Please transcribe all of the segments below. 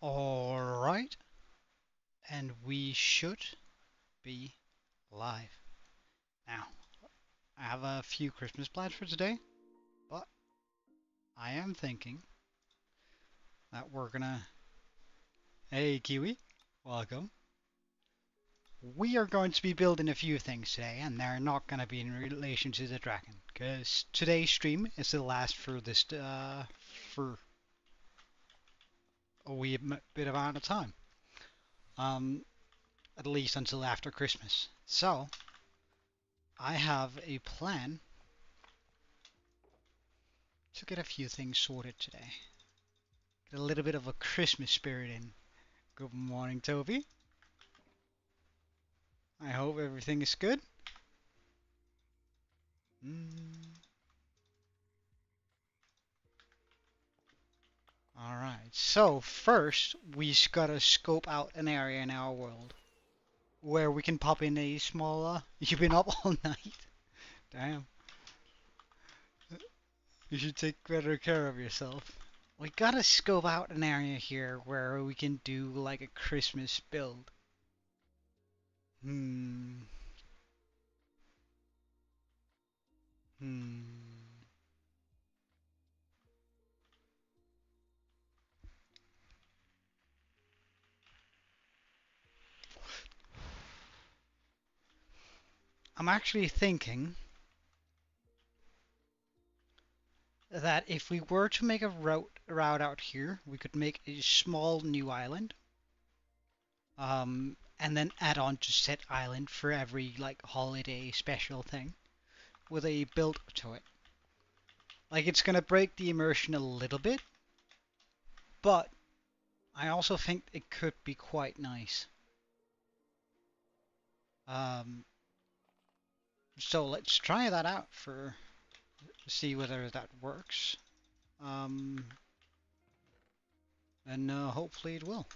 Alright, and we should be live. Now, I have a few Christmas plans for today, but I am thinking that we're gonna... Hey Kiwi, welcome. We are going to be building a few things today, and they're not gonna be in relation to the dragon, because today's stream is the last for this, for a wee bit amount of time. At least until after Christmas. So, I have a plan to get a few things sorted today. Get a little bit of a Christmas spirit in. Good morning, Toby. I hope everything is good. Alright, so first we gotta scope out an area in our world where we can pop in a small, you've been up all night. Damn. You should take better care of yourself. We gotta scope out an area here where we can do like a Christmas build. Hmm. I'm actually thinking that if we were to make a route out here, we could make a small new island, and then add on to set island for every like holiday special thing with a build to it. Like it's gonna break the immersion a little bit, but I also think it could be quite nice. So let's try that out for see whether that works. And hopefully it will.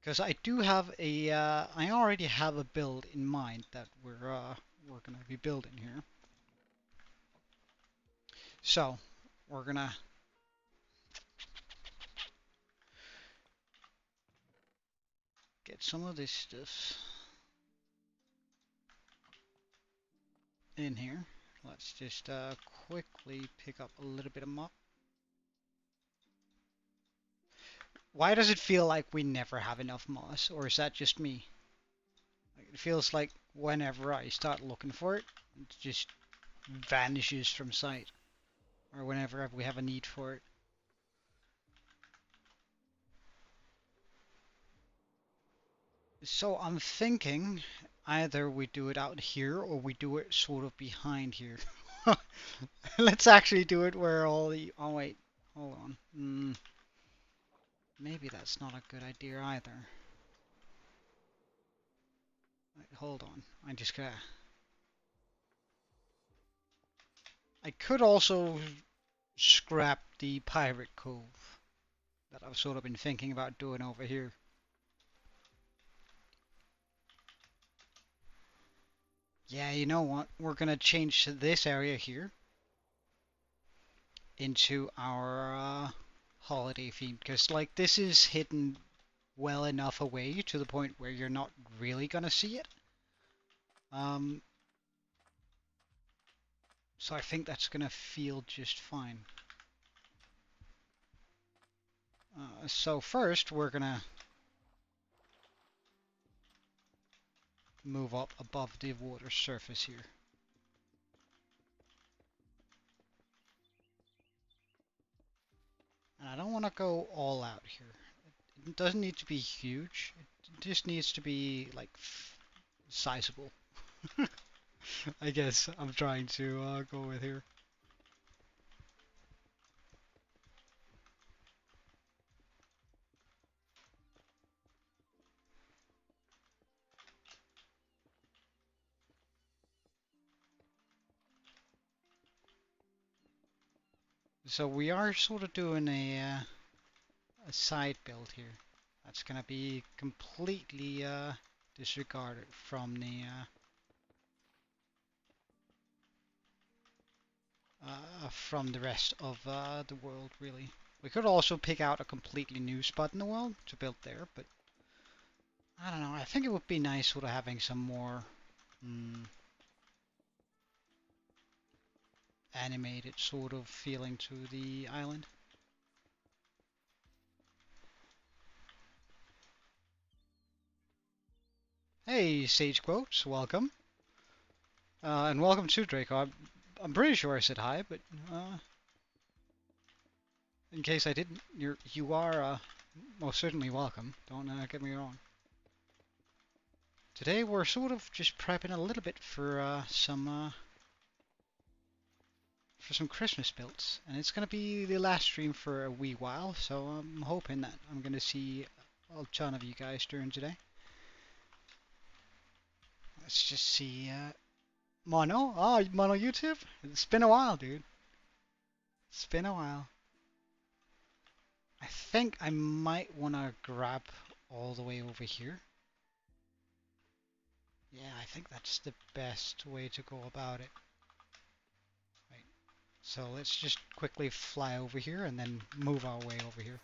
Because I do have a, I already have a build in mind that we're gonna be building here. So we're gonna get some of this stuff in here. Let's just quickly pick up a little bit of moss. Why does it feel like we never have enough moss, or is that just me? Like, it feels like whenever I start looking for it, it just vanishes from sight, or whenever we have a need for it. So I'm thinking either we do it out here or we do it sort of behind here. Let's actually do it where all the... Oh wait, hold on. Maybe that's not a good idea either. Wait, hold on. I just gotta... I could also scrap the pirate cove that I've sort of been thinking about doing over here. Yeah, you know what? We're gonna change this area here into our holiday theme, because like this is hidden well enough away to the point where you're not really gonna see it. So I think that's gonna feel just fine. So first we're gonna move up above the water surface here. And I don't want to go all out here. It doesn't need to be huge. It just needs to be like sizable. I guess I'm trying to go with here. So we are sort of doing a side build here. That's gonna be completely disregarded from the rest of the world, really. We could also pick out a completely new spot in the world to build there, but I don't know. I think it would be nice sort of having some more animated sort of feeling to the island. Hey, Sage Quotes, welcome. And welcome to Draco. I'm pretty sure I said hi, but in case I didn't, you are most certainly welcome. Don't get me wrong. Today we're sort of just prepping a little bit for some Christmas builds, and it's gonna be the last stream for a wee while. So I'm hoping that I'm gonna see a ton of you guys during today. Let's just see. Mono? Oh, Mono YouTube? It's been a while, dude. It's been a while. I think I might want to grab all the way over here. Yeah, I think that's the best way to go about it. Right. So let's just quickly fly over here and then move our way over here.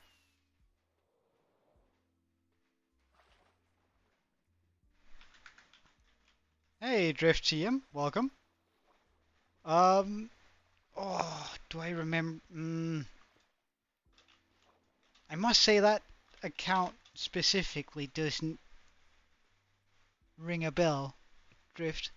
Hey, Drift TM, welcome. Oh, do I remember? I must say that account specifically doesn't ring a bell, Drift.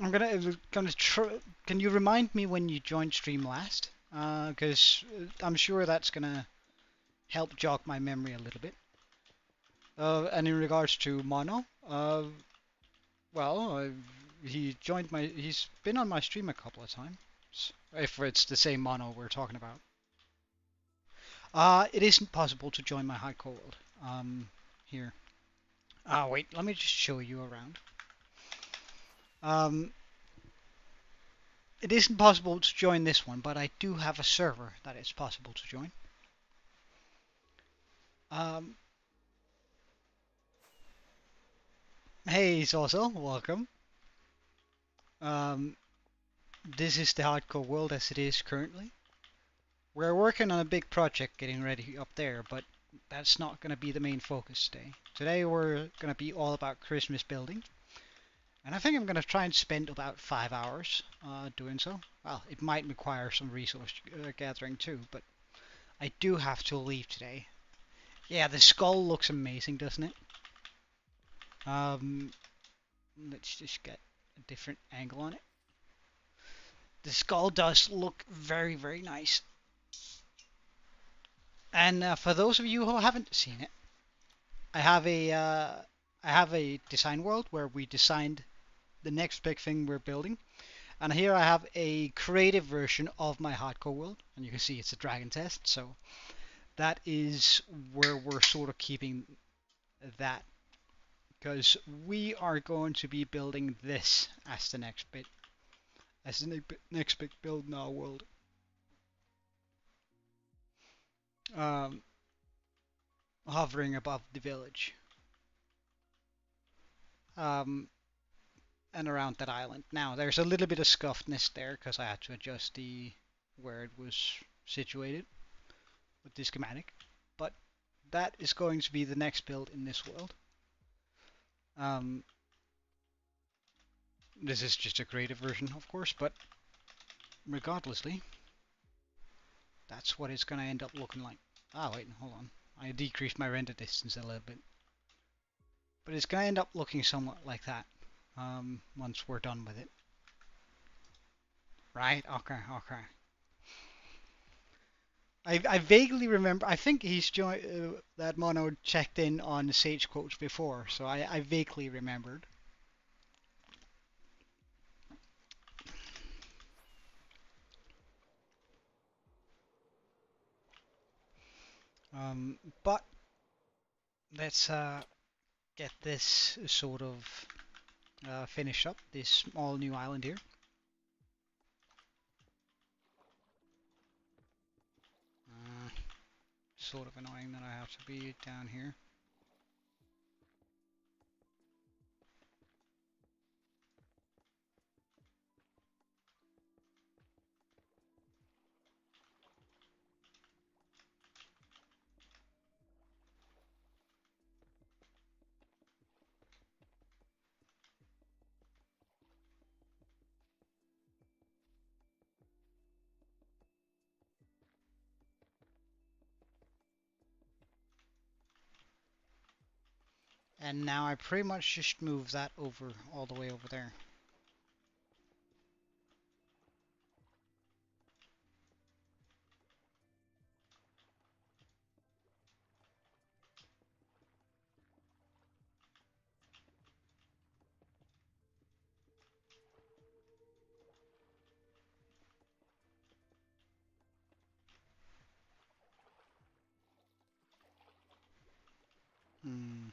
I'm gonna try. Can you remind me when you joined stream last? Because I'm sure that's gonna help jog my memory a little bit. And in regards to Mono, well, he's been on my stream a couple of times. If it's the same Mono we're talking about. It isn't possible to join my hardcore world. Here. Wait, let me just show you around. It isn't possible to join this one, but I do have a server that it's possible to join. Hey, Zozo, welcome. This is the hardcore world as it is currently. We're working on a big project getting ready up there, but that's not going to be the main focus today. Today we're going to be all about Christmas building. And I think I'm going to try and spend about 5 hours doing so. Well, it might require some resource gathering too, but I do have to leave today. Yeah, the skull looks amazing, doesn't it? Let's just get a different angle on it. The skull does look very, very nice. And for those of you who haven't seen it, I have a design world where we designed the next big thing we're building. And here I have a creative version of my hardcore world, and you can see it's a dragon test, so that is where we're sort of keeping that, because we are going to be building this as the next bit, as the next big build in our world. Hovering above the village. And around that island. Now, there's a little bit of scuffedness there because I had to adjust where it was situated with the schematic, but that is going to be the next build in this world. This is just a creative version, of course, but regardlessly, that's what it's going to end up looking like. Wait, hold on. I decreased my render distance a little bit. But it's going to end up looking somewhat like that once we're done with it. Right? Okay, okay. I vaguely remember, I think he's joined, that Mono checked in on Sage Quotes before, so I vaguely remembered. But let's get this sort of finished up, this small new island here. Sort of annoying that I have to be down here. And now I pretty much just move that over, all the way over there. Hmm.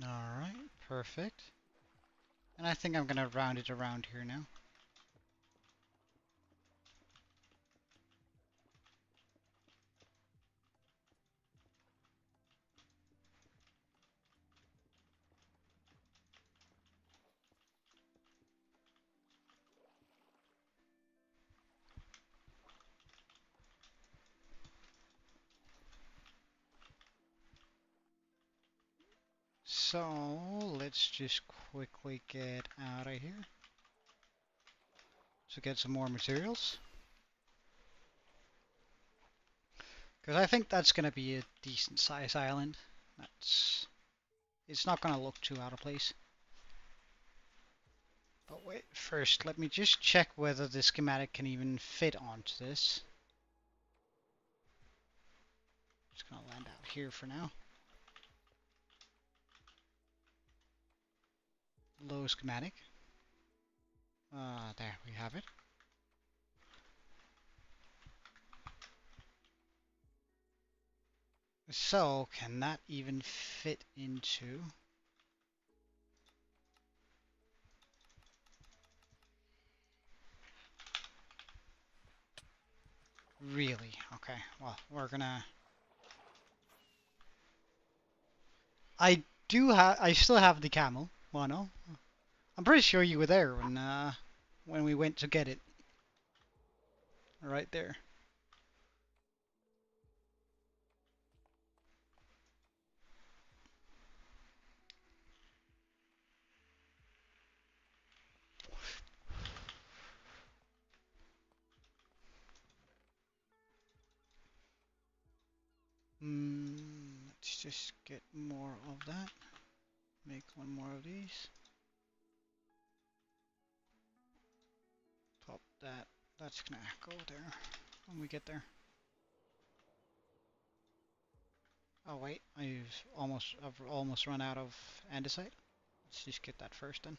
Alright, perfect. And I think I'm gonna round it around here now. So, let's just quickly get out of here to get some more materials. Because I think that's going to be a decent size island. It's not going to look too out of place. But wait, first let me just check whether the schematic can even fit onto this. Just going to land out here for now. Low schematic. There we have it. So, can that even fit into... Really? Okay, well, we're gonna... I still have the camel, Mono. I'm pretty sure you were there when we went to get it. Right there. Let's just get more of that. Make one more of these. Pop that. That's gonna go there when we get there. Oh wait, I've almost run out of andesite. Let's just get that first then.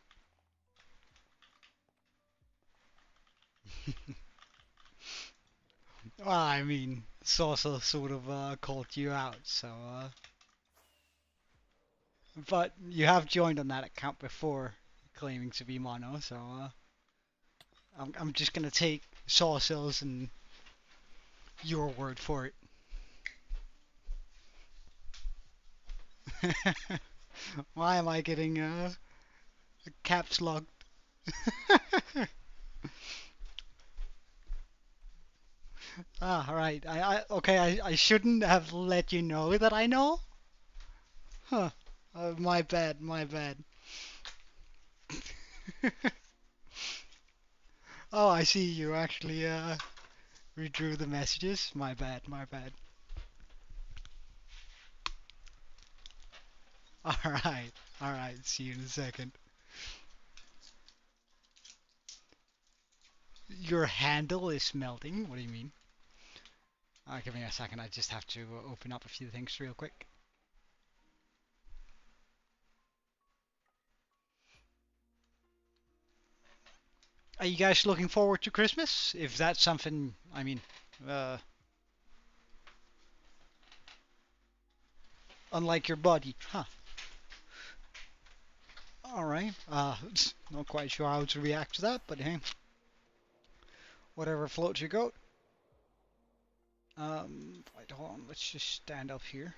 Well, I mean, it's also sort of called you out, so but you have joined on that account before, claiming to be mono, so I'm just gonna take Sawcells and your word for it. Why am I getting caps locked? Right. Okay. I shouldn't have let you know that I know. Huh. My bad. My bad. Oh, I see. You actually redrew the messages. My bad. My bad. All right. All right. See you in a second. Your handle is melting. What do you mean? Give me a second. I just have to open up a few things real quick. Are you guys looking forward to Christmas? If that's something, I mean, uh, unlike your body, huh? All right. Not quite sure how to react to that, but hey, whatever floats your goat. Right, hold on. Let's just stand up here.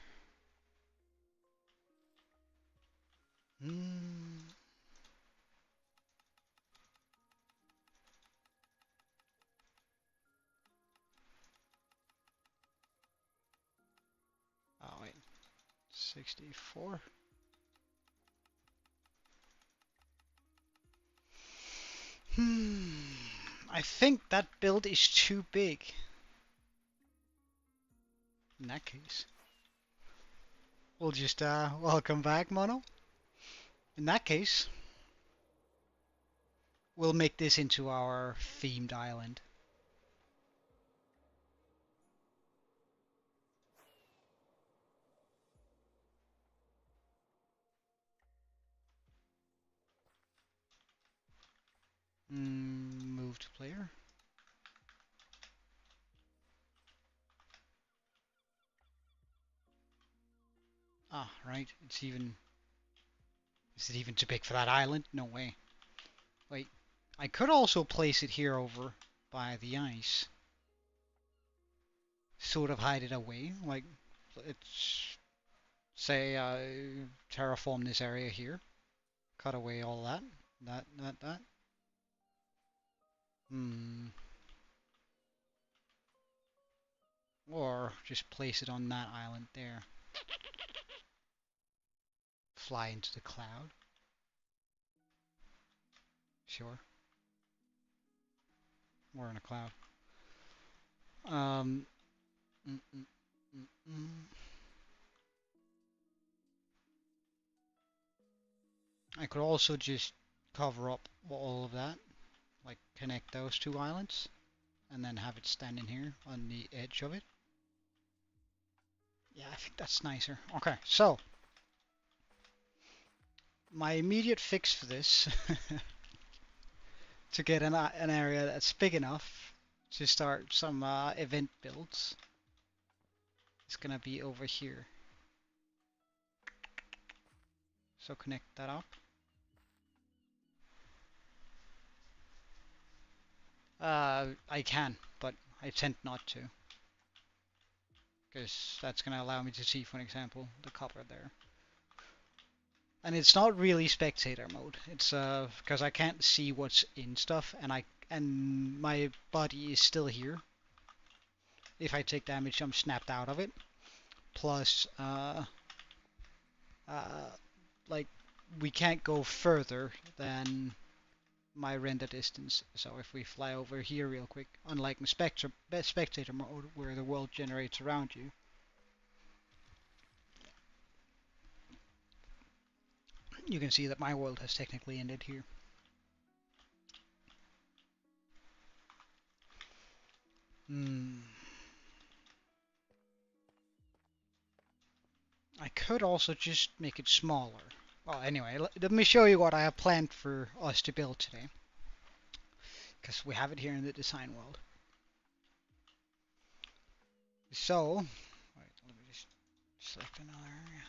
Hmm. 64. I think that build is too big. In that case, we'll just welcome back, Mono. In that case, we'll make this into our themed island. Move to player. Ah, right. It's even. Is it even too big for that island? No way. Wait. I could also place it here over by the ice. Sort of hide it away. Like, it's. Say, terraform this area here. Cut away all that. That. Or just place it on that island there. Fly into the cloud. Sure. We're in a cloud. Mm, mm, mm, mm. I could also just cover up all of that, like connect those two islands, and then have it standing here on the edge of it. Yeah, I think that's nicer. Okay, so my immediate fix for this to get an area that's big enough to start some event builds is gonna be over here. So connect that up. I can, but I tend not to, because that's gonna allow me to see, for example, the copper there. And it's not really spectator mode. It's because I can't see what's in stuff, and my body is still here. If I take damage, I'm snapped out of it. Plus, like we can't go further than my render distance. So if we fly over here real quick, unlike in spectator mode where the world generates around you, you can see that my world has technically ended here. I could also just make it smaller. Well, anyway, let me show you what I have planned for us to build today, because we have it here in the design world. So, wait, let me just select another area.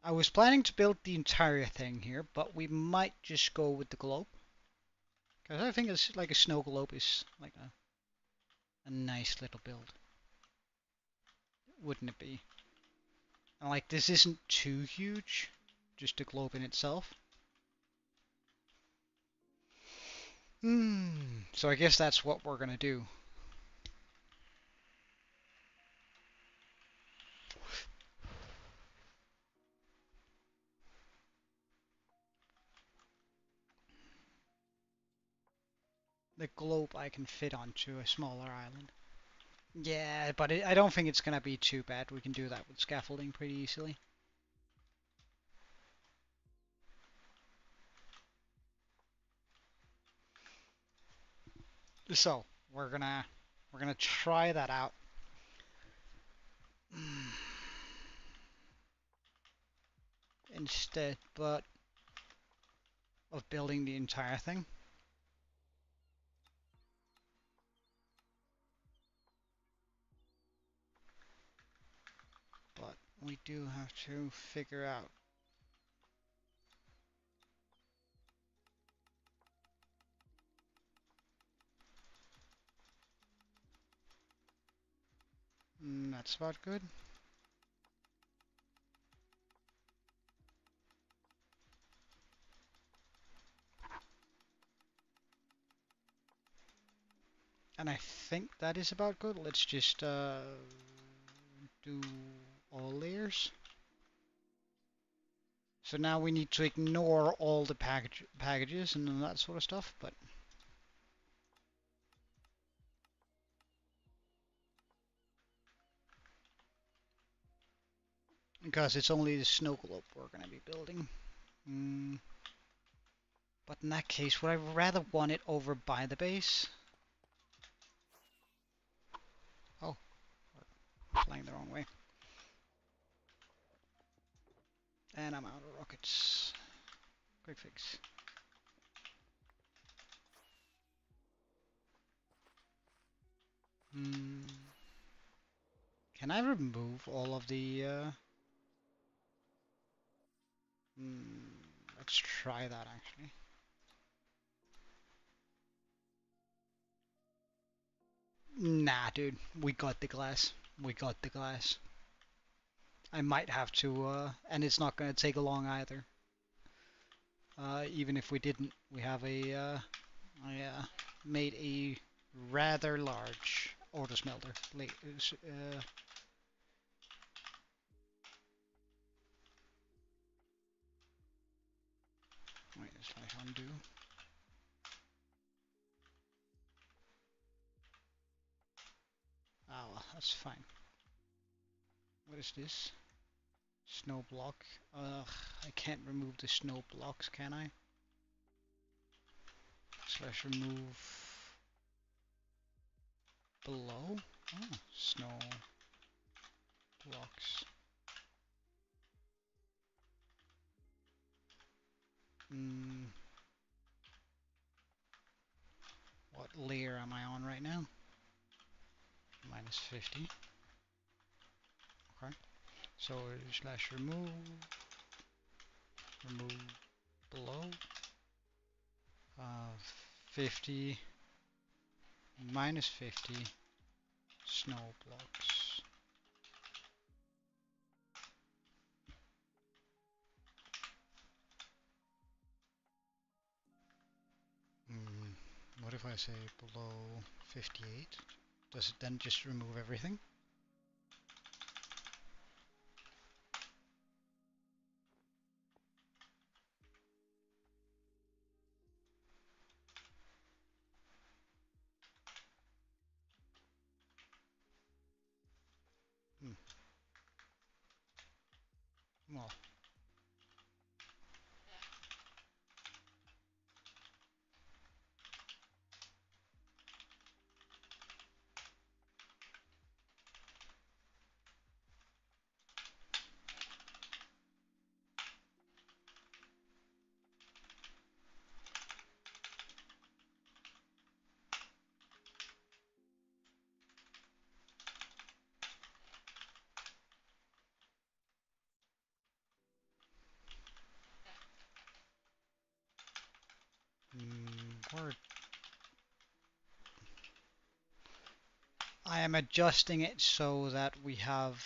I was planning to build the entire thing here, but we might just go with the globe, because I think it's like a snow globe is like a nice little build, wouldn't it be? And like this isn't too huge, just a globe in itself. So I guess that's what we're gonna do. The globe I can fit onto a smaller island. Yeah, but I don't think it's gonna be too bad. We can do that with scaffolding pretty easily. So we're gonna try that out. Instead, but of building the entire thing. But we do have to figure out that's about good. And I think that is about good. Let's just do all layers. So now we need to ignore all the packages and that sort of stuff, but because it's only the snow globe we're going to be building. But in that case, would I rather want it over by the base? Oh, we're flying the wrong way. And I'm out of rockets. Quick fix. Can I remove all of the... let's try that actually. Nah, dude. We got the glass. We got the glass. I might have to, and it's not going to take long either. Even if we didn't, we have a, I made a rather large auto smelter. Wait, let's undo. Ah, well, that's fine. What is this? Snow block. Ugh, I can't remove the snow blocks, can I? Slash remove below. Oh, snow blocks. What layer am I on right now? Minus 50. Okay. So slash remove below. 50 minus 50 snow blocks. What if I say below 58? Does it then just remove everything? Well, word. I am adjusting it so that we have...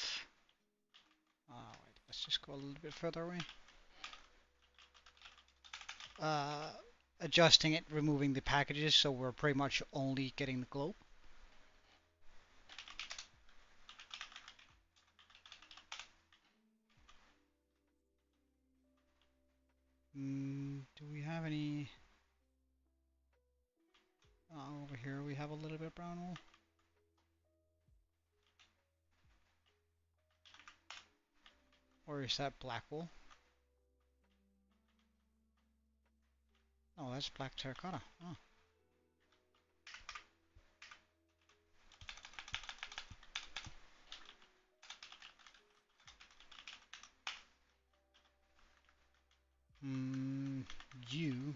wait, let's just go a little bit further away. Adjusting it, removing the packages, so we're pretty much only getting the globe. Do we have any... over here we have a little bit of brown wool. Or is that black wool? Oh, that's black terracotta. Oh. You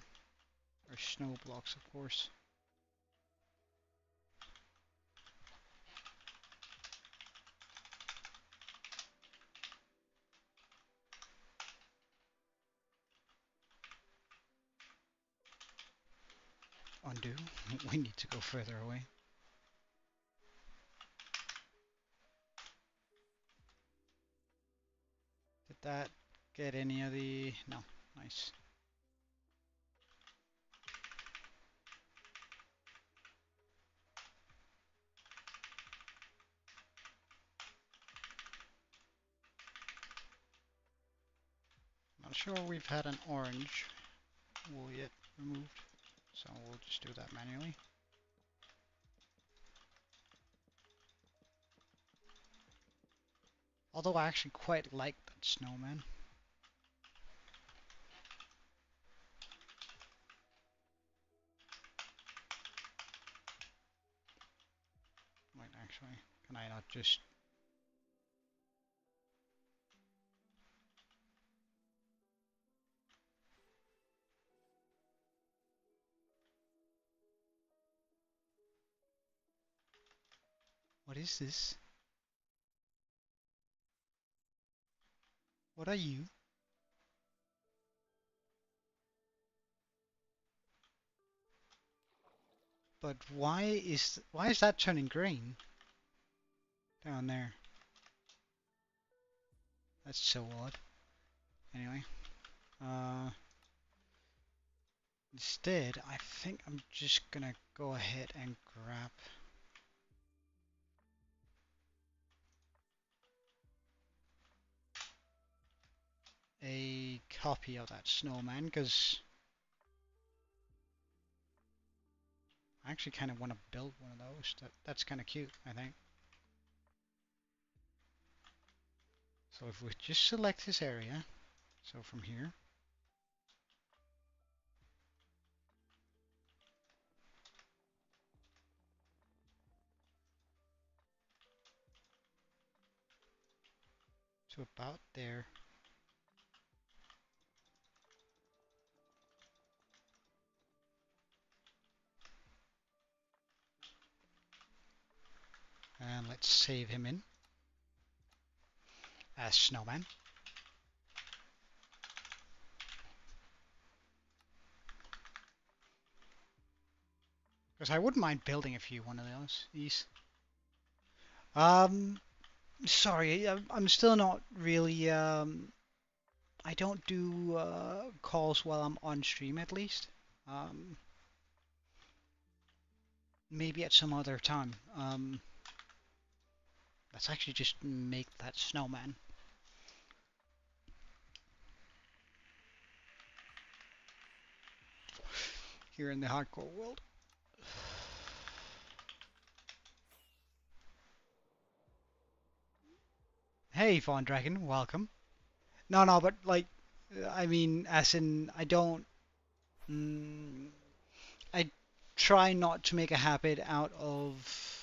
are snow blocks, of course. Undo. We need to go further away. Did that get any of the... No. Nice. Not sure we've had an orange wool yet removed, so we'll just do that manually. Although I actually quite like that snowman. Wait, actually, can I not just... What is this? What are you? But why is that turning green down there? That's so odd. Anyway, instead, I think I'm just gonna go ahead and grab a copy of that snowman, because I actually kind of want to build one of those. That's kind of cute, I think. So if we just select this area, so from here, to about there, and let's save him in as snowman. Because I wouldn't mind building a few one of these. Um, sorry, I'm still not really, I don't do calls while I'm on stream at least. Um, maybe at some other time. Let's actually just make that snowman. Here in the hardcore world. Hey, Fawn Dragon, welcome. No, but like, I mean, as in, I don't. I try not to make a habit out of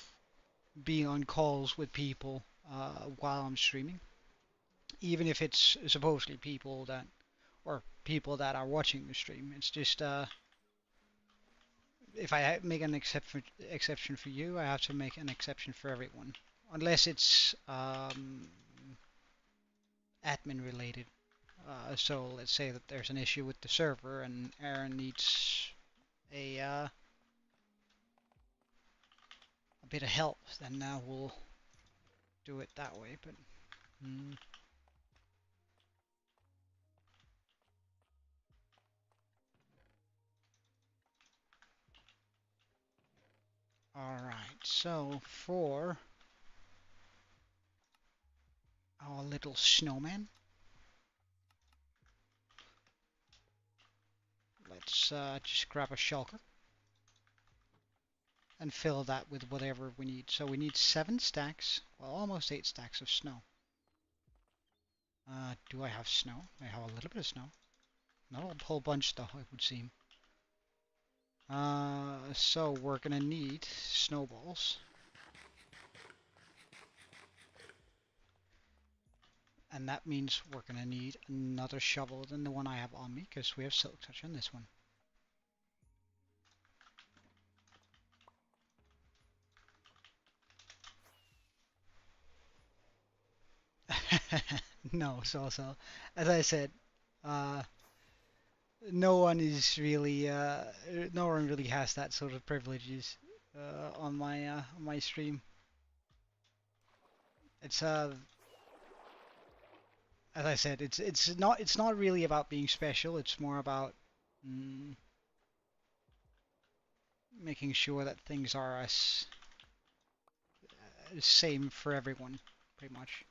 being on calls with people while I'm streaming, even if it's supposedly people that, or people that are watching the stream. It's just if I make an exception for you, I have to make an exception for everyone, unless it's admin related. So let's say that there's an issue with the server and Aaron needs a bit of help, then we'll do it that way. But all right. So for our little snowman, let's just grab a shulker and fill that with whatever we need. So we need 7 stacks, well, almost 8 stacks of snow. Do I have snow? I have a little bit of snow. Not a whole bunch though, it would seem. So we're gonna need snowballs. And that means we're gonna need another shovel than the one I have on me, because we have silk touch on this one. No, so as I said, uh, no one is really, no one really has that sort of privileges on my stream. It's as I said, it's not really about being special. It's more about making sure that things are as same for everyone, pretty much.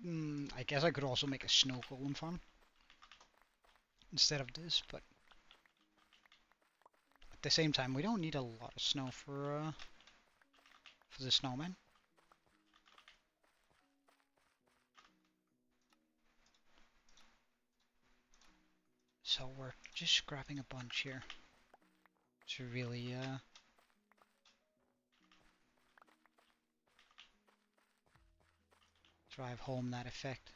I guess I could also make a snow golem farm instead of this, but at the same time, we don't need a lot of snow for the snowman. So we're just grabbing a bunch here to really drive home that effect.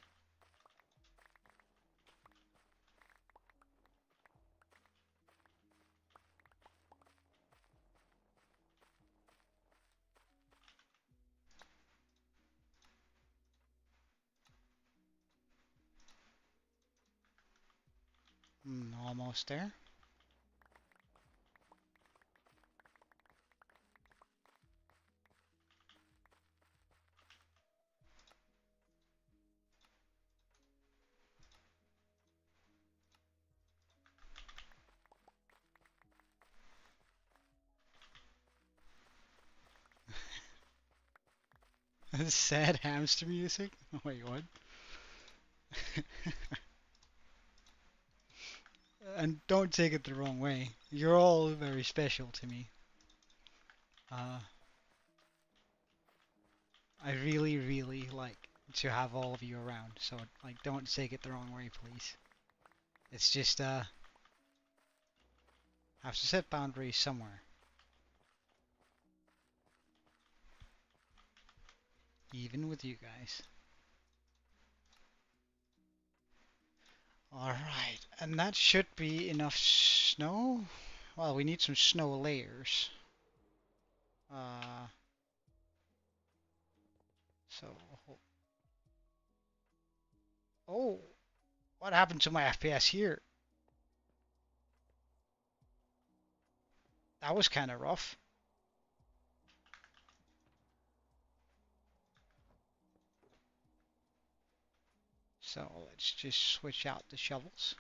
Almost there. Sad hamster music? Wait, what? And don't take it the wrong way. You're all very special to me. Uh, I really, really like to have all of you around. So, like, don't take it the wrong way, please. It's just, have to set boundaries somewhere. Even with you guys. Alright, and that should be enough snow. Well, we need some snow layers. So... Oh! What happened to my FPS here? That was kind of rough. So let's just switch out the shovels.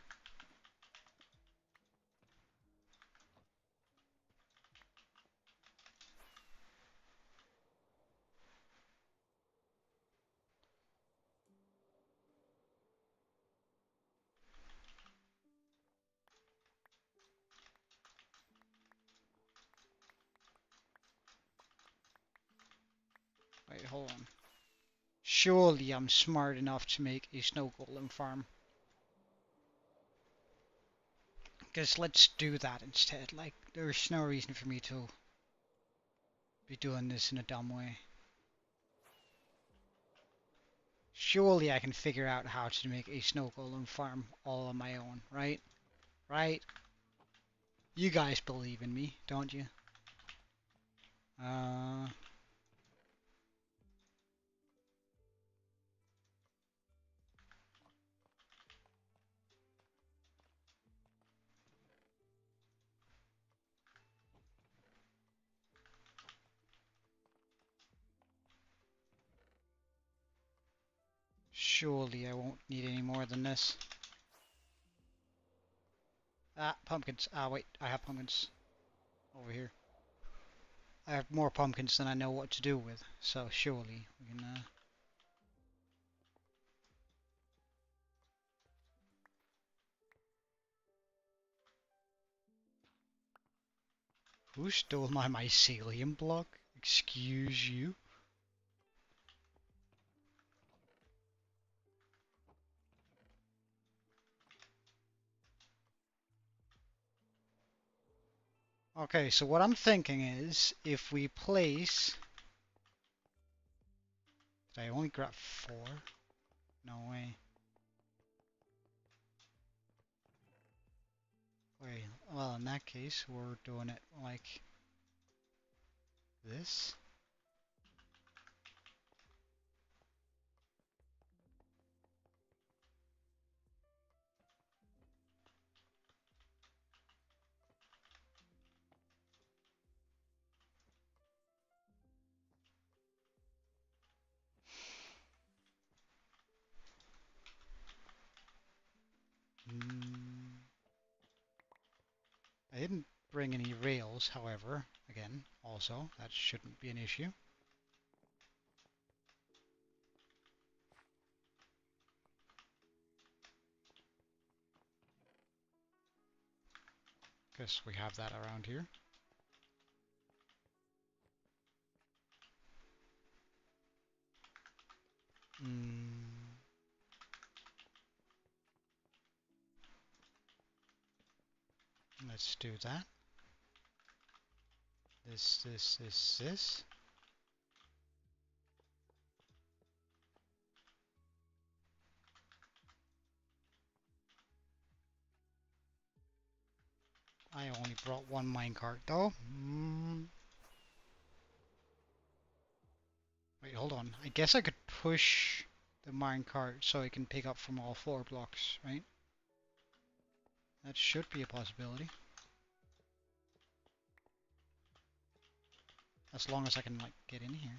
Wait, hold on. Surely I'm smart enough to make a snow golem farm. Because let's do that instead. Like, there's no reason for me to be doing this in a dumb way. Surely I can figure out how to make a snow golem farm all on my own, right? Right? You guys believe in me, don't you? Surely I won't need any more than this. Ah, pumpkins. Ah, wait, I have pumpkins over here. I have more pumpkins than I know what to do with, so surely we can, Who stole my mycelium block? Excuse you? Okay, so what I'm thinking is, if we place... Did I only grab 4? No way. Wait, well in that case, we're doing it like... this? I didn't bring any rails, however. Again, also, that shouldn't be an issue. Guess we have that around here. Let's do that. This. I only brought one minecart though. Wait, hold on. I guess I could push the minecart so it can pick up from all 4 blocks, right? That should be a possibility. As long as I can, like, get in here.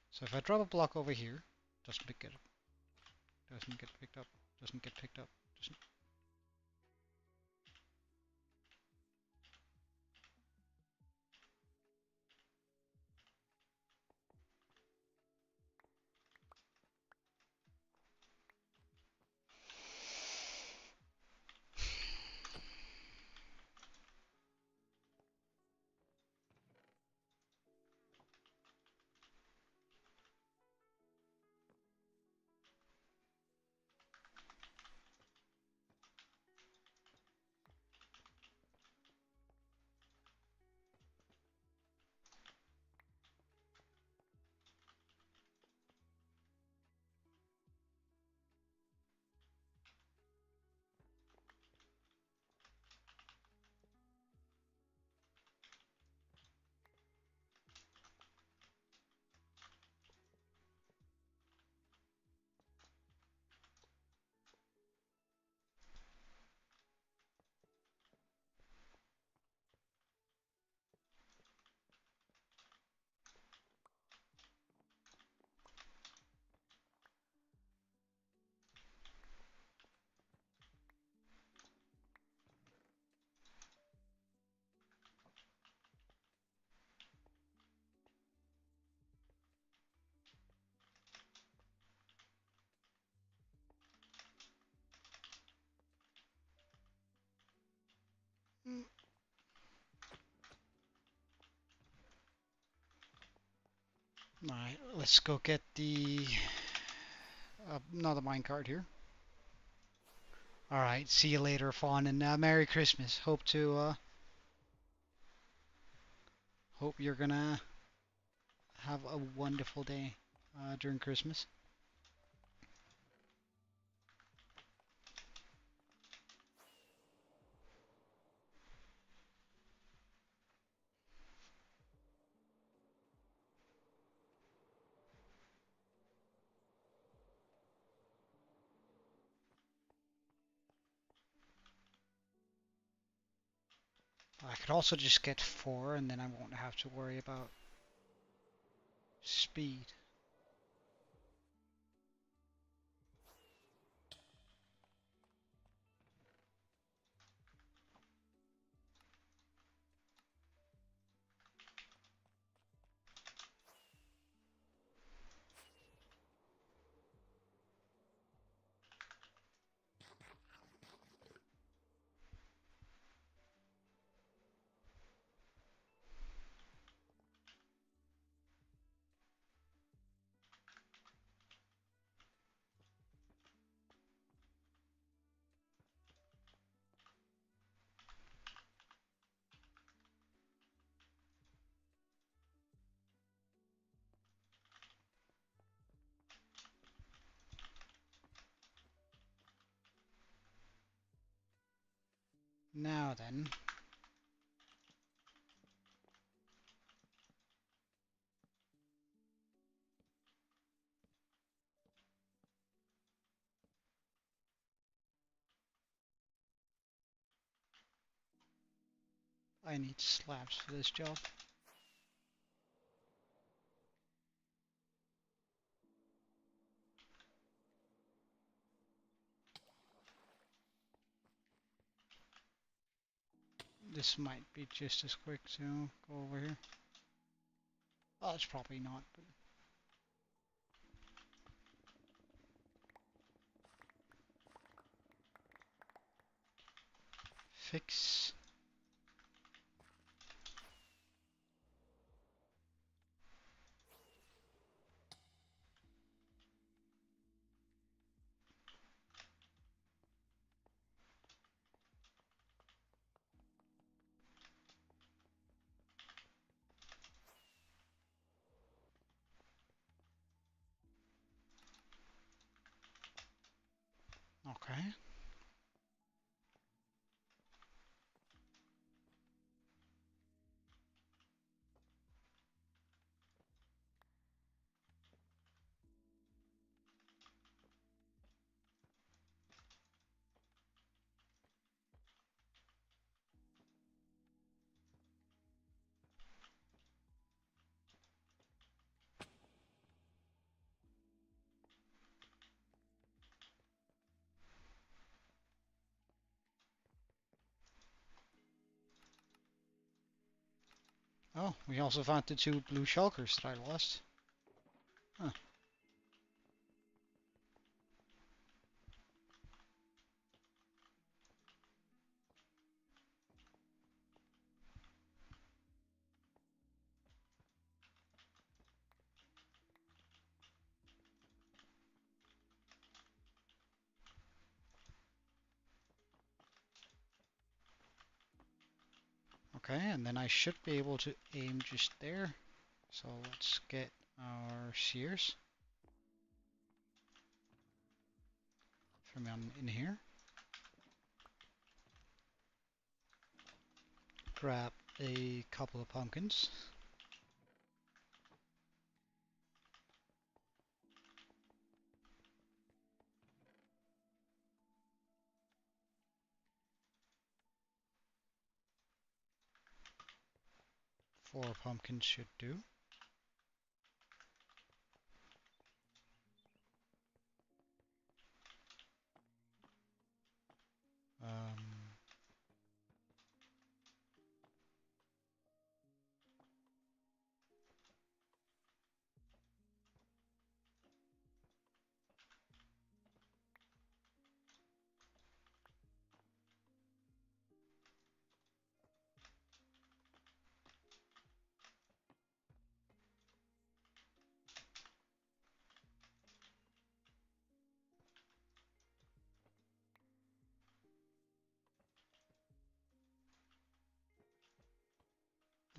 So if I drop a block over here, doesn't pick it up. Doesn't get picked up. Doesn't get picked up. Doesn't. Alright, let's go get the another minecart here. Alright, see you later, Fawn, and Merry Christmas. Hope you're gonna have a wonderful day during Christmas. I could also just get 4 and then I won't have to worry about speed. Now then. I need slabs for this job. This might be just as quick to go over here. Oh, it's probably not, but Modernfix. Okay. Oh, we also found the 2 blue shulkers that I lost. Huh. Okay, and then I should be able to aim just there. So let's get our shears from in here. Grab a couple of pumpkins. Four pumpkins should do. Um,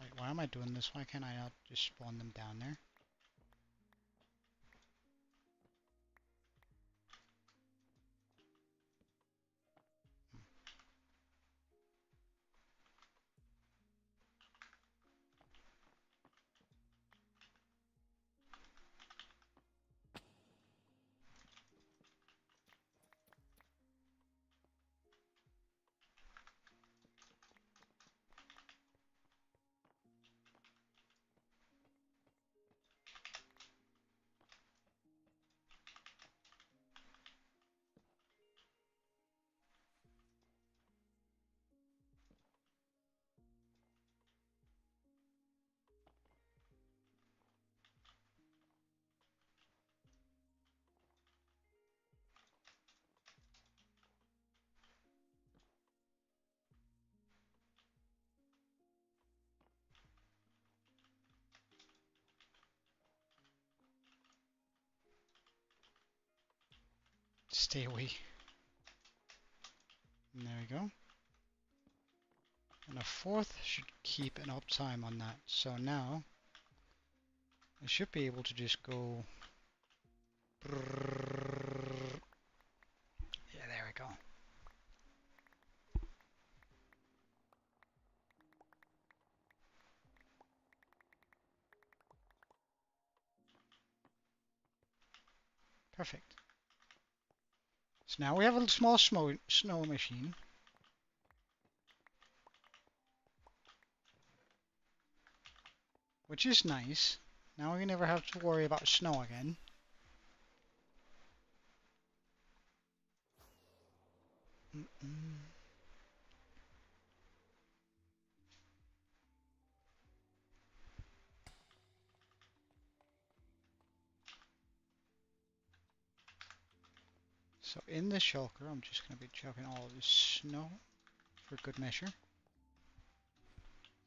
wait, why am I doing this? Why can't I not just spawn them down there? Stay away. And there we go. And a fourth should keep an uptime on that. So now I should be able to just go. Yeah, there we go. Perfect. So now we have a small snow machine. Which is nice. Now we never have to worry about snow again. So in the shulker, I'm just going to be chucking all this snow for good measure.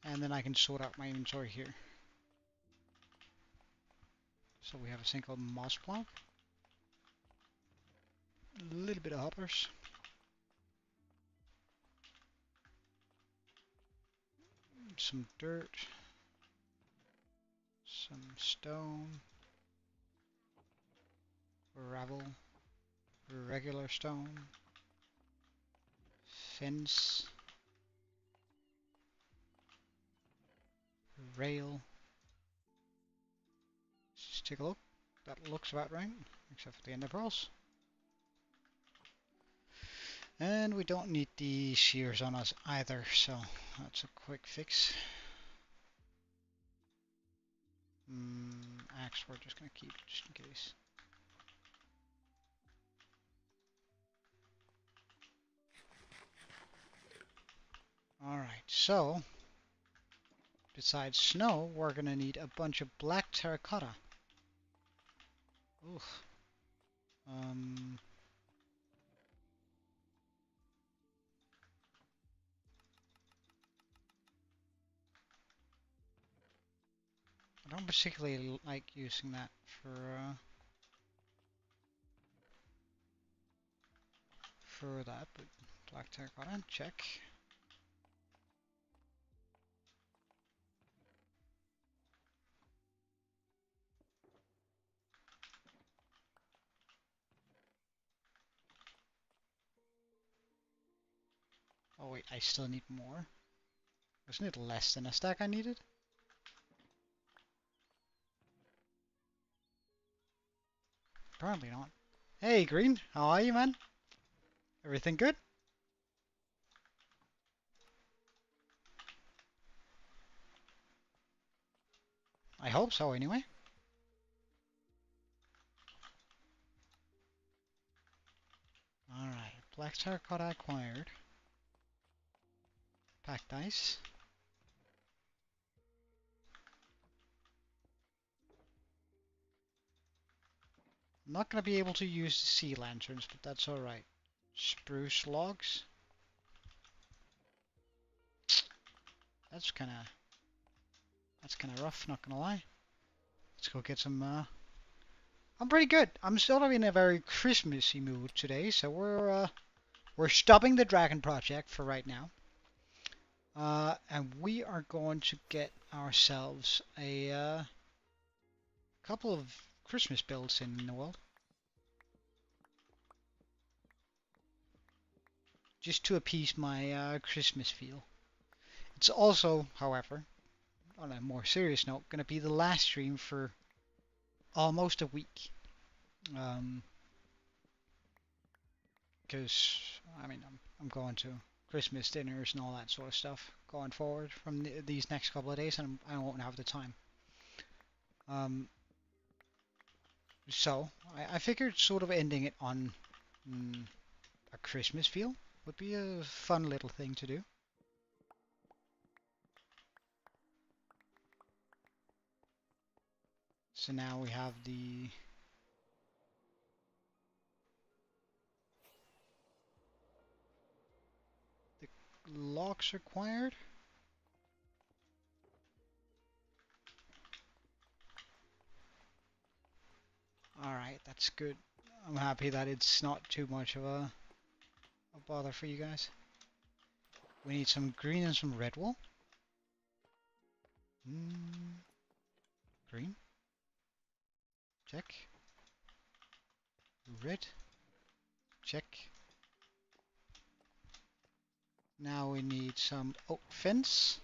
And then I can sort out my inventory here. So we have a thing called moss block. A little bit of hoppers. Some dirt. Some stone. Gravel. Regular stone. Fence. Rail. Let's just take a look. That looks about right, except for the ender pearls. And we don't need the shears on us either, so that's a quick fix. Axe we're just gonna keep just in case. Alright, so besides snow, we're gonna need a bunch of black terracotta. Oof. I don't particularly like using that for that, but black terracotta, check. Oh wait, I still need more. Wasn't it less than a stack I needed? Apparently not. Hey Green, how are you, man? Everything good? I hope so anyway. Alright, black terracotta acquired. Packed ice. I'm not going to be able to use the sea lanterns, but that's alright. Spruce logs. That's kind of rough, not gonna lie. Let's go get some, I'm pretty good. I'm sort of in a very Christmassy mood today, so we're stopping the dragon project for right now. And we are going to get ourselves a couple of Christmas builds in the world. Just to appease my Christmas feel. It's also, however, on a more serious note, going to be the last stream for almost a week. Because, I mean, I'm going to Christmas dinners and all that sort of stuff going forward from these next couple of days, and I won't have the time. So, I figured sort of ending it on a Christmas feel would be a fun little thing to do. So now we have the logs required. Alright, that's good. I'm happy that it's not too much of a bother for you guys. We need some green and some red wool. Green. Check. Red. Check. Now we need some oak fence.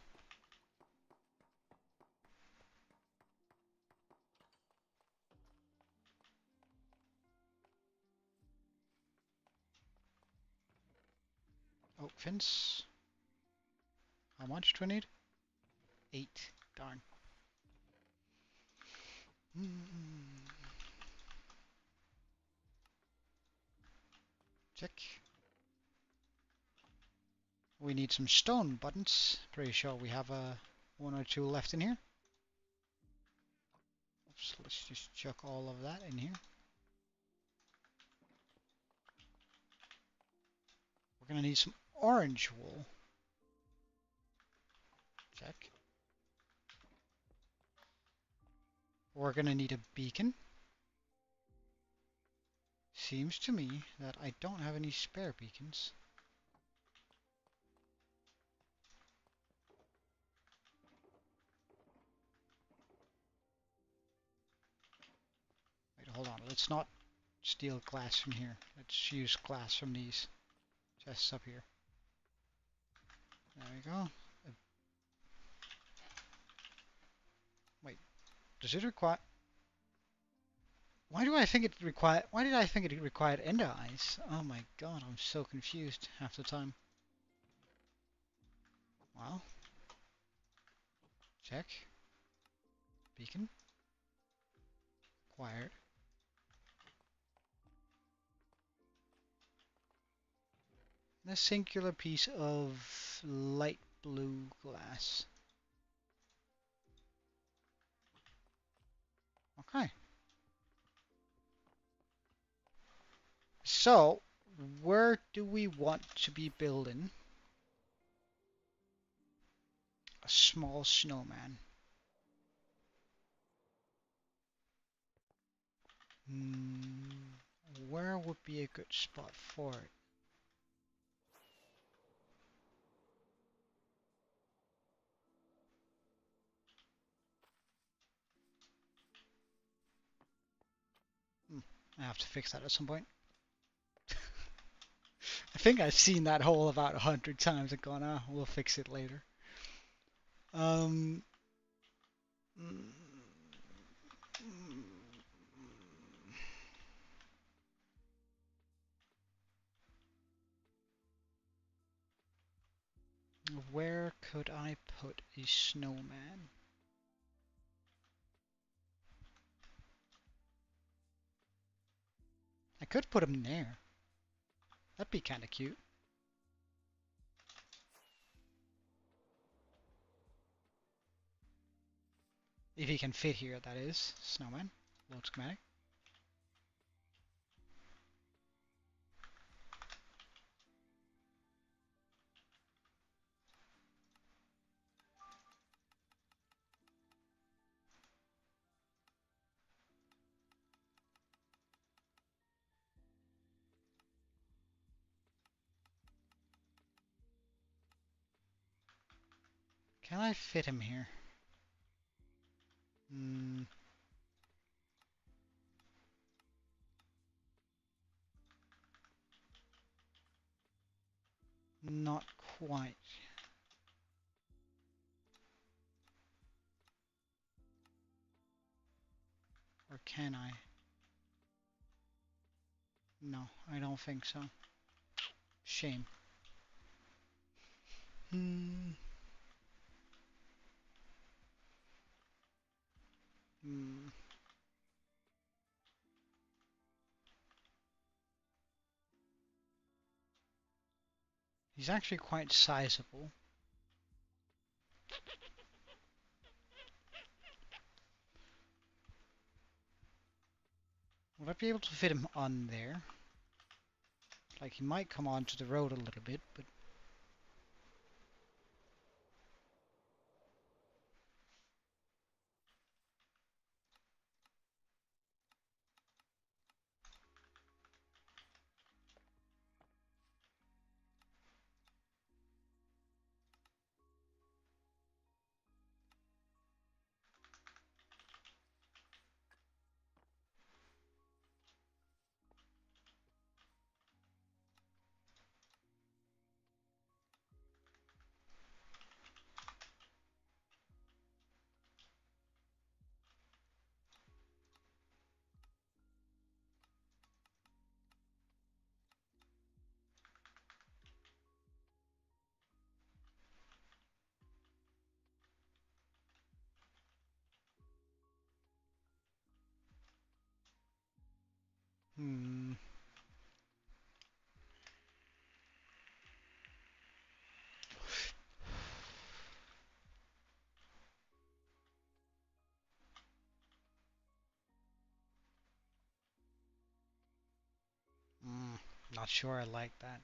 Oak fence. How much do we need? 8. Darn. Check. We need some stone buttons. Pretty sure we have one or two left in here. Oops, let's just chuck all of that in here. We're gonna need some orange wool. Check. We're gonna need a beacon. Seems to me that I don't have any spare beacons. Wait, hold on. Let's not steal glass from here. Let's use glass from these chests up here. There we go. Wait, does it require... Why did I think it required ender eyes? Oh my god, I'm so confused half the time. Well, check. Beacon. Acquired. A singular piece of light blue glass. Okay. So, where do we want to be building a small snowman? Where would be a good spot for it? I have to fix that at some point. I think I've seen that hole about 100 times and gone, ah, we'll fix it later. Where could I put a snowman? I could put him there. That'd be kind of cute. If he can fit here, that is. Snowman. Load schematic. Can I fit him here? Not quite. Or can I? No, I don't think so. Shame. He's actually quite sizable. Would I be able to fit him on there? Like, he might come onto the road a little bit, but... Not sure I like that.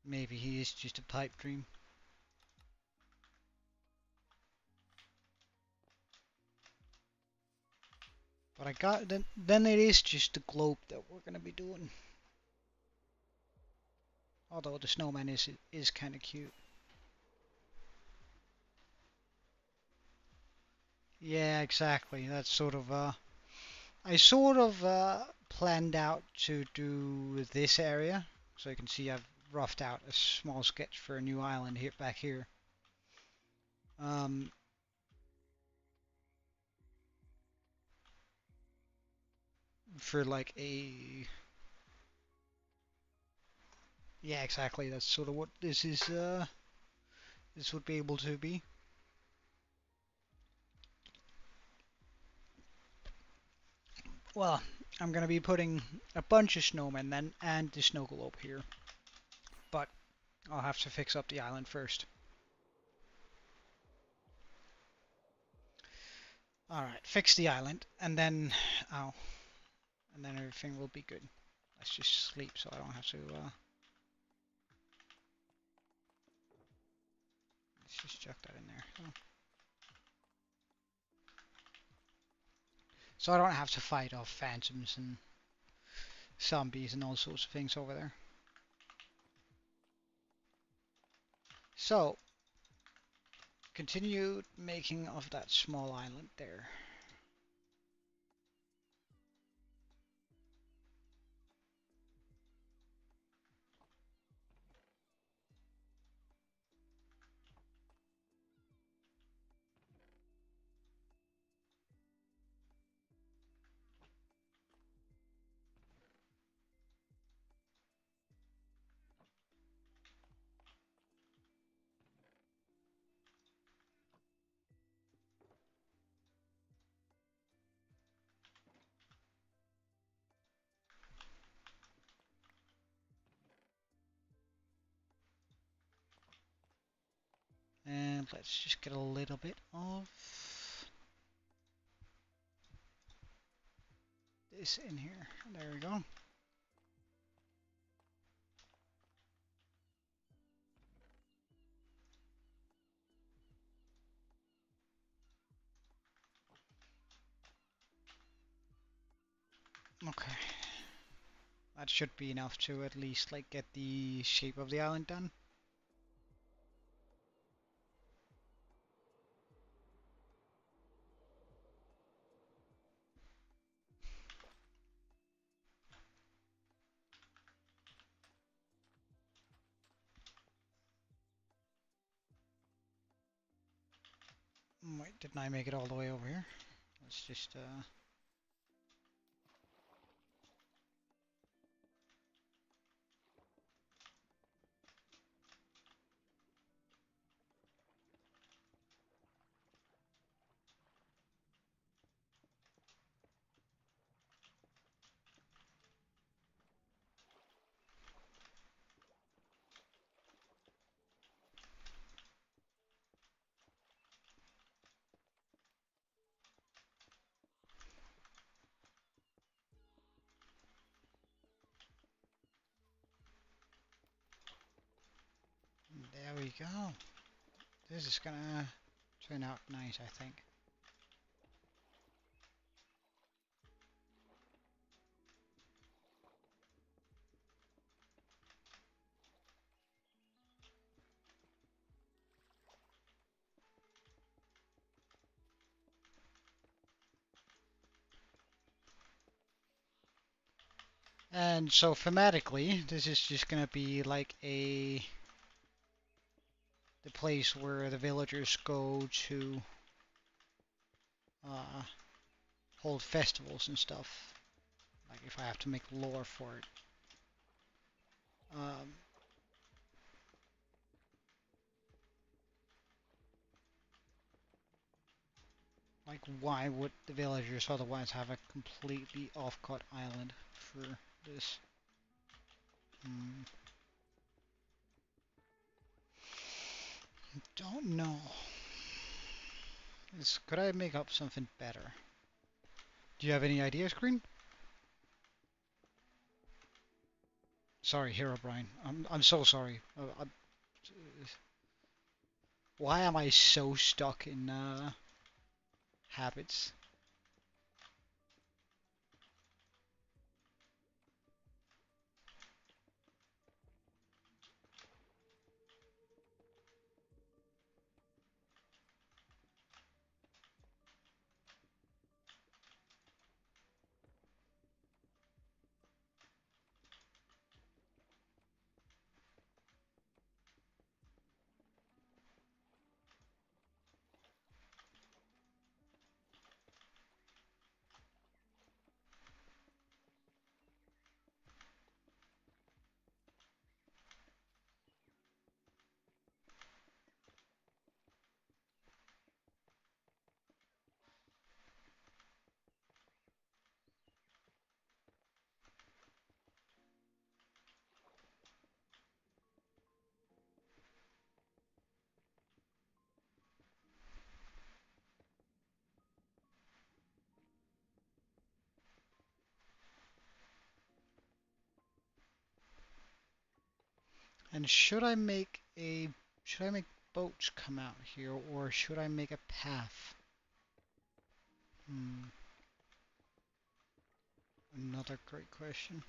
Maybe he is just a pipe dream. But I got then it is just the globe that we're gonna be doing. Although the snowman is kind of cute. Yeah, exactly. That's sort of I sort of planned out to do this area, so you can see I've roughed out a small sketch for a new island here back here. Um, for like a yeah, exactly. That's sort of what this is. This would be able to be. Well, I'm gonna be putting a bunch of snowmen then and the snow globe here, but I'll have to fix up the island first. All right, fix the island, and then ow, and then everything will be good. Let's just sleep so I don't have to. Let's just chuck that in there. So I don't have to fight off phantoms and zombies and all sorts of things over there. So, continue making of that small island there. And let's just get a little bit of this in here. There we go. Okay. That should be enough to at least like get the shape of the island done. Wait, didn't I make it all the way over here? Let's just there we go. This is gonna turn out nice, I think. And so thematically, this is just gonna be like the place where the villagers go to uh, hold festivals and stuff. Like if I have to make lore for it. Um, like why would the villagers otherwise have a completely off-cut island for this? Hmm, don't know. Could I make up something better? Do you have any ideas, Green? Sorry, Hero Brian. I'm so sorry. Why am I so stuck in habits? And should I make boats come out here, or should I make a path? Another great question.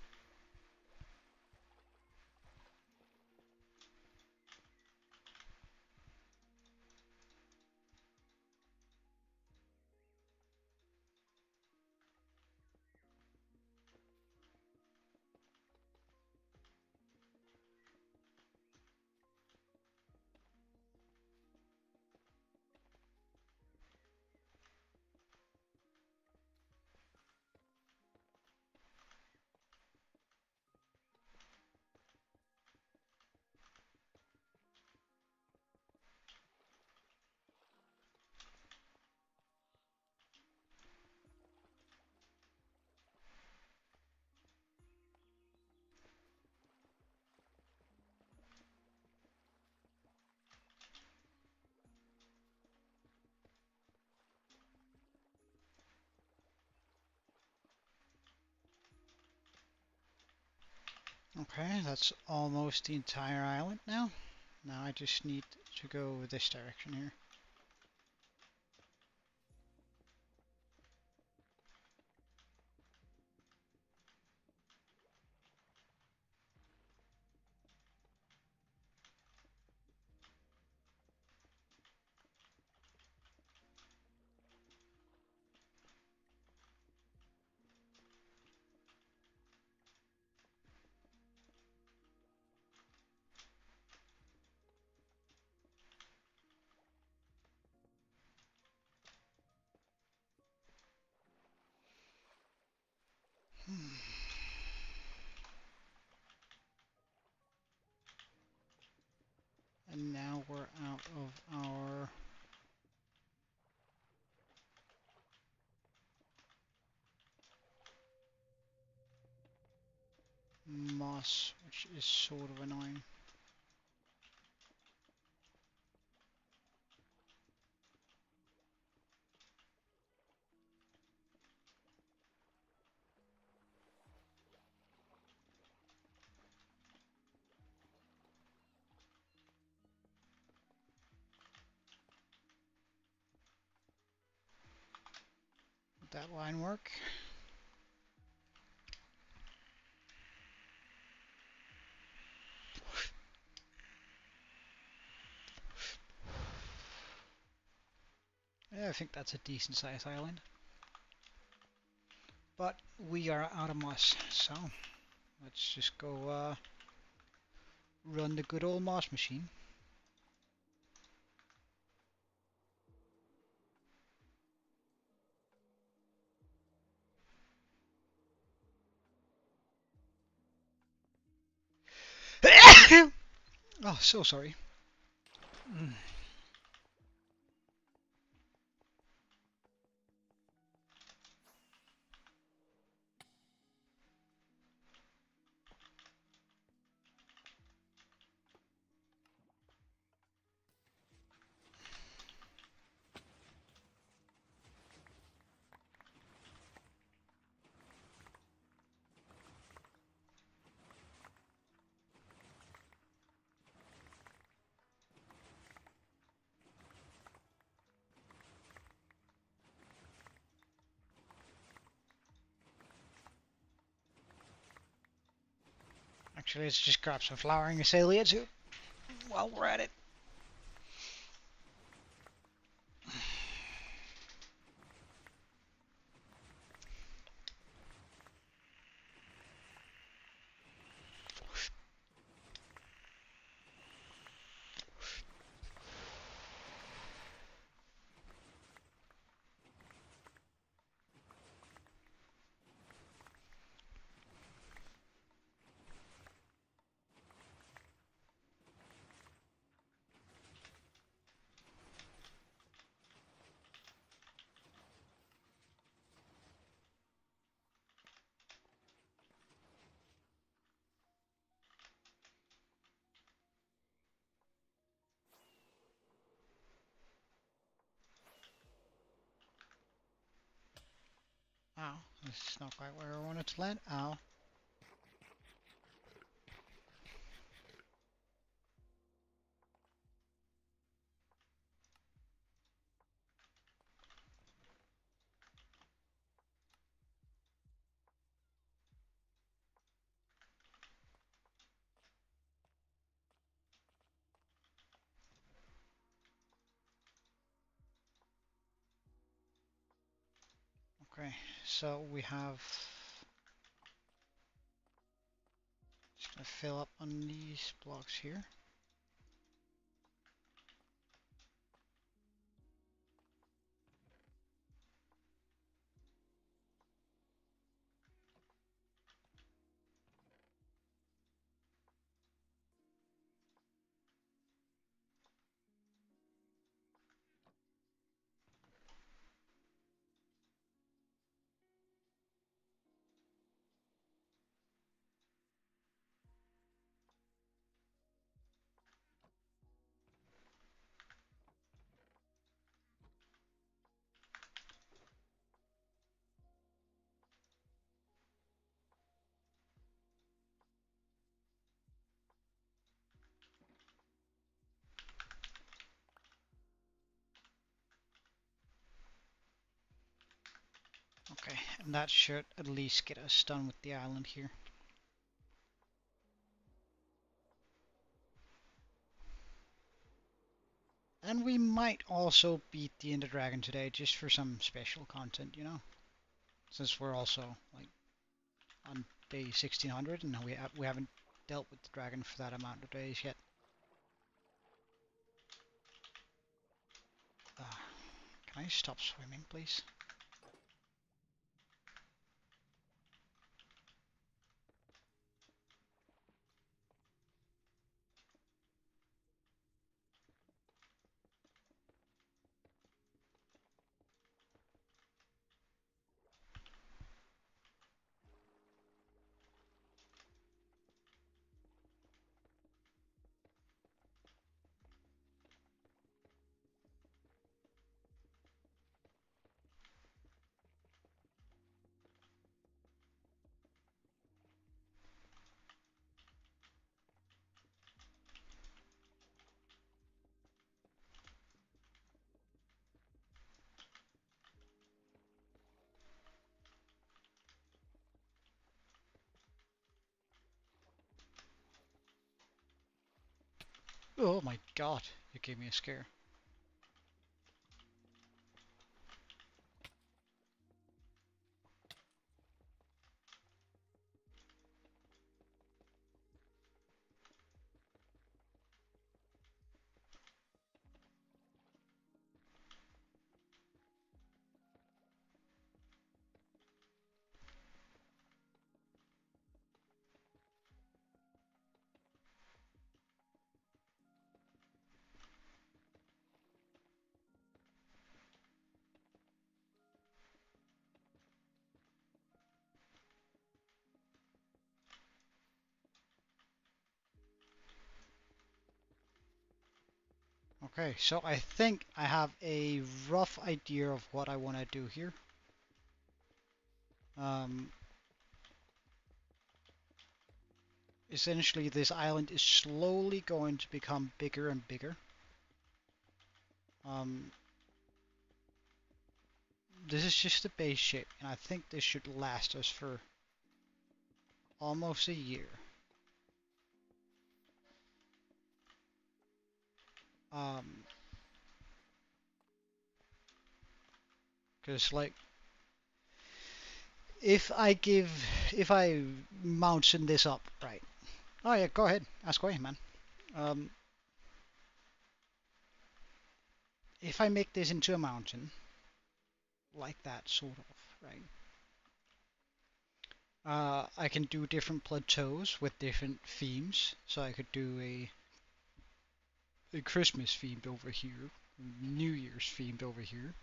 Okay, that's almost the entire island now. Now I just need to go this direction here. And now we're out of our moss, which is sort of annoying. Would that line work? Yeah, I think that's a decent sized island. But we are out of moss, so let's just go run the good old moss machine. Oh, so sorry. Actually, let's just grab some flowering azalea too, while we're at it. Ow, this is not quite where I wanted to land. Ow. Okay, so we have. Just gonna fill up on these blocks here. Okay, and that should at least get us done with the island here. And we might also beat the Ender Dragon today, just for some special content, you know? Since we're also, like, on day 1600, and we haven't dealt with the dragon for that amount of days yet. Can I stop swimming, please? Oh my god, you gave me a scare. Okay, so I think I have a rough idea of what I want to do here. Um, Essentially, this island is slowly going to become bigger and bigger. Um, this is just the base shape, and I think this should last us for almost a year. Because like, if I mountain this up, right? Oh yeah, go ahead, ask away, man. Um, if I make this into a mountain, like that, sort of, right? I can do different plateaus with different themes. So I could do a Christmas themed over here, New Year's themed over here.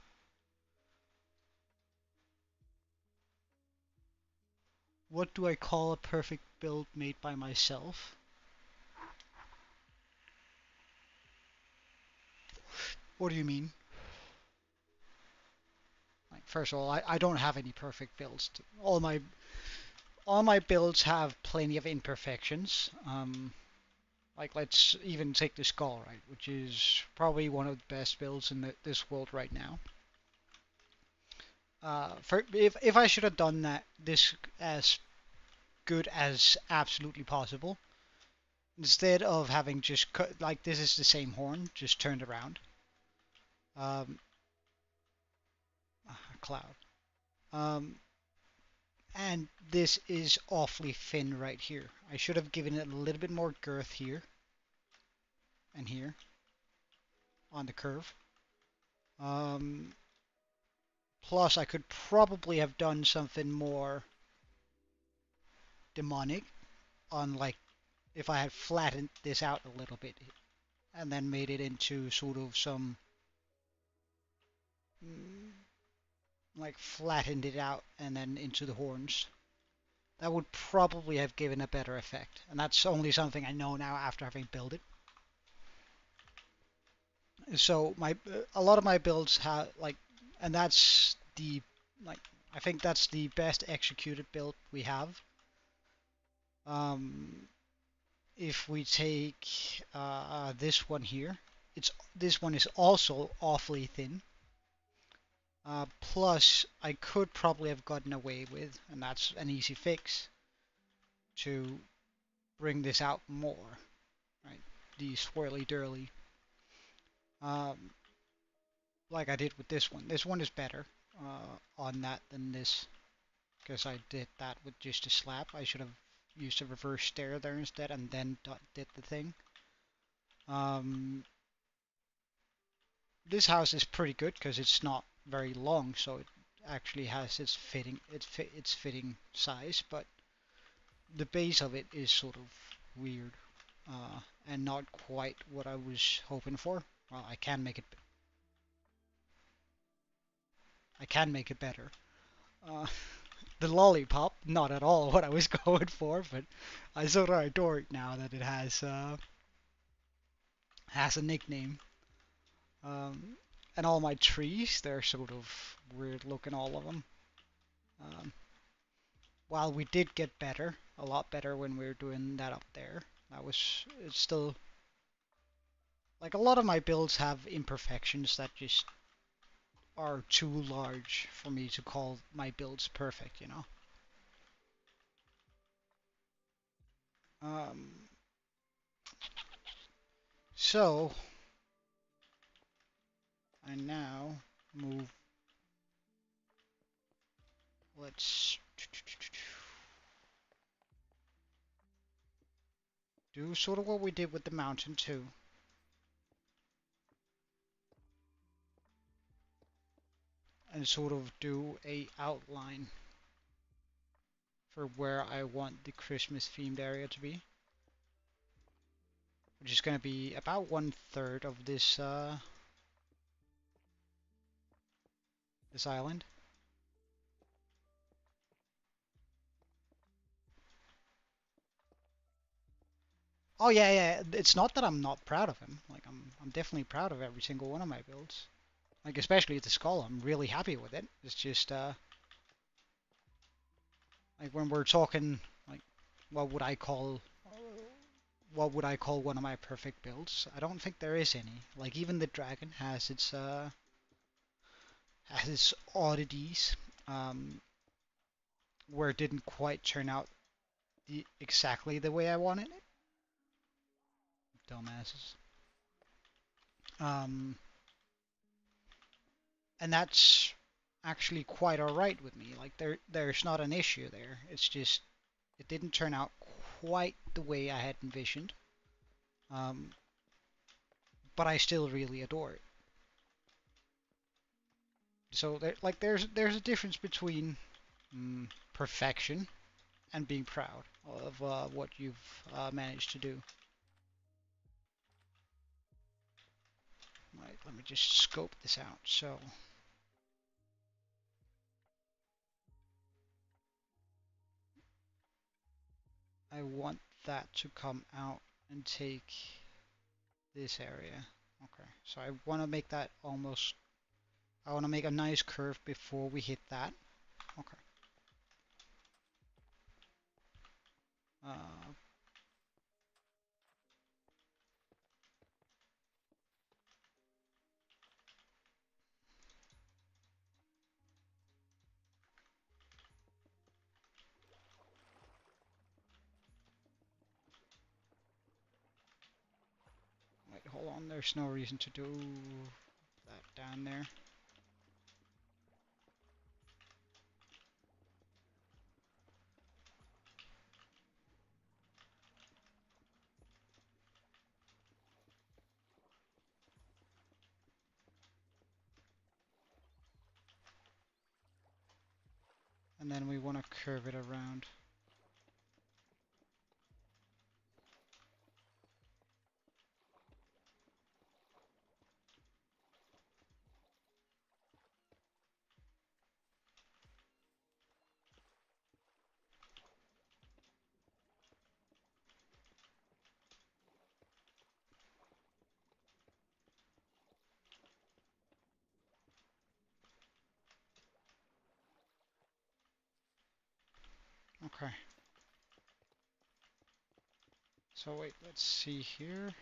What do I call a perfect build made by myself? What do you mean? Like, first of all, I don't have any perfect builds. All my builds have plenty of imperfections. Like let's even take the skull, right, which is probably one of the best builds in this world right now. For if I should have done this as good as absolutely possible, instead of having just cut like this is the same horn, just turned around. Um, cloud. Um, and this is awfully thin right here. I should have given it a little bit more girth here and here on the curve. Plus, I could probably have done something more demonic on, like, if I had flattened this out a little bit and then made it into sort of some, like, flattened it out and then into the horns. That would probably have given a better effect. And that's only something I know now after having built it. So a lot of my builds have, like, and that's the, like, I think that's the best executed build we have. If we take this one here, this one is also awfully thin. Plus, I could probably have gotten away with, and that's an easy fix, to bring this out more, right? The swirly dirly, um, like I did with this one. This one is better on that than this, because I did that with just a slab. I should have used a reverse stair there instead, and then did the thing. This house is pretty good because it's not very long, so it actually has its fitting size, but the base of it is sort of weird and not quite what I was hoping for. Well, I can make it better. Uh, the lollipop, not at all what I was going for, but I sort of adore it now that it has a nickname. Um, and all my trees, they're sort of weird looking, all of them. Um, while we did get better, a lot better when we were doing that up there, it's still, like, a lot of my builds have imperfections that just are too large for me to call my builds perfect, you know? Um, so, I now move, let's do sort of what we did with the mountain too. And sort of do a outline for where I want the Christmas themed area to be, which is going to be about 1/3 of this island. Oh yeah, yeah. It's not that I'm not proud of him. Like, I'm definitely proud of every single one of my builds. Like, especially the skull, I'm really happy with it. It's just like, when we're talking, like, what would I call what would I call one of my perfect builds? I don't think there is any. Like, even the dragon has its oddities, um, where it didn't quite turn out exactly the way I wanted it. Dumbasses. Um, and that's actually quite alright with me. Like, there's not an issue there. It's just it didn't turn out quite the way I had envisioned. Um, but I still really adore it. So there's a difference between perfection and being proud of what you've managed to do. Right, let me just scope this out. So I want that to come out and take this area. Okay, so I want to make that almost, I want to make a nice curve before we hit that. Okay. Uh, Wait, hold on, there's no reason to do that down there. and then we want to curve it around. Okay. So wait, let's see here.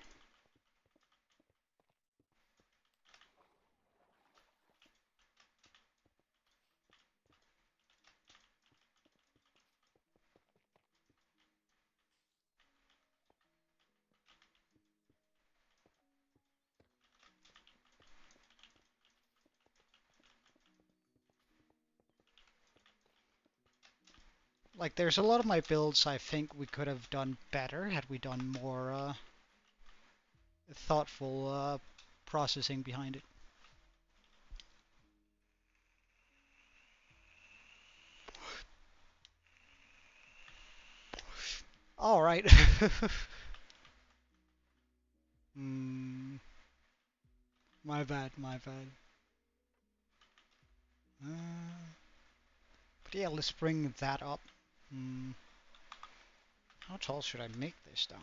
Like, there's a lot of my builds I think we could have done better had we done more thoughtful processing behind it. All right. My bad, my bad. But yeah, let's bring that up. How tall should I make this though?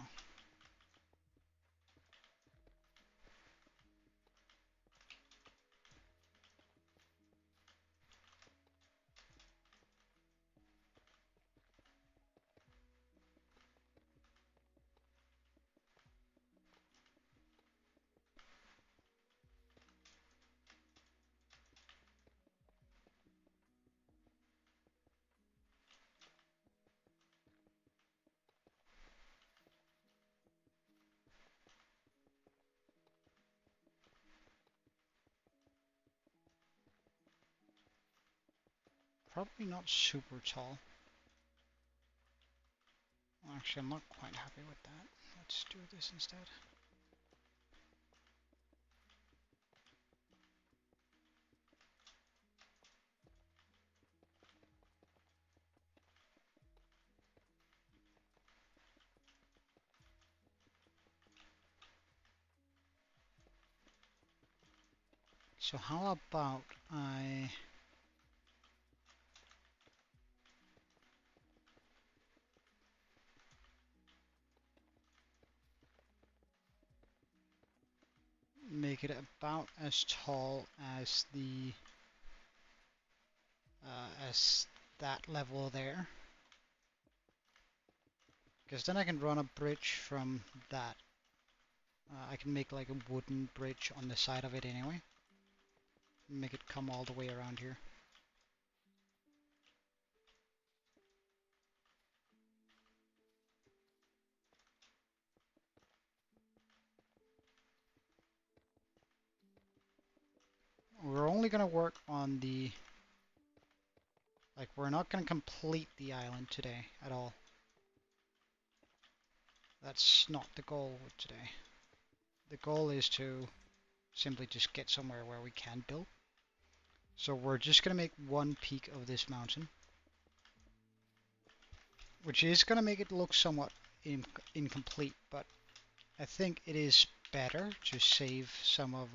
Probably not super tall. Well, actually, I'm not quite happy with that. Let's do this instead. So how about I make it about as tall as the as that level there, because then I can run a bridge from that. I can make like a wooden bridge on the side of it anyway. Make it come all the way around here. We're only gonna work on the, like, we're not gonna complete the island today at all. That's not the goal today. The goal is to simply just get somewhere where we can build. So we're just gonna make one peak of this mountain, which is gonna make it look somewhat incomplete, but I think it is better to save some of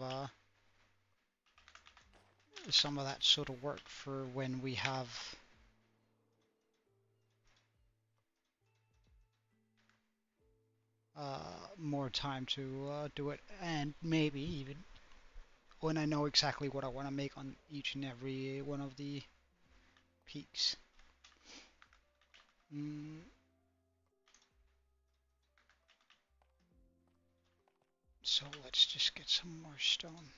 that sort of work for when we have more time to do it, and maybe even when I know exactly what I want to make on each and every one of the peaks. So let's just get some more stone.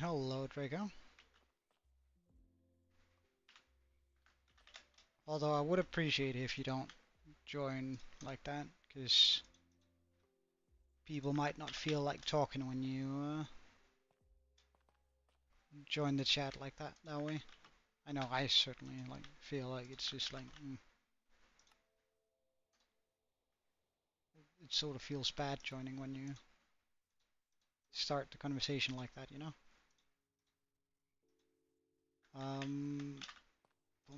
Hello, Draco. Although I would appreciate it if you don't join like that, because people might not feel like talking when you join the chat like that way. I know I certainly like feel like it's just like it sort of feels bad joining when you start the conversation like that, you know. Boom,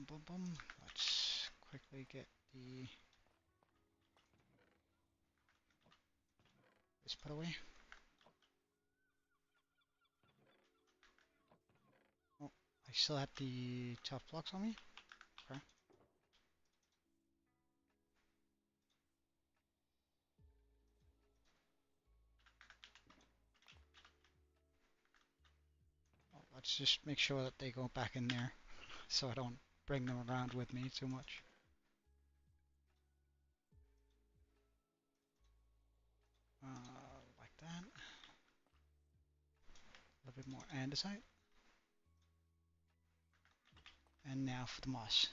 boom, boom. Let's quickly get this put away. Oh, I still had the tough blocks on me. Okay. Well, let's just make sure that they go back in there, so I don't bring them around with me too much. Like that. A little bit more andesite. And now for the moss.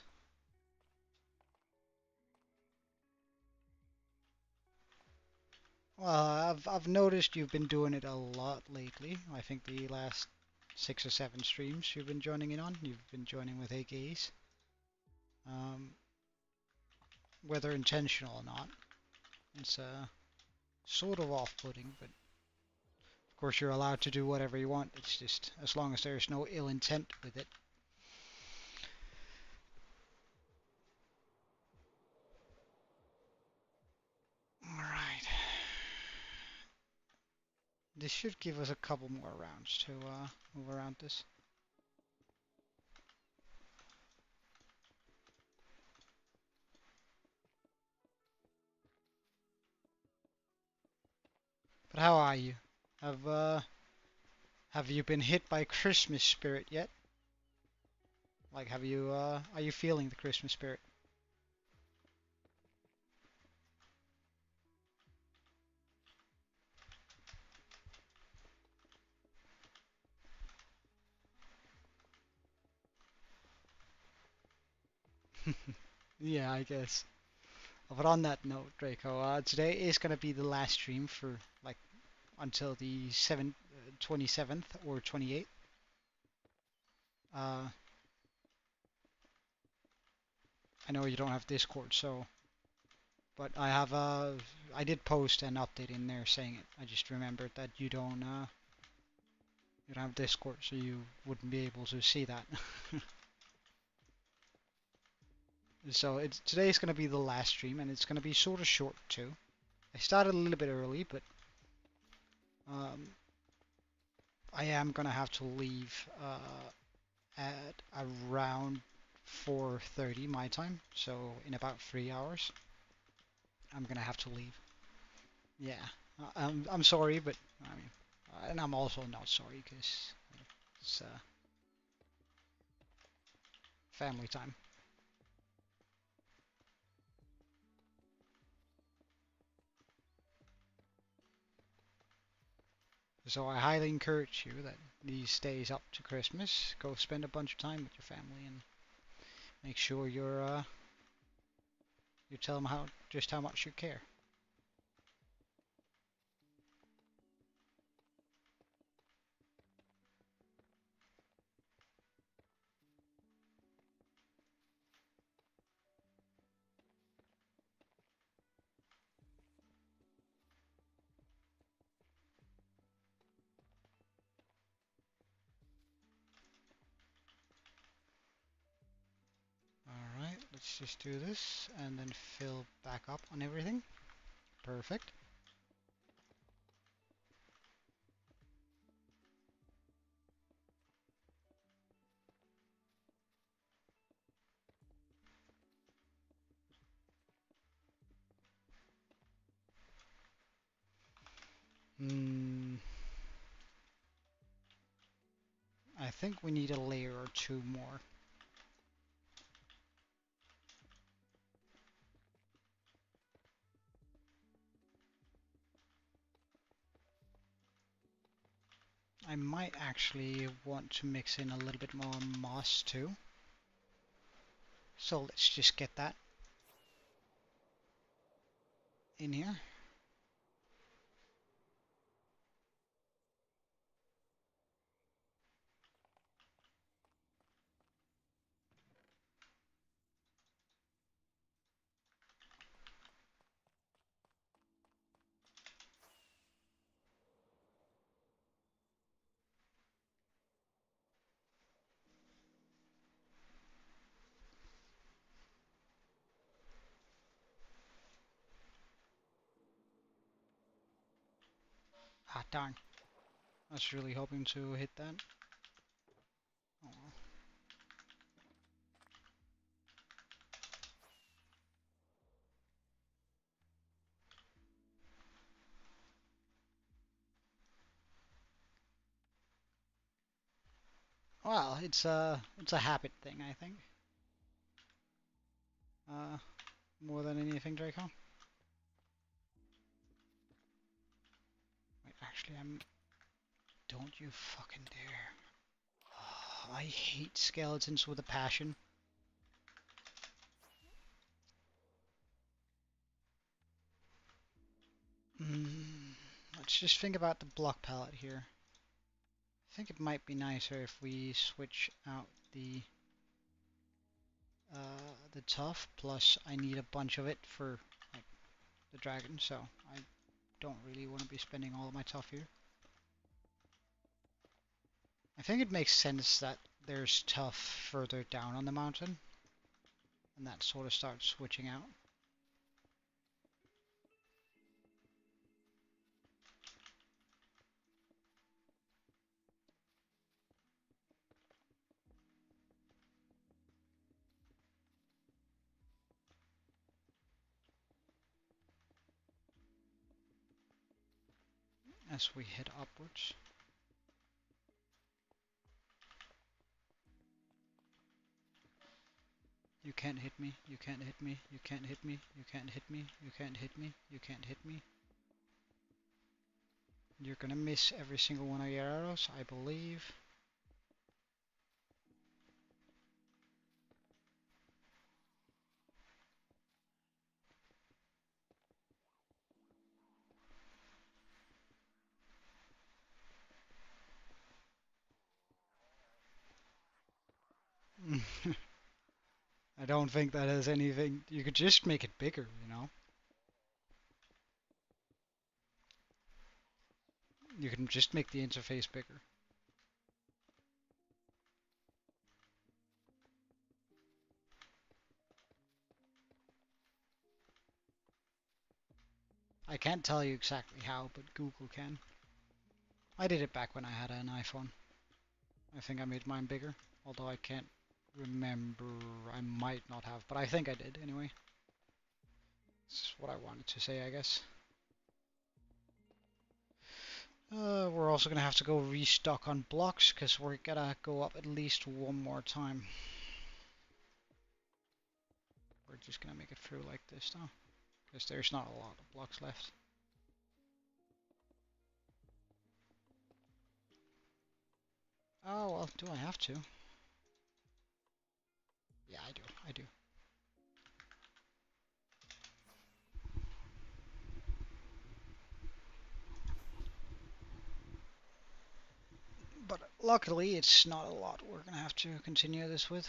Well, I've noticed you've been doing it a lot lately. I think the last 6 or 7 streams you've been joining in on. You've been joining with AKs. Whether intentional or not, it's sort of off-putting, but of course you're allowed to do whatever you want. It's just as long as there's no ill intent with it. Alright. This should give us a couple more rounds to move around this. But how are you? Have you been hit by Christmas spirit yet? Like, are you feeling the Christmas spirit? Yeah, I guess. But on that note, Draco, today is gonna be the last stream for like until the 27th or 28th. I know you don't have Discord, so, but I did post an update in there saying it. I just remembered that you don't have Discord, so you wouldn't be able to see that. So today's gonna be the last stream, and it's gonna be sort of short too. I started a little bit early, but um, I am gonna have to leave at around 4:30 my time, so in about 3 hours, I'm gonna have to leave. Yeah, I'm sorry, but I mean, and I'm also not sorry because it's family time. So I highly encourage you that these days up to Christmas, go spend a bunch of time with your family and make sure you tell them just how much you care. Alright, let's just do this and then fill back up on everything. Perfect. Hmm, I think we need a layer or two more. I might actually want to mix in a little bit more moss too. So let's just get that in here. Ah, darn. I was really hoping to hit that. Oh, well, it's a habit thing, I think. Uh, more than anything, Draco. Wait, actually, I'm. Don't you fucking dare! Oh, I hate skeletons with a passion. Let's just think about the block palette here. I think it might be nicer if we switch out the tough. Plus, I need a bunch of it for like the dragon, so I don't really want to be spending all of my tough here. I think it makes sense that there's tough further down on the mountain, and that sort of starts switching out. As we head upwards. You can't hit me, you can't hit me, you can't hit me, you can't hit me, you can't hit me, you can't hit me. You're gonna miss every single one of your arrows, I believe. I don't think that has anything. You could just make it bigger, you know? You can just make the interface bigger. I can't tell you exactly how, but Google can. I did it back when I had an iPhone. I think I made mine bigger, although I can't remember. I might not have, but I think I did anyway. That's what I wanted to say, I guess. We're also gonna have to go restock on blocks, because we're gonna go up at least one more time. We're just gonna make it through like this now, because there's not a lot of blocks left. Oh, well, do I have to? Yeah, I do. But luckily, it's not a lot we're gonna have to continue this with.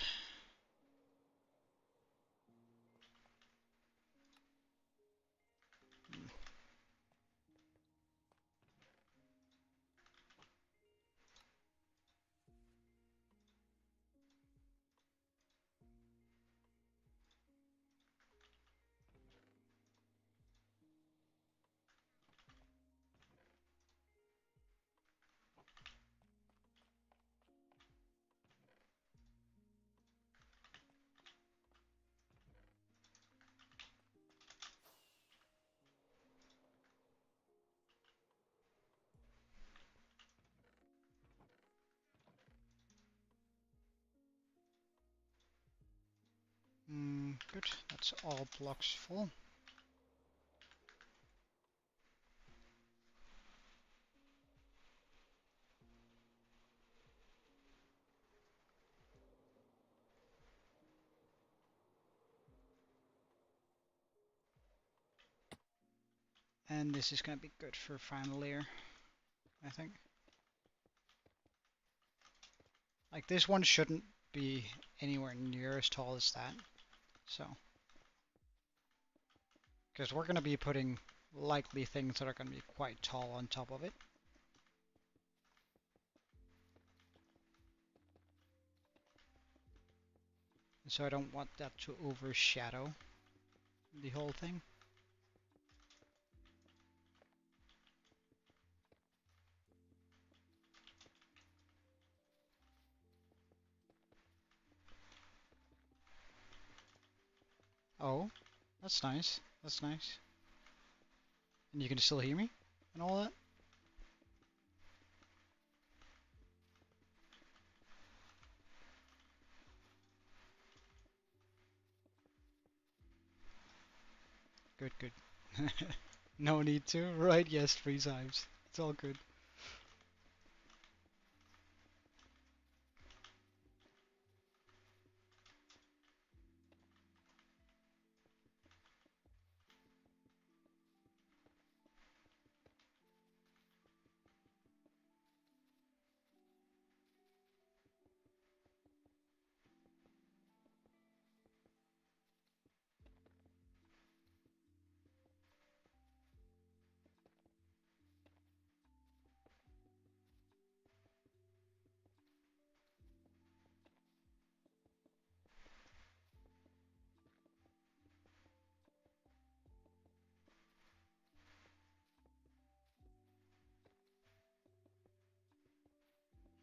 Good. That's all blocks full. And this is going to be good for final layer, I think. Like, this one shouldn't be anywhere near as tall as that. So, because we're going to be putting likely things that are going to be quite tall on top of it. So I don't want that to overshadow the whole thing. Oh, that's nice. That's nice. And you can still hear me and all that? Good, good. No need to. Right, yes, 3 times. It's all good.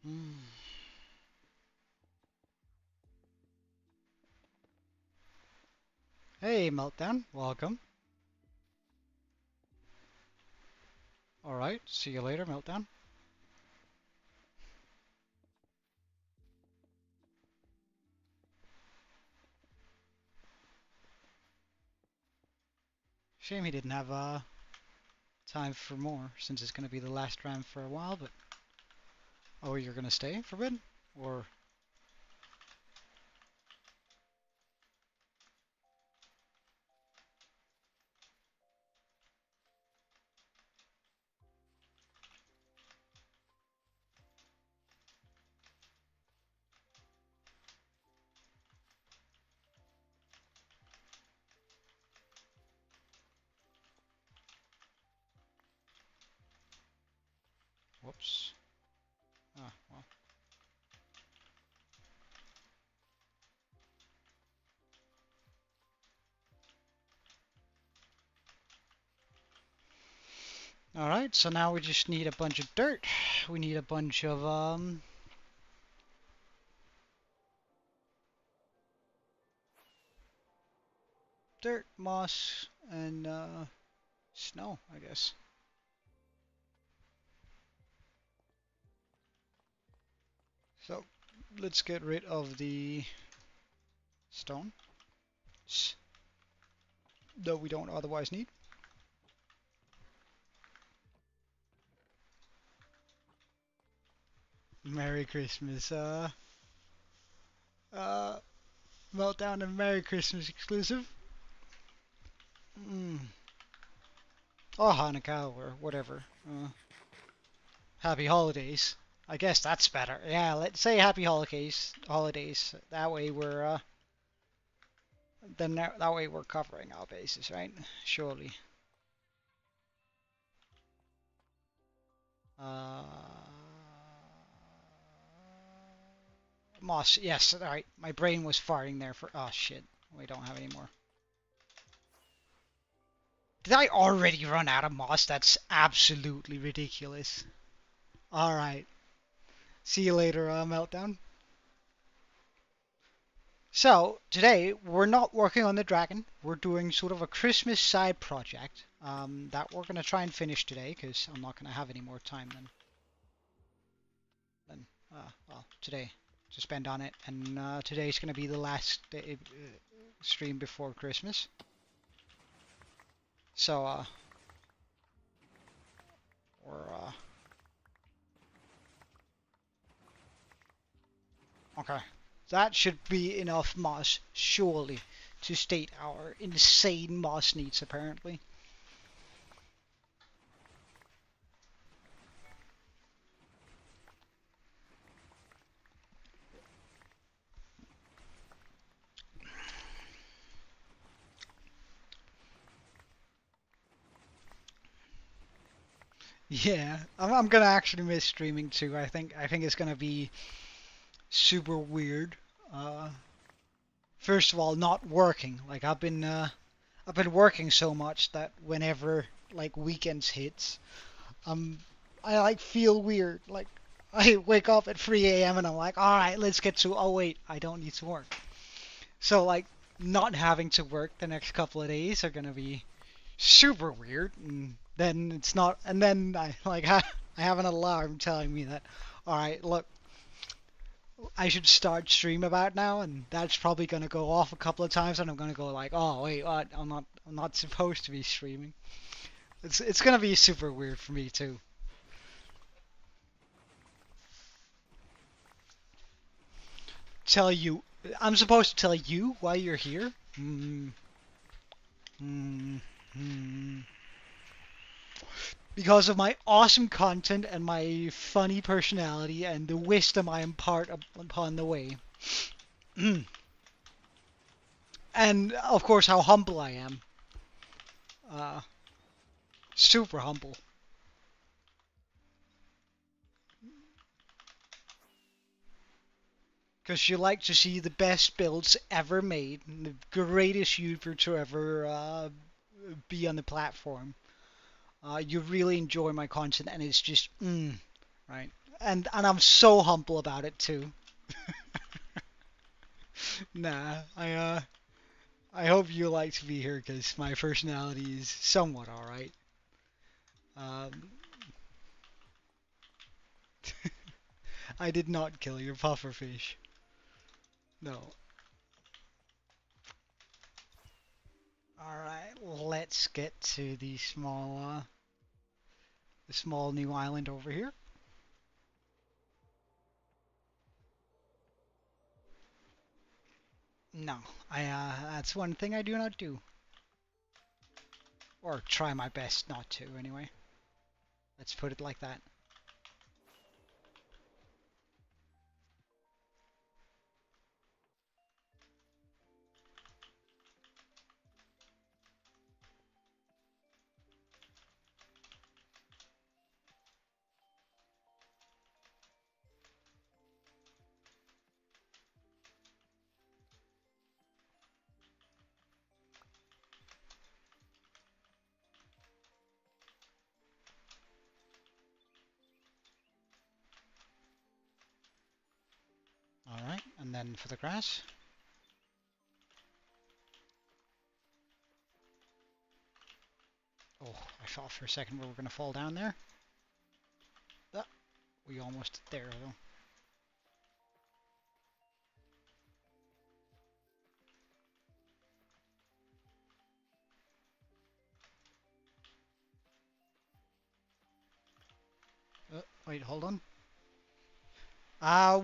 Hmm. Hey, Meltdown. Welcome. Alright, see you later, Meltdown. Shame he didn't have time for more, since it's going to be the last round for a while, but... Oh, you're going to stay for a bit? Or... Whoops. Ah, well. Alright, so now we just need a bunch of dirt. We need a bunch of, dirt, moss, and, snow, I guess. So, let's get rid of the stone that we don't otherwise need. Merry Christmas, Meltdown and Merry Christmas exclusive. Mm. Or Hanukkah, or whatever. Happy holidays. I guess that's better. Yeah, let's say happy holidays. Holidays. That way we're, then that way we're covering our bases, right? Surely. Uh, Moss, yes, alright. My brain was farting there for... Oh, shit. We don't have any more. Did I already run out of moss? That's absolutely ridiculous. Alright. See you later, Meltdown. So, today, we're not working on the dragon. We're doing sort of a Christmas side project that we're going to try and finish today, because I'm not going to have any more time than well, today to spend on it. And today's going to be the last day, stream before Christmas. So, we're, okay. That should be enough moss, surely, to state our insane moss needs, apparently. Yeah, I'm gonna actually miss streaming too. I think it's gonna be super weird. Uh, First of all, not working. Like I've been working so much that whenever like weekends hits, um, I like feel weird. Like I wake up at 3 a.m. and I'm like, all right, let's get to. Oh wait, I don't need to work. So like not having to work the next couple of days are gonna be super weird. And then it's not. And then I like I have an alarm telling me that, all right, look, I should start stream about now, and that's probably gonna go off a couple of times, and I'm gonna go like, oh wait, what? I'm not supposed to be streaming. It's gonna be super weird for me too. Tell you, I'm supposed to tell you why you're here. Hmm. Hmm. Hmm. Because of my awesome content and my funny personality and the wisdom I impart upon the way. And of course, how humble I am. Uh, Super humble. Because you like to see the best builds ever made, and the greatest YouTuber to ever be on the platform. You really enjoy my content, and it's just, right? And I'm so humble about it too. Nah, I hope you like to be here because my personality is somewhat alright. Um, I did not kill your pufferfish. No. Alright, let's get to the small new island over here. No, that's one thing I do not do. Or try my best not to, anyway. Let's put it like that. Alright, and then for the grass. Oh, I thought for a second we were going to fall down there. Ah, we almost there, though. Wait, hold on. Uh,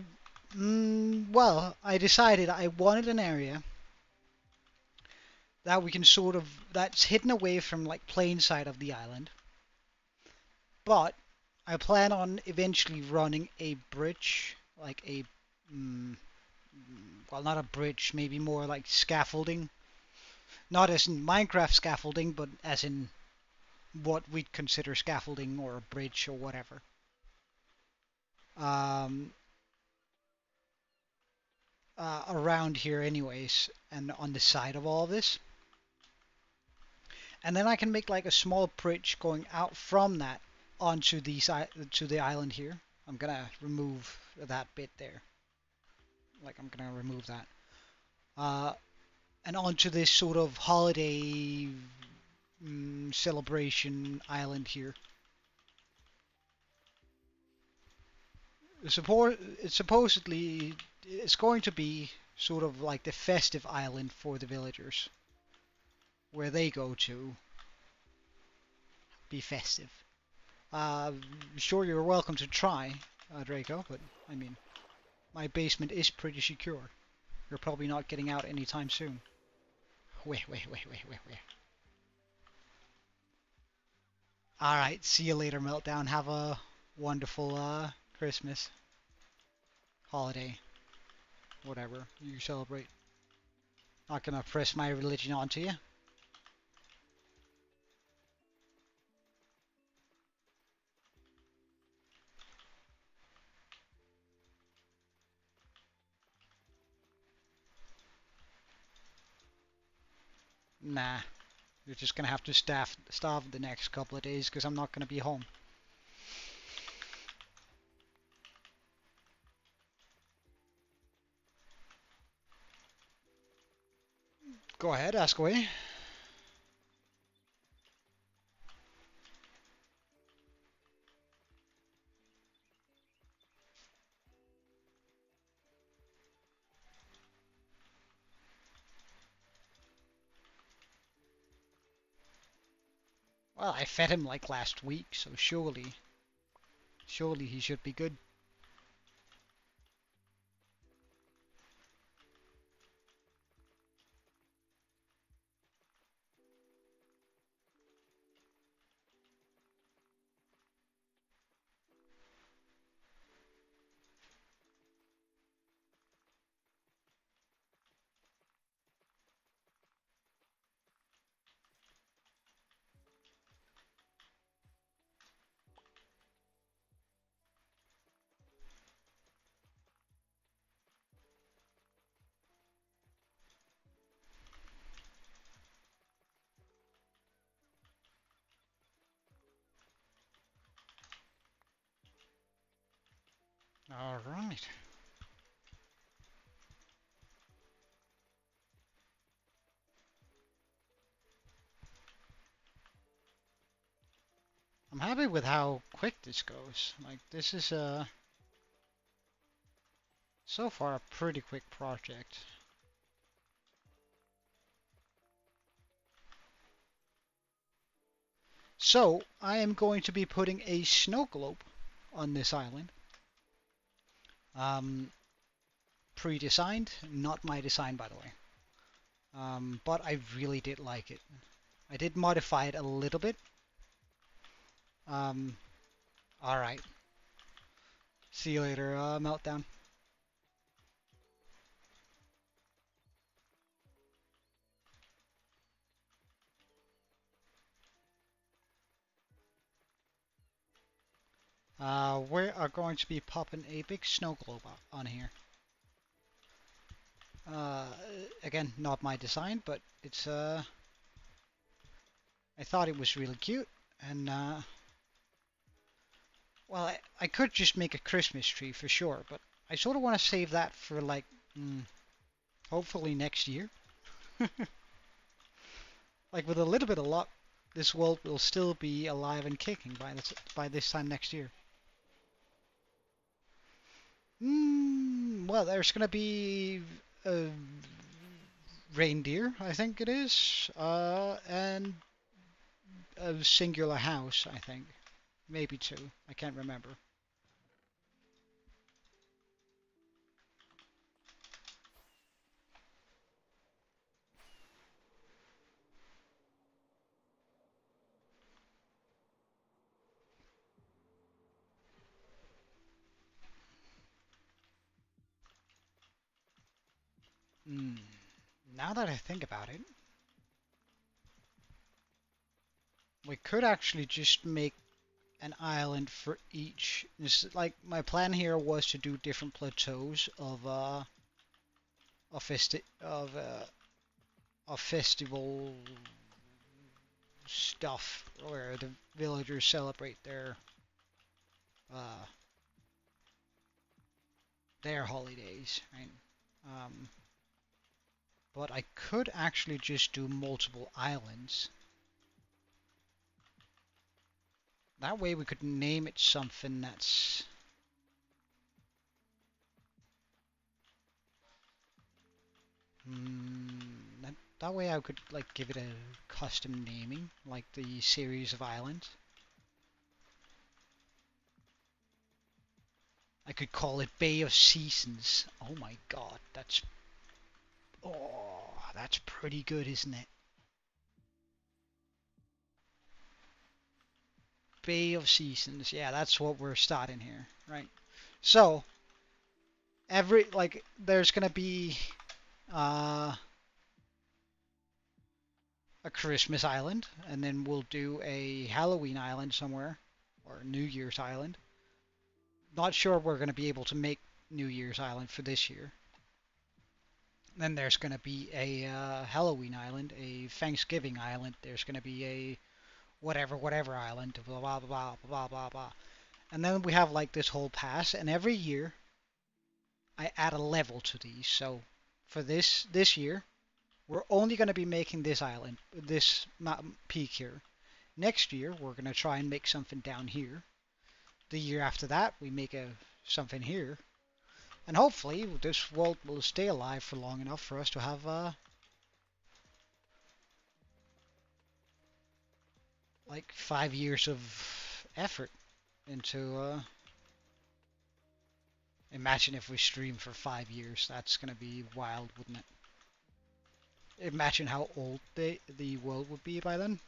well, I decided I wanted an area that we can sort of, that's hidden away from like plain sight of the island. But I plan on eventually running a bridge, like a, mm, well, not a bridge, maybe more like scaffolding. Not as in Minecraft scaffolding, but as in what we'd consider scaffolding or a bridge or whatever. Um, Around here, anyways, and on the side of all of this. And then I can make like a small bridge going out from that onto to the island here. I'm gonna remove that bit there. Like I'm gonna remove that. Uh, and onto this sort of holiday celebration island here. Supposedly it's going to be sort of like the festive island for the villagers, where they go to be festive. Uh, sure, you're welcome to try, Draco, but I mean, my basement is pretty secure. You're probably not getting out anytime soon. Wait. Alright, see you later, Meltdown. Have a wonderful Christmas, holiday, whatever you celebrate. Not gonna press my religion onto you. Nah, you're just gonna have to starve the next couple of days because I'm not gonna be home. Go ahead, ask away. Well, I fed him like last week, so surely he should be good. All right. I'm happy with how quick this goes. Like, this is so far a pretty quick project. So, I am going to be putting a snow globe on this island. Pre-designed, not my design by the way. But I really did like it. I did modify it a little bit. Alright. See you later, Meltdown. We are going to be popping a big snow globe on here. Again, not my design, but it's I thought it was really cute, and well, I could just make a Christmas tree for sure, but I sort of want to save that for like, hopefully next year. Like with a little bit of luck, this world will still be alive and kicking by this time next year. Well, there's gonna be a reindeer, I think it is, and a singular house, I think. Maybe two. I can't remember. Now that I think about it, we could actually just make an island for each. This, like, my plan here was to do different plateaus of festival stuff where the villagers celebrate uh their holidays, right? Um, but I could actually just do multiple islands. That way we could name it something that's that way I could like give it a custom naming, like the series of islands. I could call it Bay of Seasons. Oh my god, that's pretty good, isn't it? Bay of Seasons. Yeah, that's what we're starting here, right? So, there's gonna be uh, a Christmas island, and then we'll do a Halloween island somewhere, or New Year's island. Not sure we're gonna be able to make New Year's island for this year. Then there's going to be a Halloween island, a Thanksgiving island. There's going to be a whatever island. Blah blah blah blah blah blah. And then we have like this whole pass, and every year I add a level to these. So for this year, we're only going to be making this island, this peak here. Next year, we're going to try and make something down here. The year after that, we make something here. And hopefully, this world will stay alive for long enough for us to have like 5 years of effort into. Imagine if we stream for 5 years. That's gonna be wild, wouldn't it? Imagine how old the world would be by then.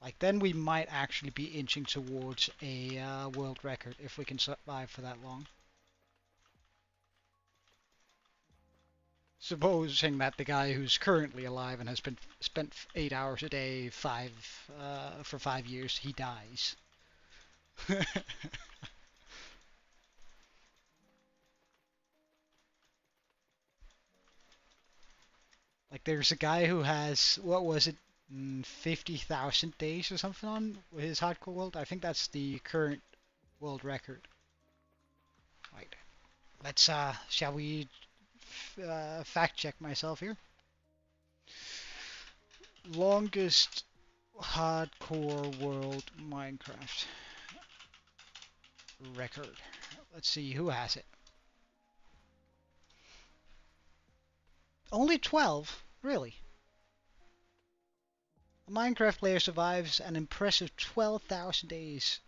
Like then we might actually be inching towards a world record if we can survive for that long. Supposing that the guy who's currently alive and has been spent 8 hours a day, for 5 years, he dies. Like there's a guy who has, what was it, 50,000 days or something on his hardcore world. I think that's the current world record. Right. Let's shall we fact check myself here? Longest hardcore world Minecraft record. Let's see who has it. Only 12? Really? A Minecraft player survives an impressive 12,000 days.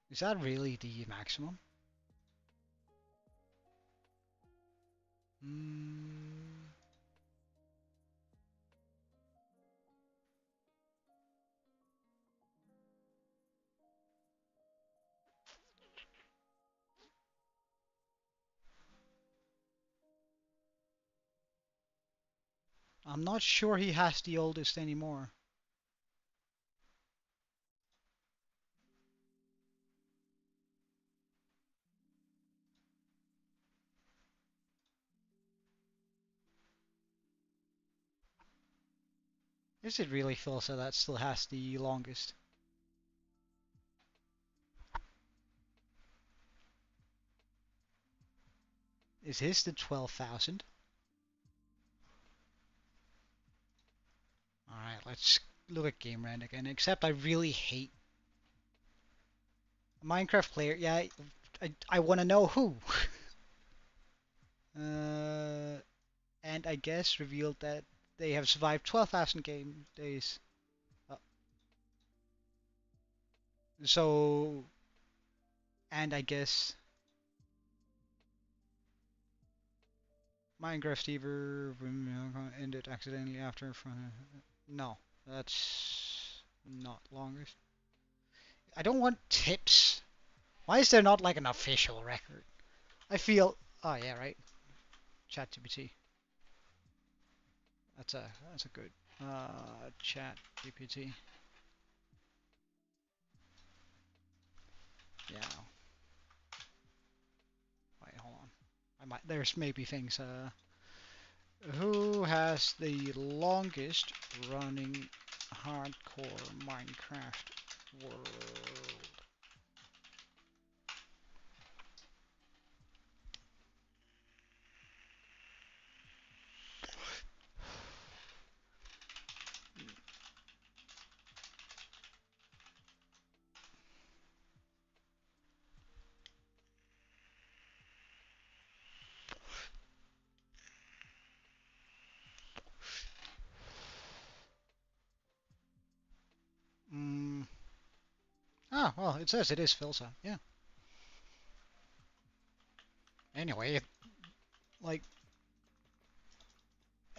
Is that really the maximum? I'm not sure he has the oldest anymore. Is it really Philsa that still has the longest? Is his the 12,000? Alright, let's look at Game Rant again. Except I really hate a Minecraft player. Yeah, I want to know who. And I guess revealed that they have survived 12,000 game days. Uh, so, and I guess Minecraft Stever ended accidentally after. No, that's not longest. I don't want tips. Why is there not like an official record? I feel. Oh yeah, right. ChatGPT. That's a good ChatGPT. Yeah. Wait, hold on. I might. There's maybe things. Who has the longest running hardcore Minecraft world? Ah, well, it says it is Philsa. Yeah. Anyway, like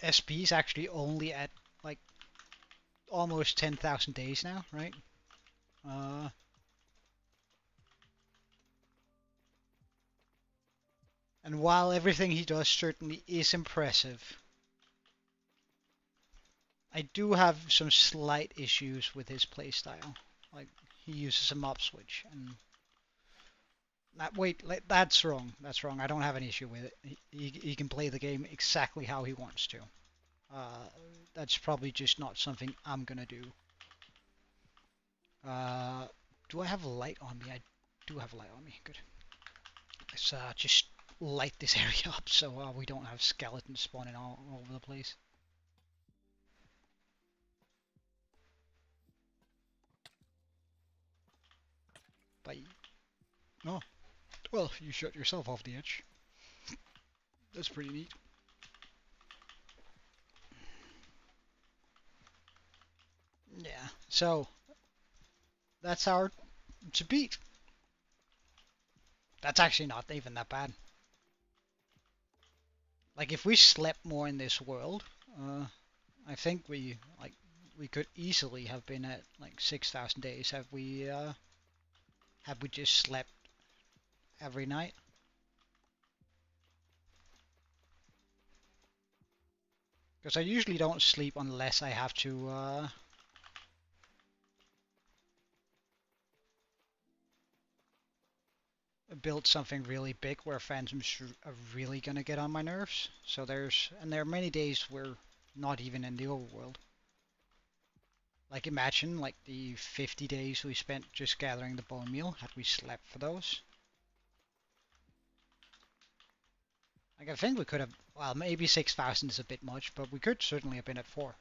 SP's actually only at like almost 10,000 days now, right? Uh, and while everything he does certainly is impressive, I do have some slight issues with his playstyle. Like he uses a mob switch. And wait, that's wrong. That's wrong. I don't have an issue with it. He can play the game exactly how he wants to. That's probably just not something I'm gonna do. Do I have a light on me? I do have a light on me. Good. Let's just light this area up so we don't have skeletons spawning all over the place. Bye. Oh, well, you shut yourself off the edge. That's pretty neat. Yeah, so that's our to beat. That's actually not even that bad. Like if we slept more in this world, I think we could easily have been at like 6,000 days have we just slept every night. Because I usually don't sleep unless I have to build something really big where phantoms are really gonna get on my nerves. So there are many days where not even in the overworld. Like imagine like the 50 days we spent just gathering the bone meal had we slept for those. Like I think we could have, well maybe 6,000 is a bit much, but we could certainly have been at 4.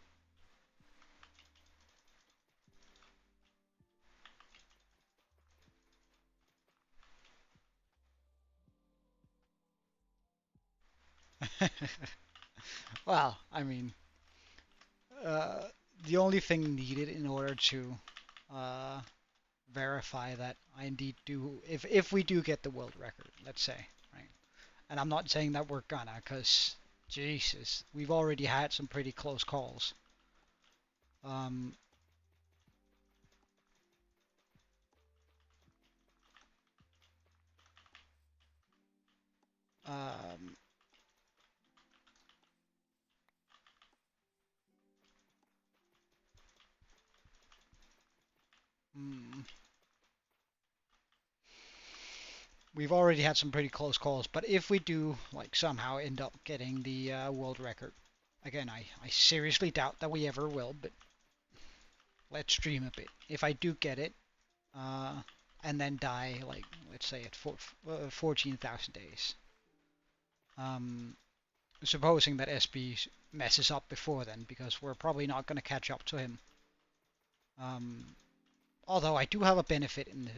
Well, I mean, uh, the only thing needed in order to uh, verify that I indeed do, if we do get the world record, let's say, right? And I'm not saying that we're gonna, because Jesus, we've already had some pretty close calls. Um, um, hmm, we've already had some pretty close calls, but if we do, like, somehow end up getting the world record, again, I seriously doubt that we ever will, but let's dream a bit. If I do get it, uh, and then die, like, let's say at 14,000 days, um, supposing that SB messes up before then, because we're probably not going to catch up to him. Although I do have a benefit in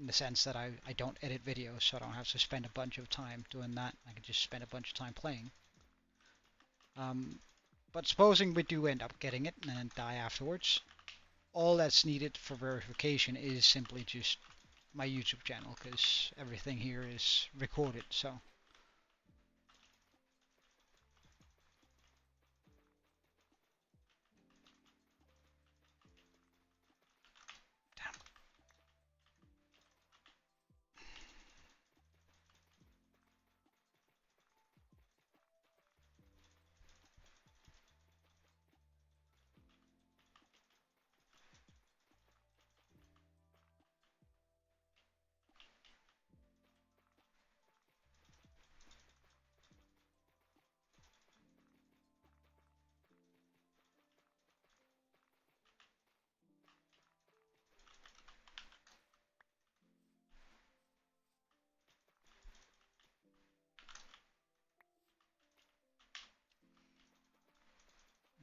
the sense that I don't edit videos, so I don't have to spend a bunch of time doing that. I can just spend a bunch of time playing. But supposing we do end up getting it and then die afterwards, all that's needed for verification is simply just my YouTube channel, because everything here is recorded, so. Damn.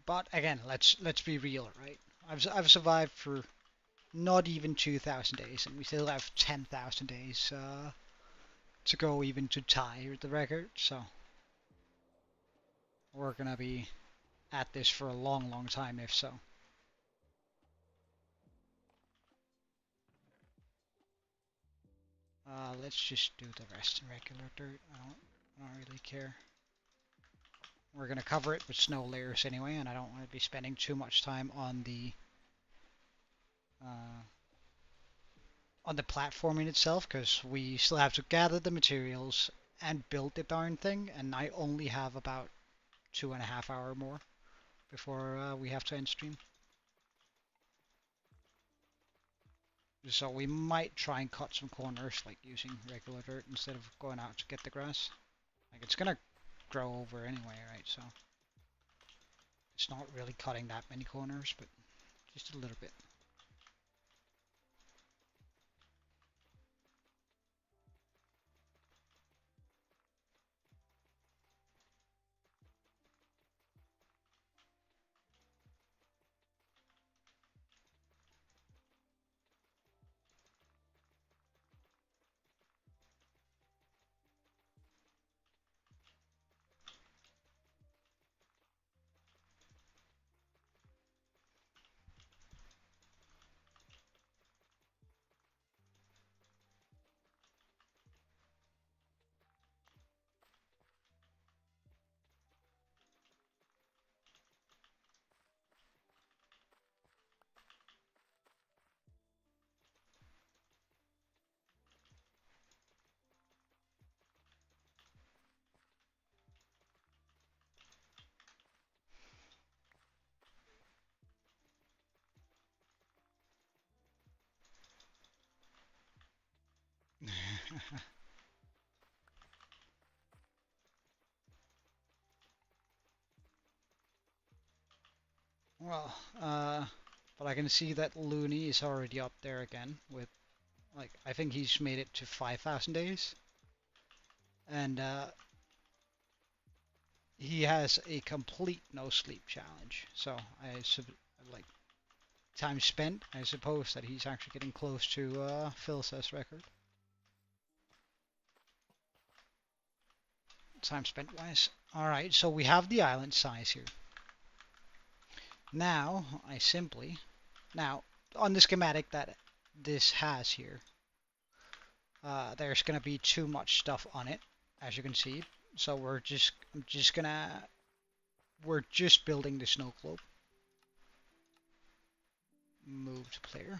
But again, let's be real, right? I've survived for not even 2,000 days, and we still have 10,000 days to go even to tie the record. So we're gonna be at this for a long, long time, if so. Let's just do the rest in regular dirt. I don't really care. We're gonna cover it with snow layers anyway, and I don't want to be spending too much time uh, on the platforming itself, because we still have to gather the materials and build the darn thing, and I only have about 2.5 hours more before we have to end stream. So we might try and cut some corners, like using regular dirt instead of going out to get the grass. Like it's gonna grow over anyway, right? So it's not really cutting that many corners, but just a little bit. Well, but I can see that Looney is already up there again with, like, I think he's made it to 5,000 days. And he has a complete no sleep challenge. So like time spent, I suppose that he's actually getting close to Phil's record. Time spent wise. Alright, so we have the island size here. Now, now, on the schematic that this has here, there's going to be too much stuff on it, as you can see. So we're just building the snow globe. Move to player.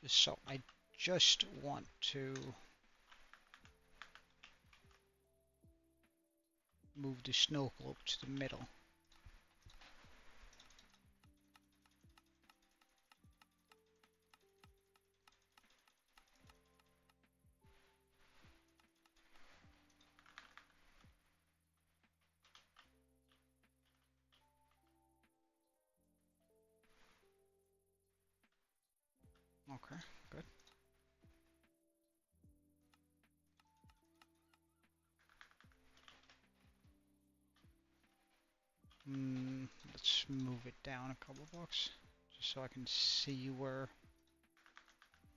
So I just want to move the snow globe to the middle. Okay, good. Let's move it down a couple blocks, just so I can see where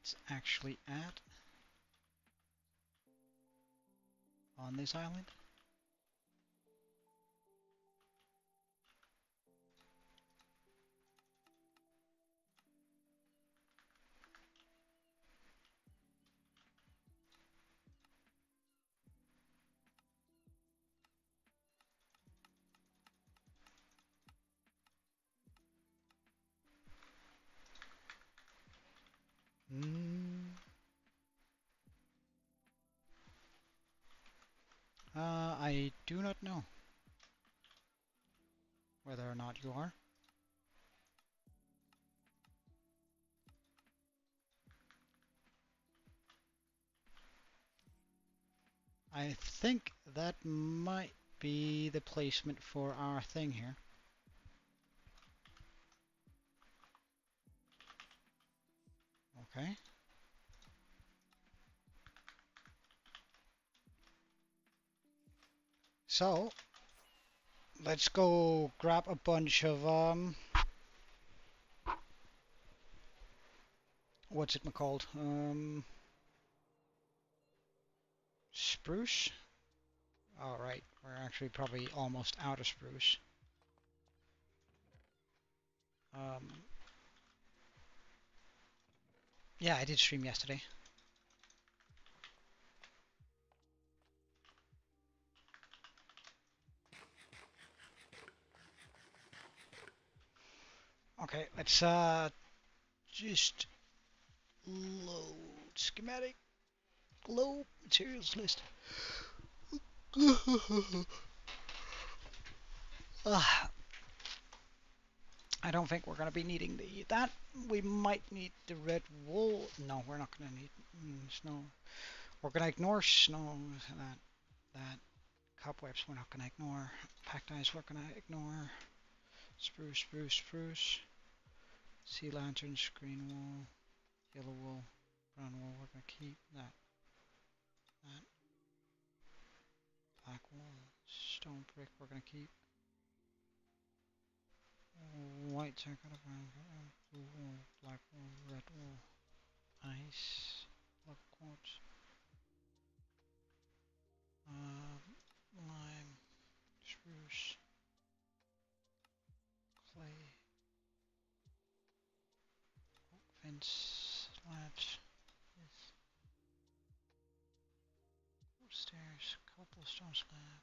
it's actually at on this island. I do not know whether or not you are. I think that might be the placement for our thing here. Okay. So, let's go grab a bunch of, what's it called? Spruce? Alright, we're actually probably almost out of spruce. Yeah, I did stream yesterday. Okay, let's just load schematic, globe, materials list. I don't think we're going to be needing that. We might need the red wool. No, we're not going to need snow. We're going to ignore snow. That cobwebs we're not going to ignore. Packed ice we're going to ignore. Spruce, spruce, spruce. Sea lanterns, green wool, yellow wool, brown wool. We're going to keep that. Black wool, stone brick. We're going to keep. White terracotta, brown, blue wool, black wool, red wool, ice, love quartz, lime, spruce, clay, oak fence, slabs, yes. Stairs, cobblestone slab.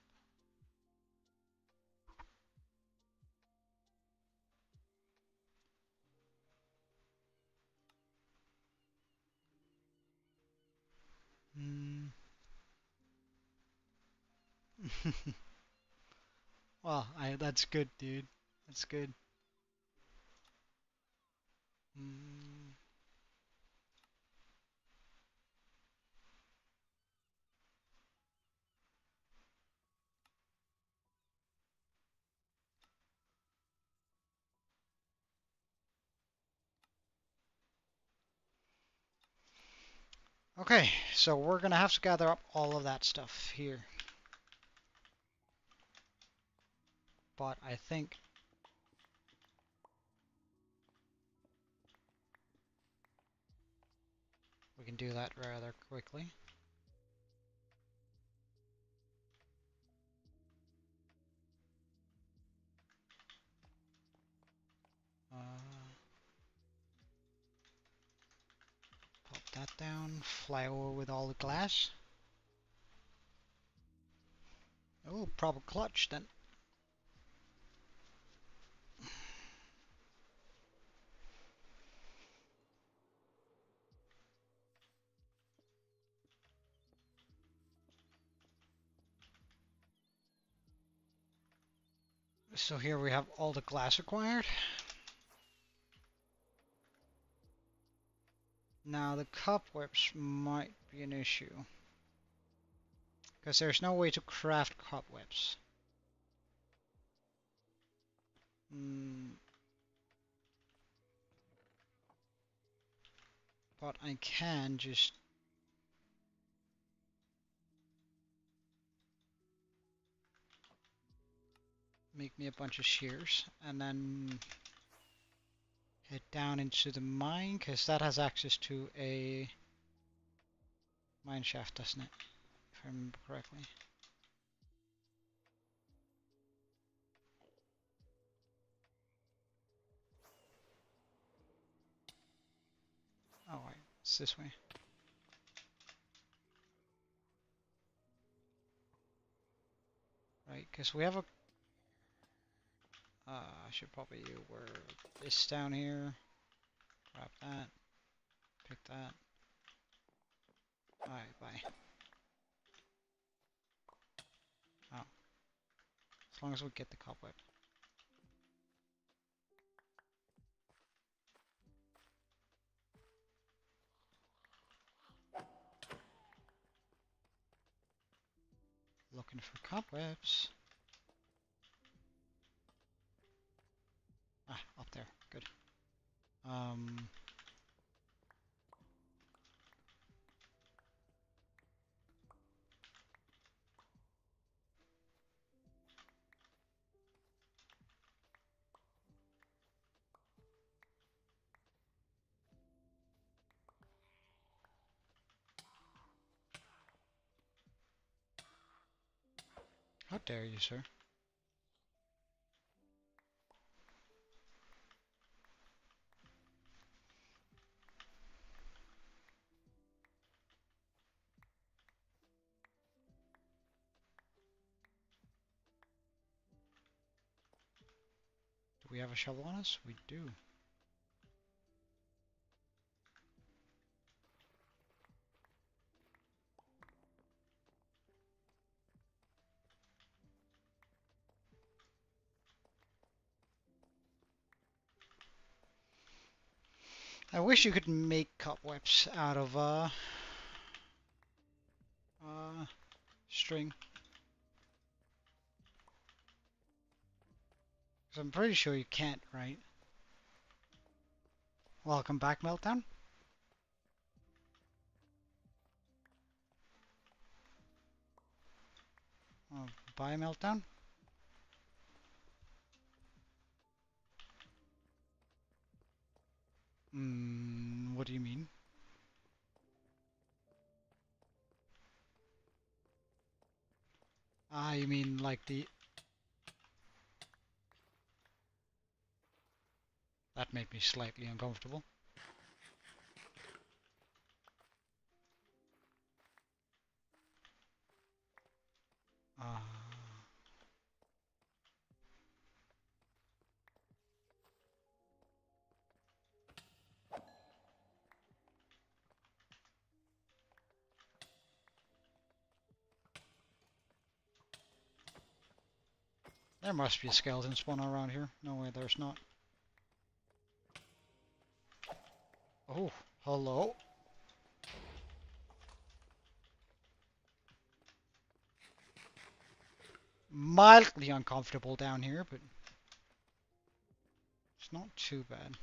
Well, that's good, dude. That's good. Okay, so we're gonna have to gather up all of that stuff here. But I think we can do that rather quickly. Pop that down, fly over with all the glass. Oh, proper clutch then. So here we have all the glass required. Now the cobwebs might be an issue, because there's no way to craft cobwebs. But I can just make me a bunch of shears and then head down into the mine, because that has access to a mine shaft, doesn't it? If I remember correctly. Oh, wait, it's this way. Right, because we have a... I should probably wear this down here. Grab that. Pick that. Alright, bye. Oh. As long as we get the cobweb. Looking for cobwebs. Ah, up there. Good. How dare you, sir? Do we have a shovel on us? We do. I wish you could make cobwebs out of string. Because I'm pretty sure you can't, right? Welcome back, Meltdown. Oh, bye, Meltdown. What do you mean? Ah, you mean like the... That made me slightly uncomfortable. Uh, there must be a skeleton spawner around here. No way, there's not. Oh, hello. Mildly uncomfortable down here, but it's not too bad.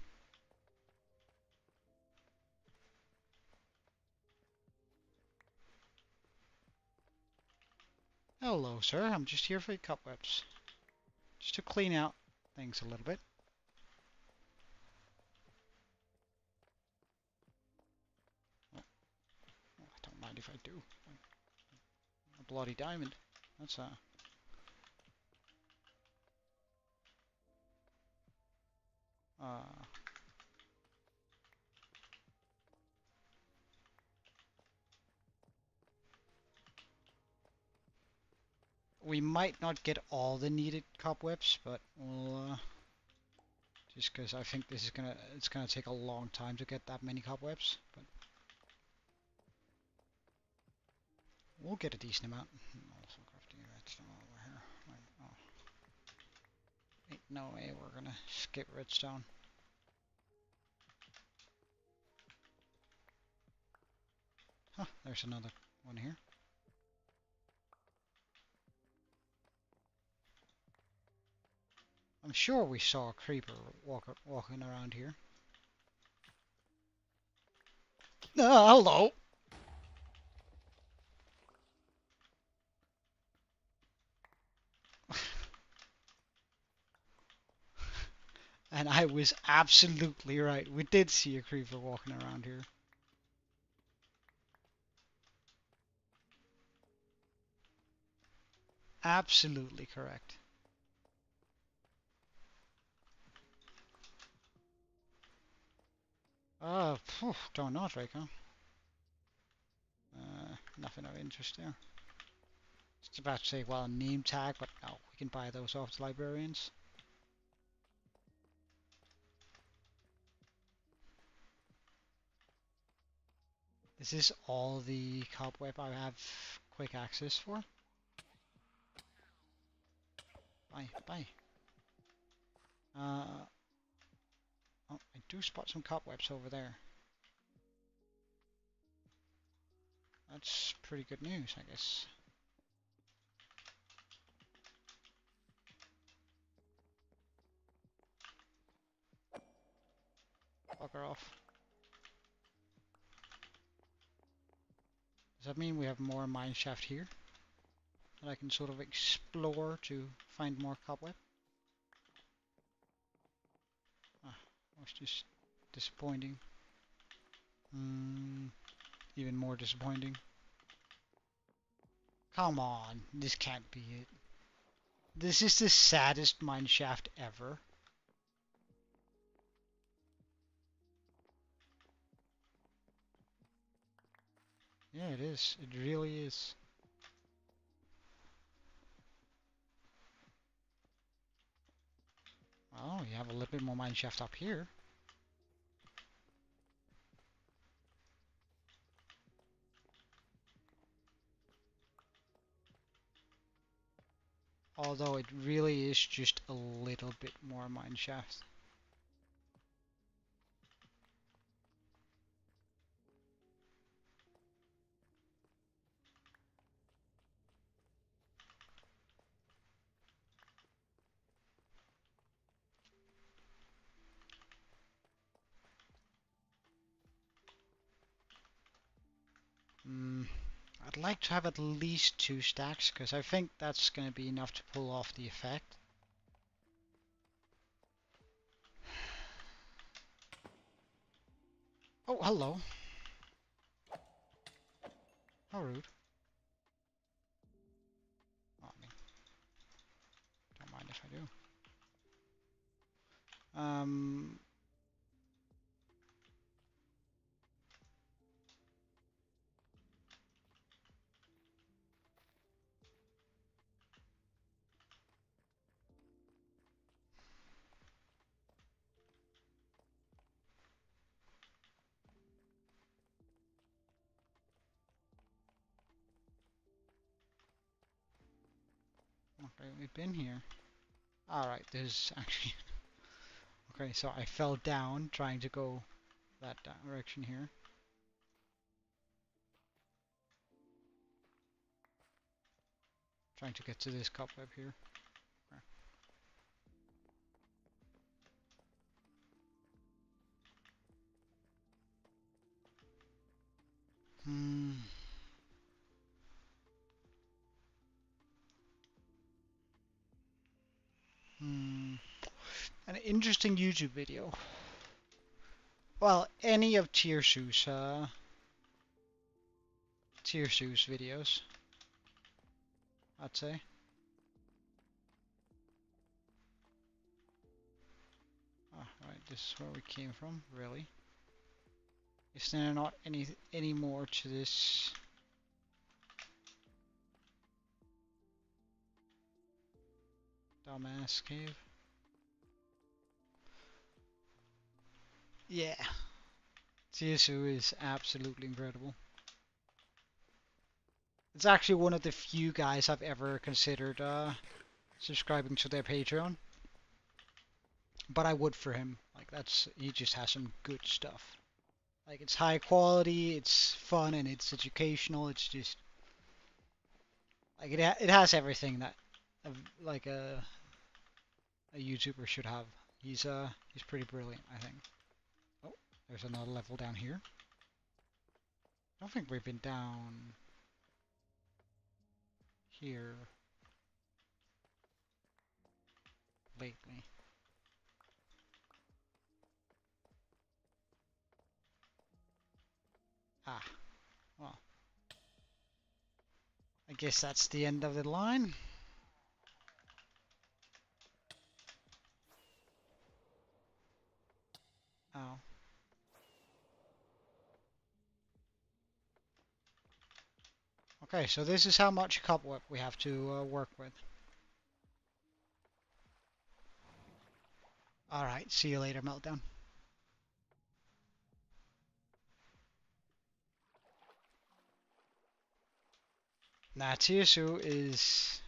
Hello, sir. I'm just here for your cobwebs. Just to clean out things a little bit. Oh, I don't mind if I do. A bloody diamond. That's we might not get all the needed cobwebs, but we'll just because I think this is it's gonna take a long time to get that many cobwebs, but we'll get a decent amount. Also crafting redstone over here. Right, oh. Ain't no way we're gonna skip redstone. Huh, there's another one here. I'm sure we saw a creeper walking around here. Hello! And I was absolutely right. We did see a creeper walking around here. Absolutely correct. Don't know, Draco. Nothing of interest there. Just about to say, well, a name tag, but no, we can buy those off the librarians. This is all the cobweb I have quick access for. Bye, bye. Oh, I do spot some cobwebs over there. That's pretty good news, I guess. Bugger off. Does that mean we have more mine shaft here? That I can sort of explore to find more cobweb? Ah, was just disappointing. Even more disappointing. Come on, this can't be it. This is the saddest mine shaft ever. Yeah, it is. It really is. Oh, you have a little bit more mine shaft up here. Although it really is just a little bit more mine shaft. I'd like to have at least 2 stacks, because I think that's going to be enough to pull off the effect. Oh, hello. How rude. Oh, I mean, don't mind if I do. Okay, we've been here. Alright, there's actually... Okay, so I fell down trying to go that direction here. Trying to get to this cobweb here. Okay. Hmm. An interesting YouTube video. Well, any of Tiersu's videos, I'd say. Oh, right, this is where we came from, really. Is there not any more to this? Dumbass cave? Yeah. Tiesu is absolutely incredible. It's actually one of the few guys I've ever considered subscribing to their Patreon. But I would for him. Like, he just has some good stuff. Like, it's high quality, it's fun, and it's educational. It's just like it has everything that like a YouTuber should have. He's pretty brilliant, I think. Oh, there's another level down here. I don't think we've been down here lately. Ah, well, I guess that's the end of the line. Oh. Okay, so this is how much cobweb we have to work with. Alright, see you later, Meltdown. Natsusu is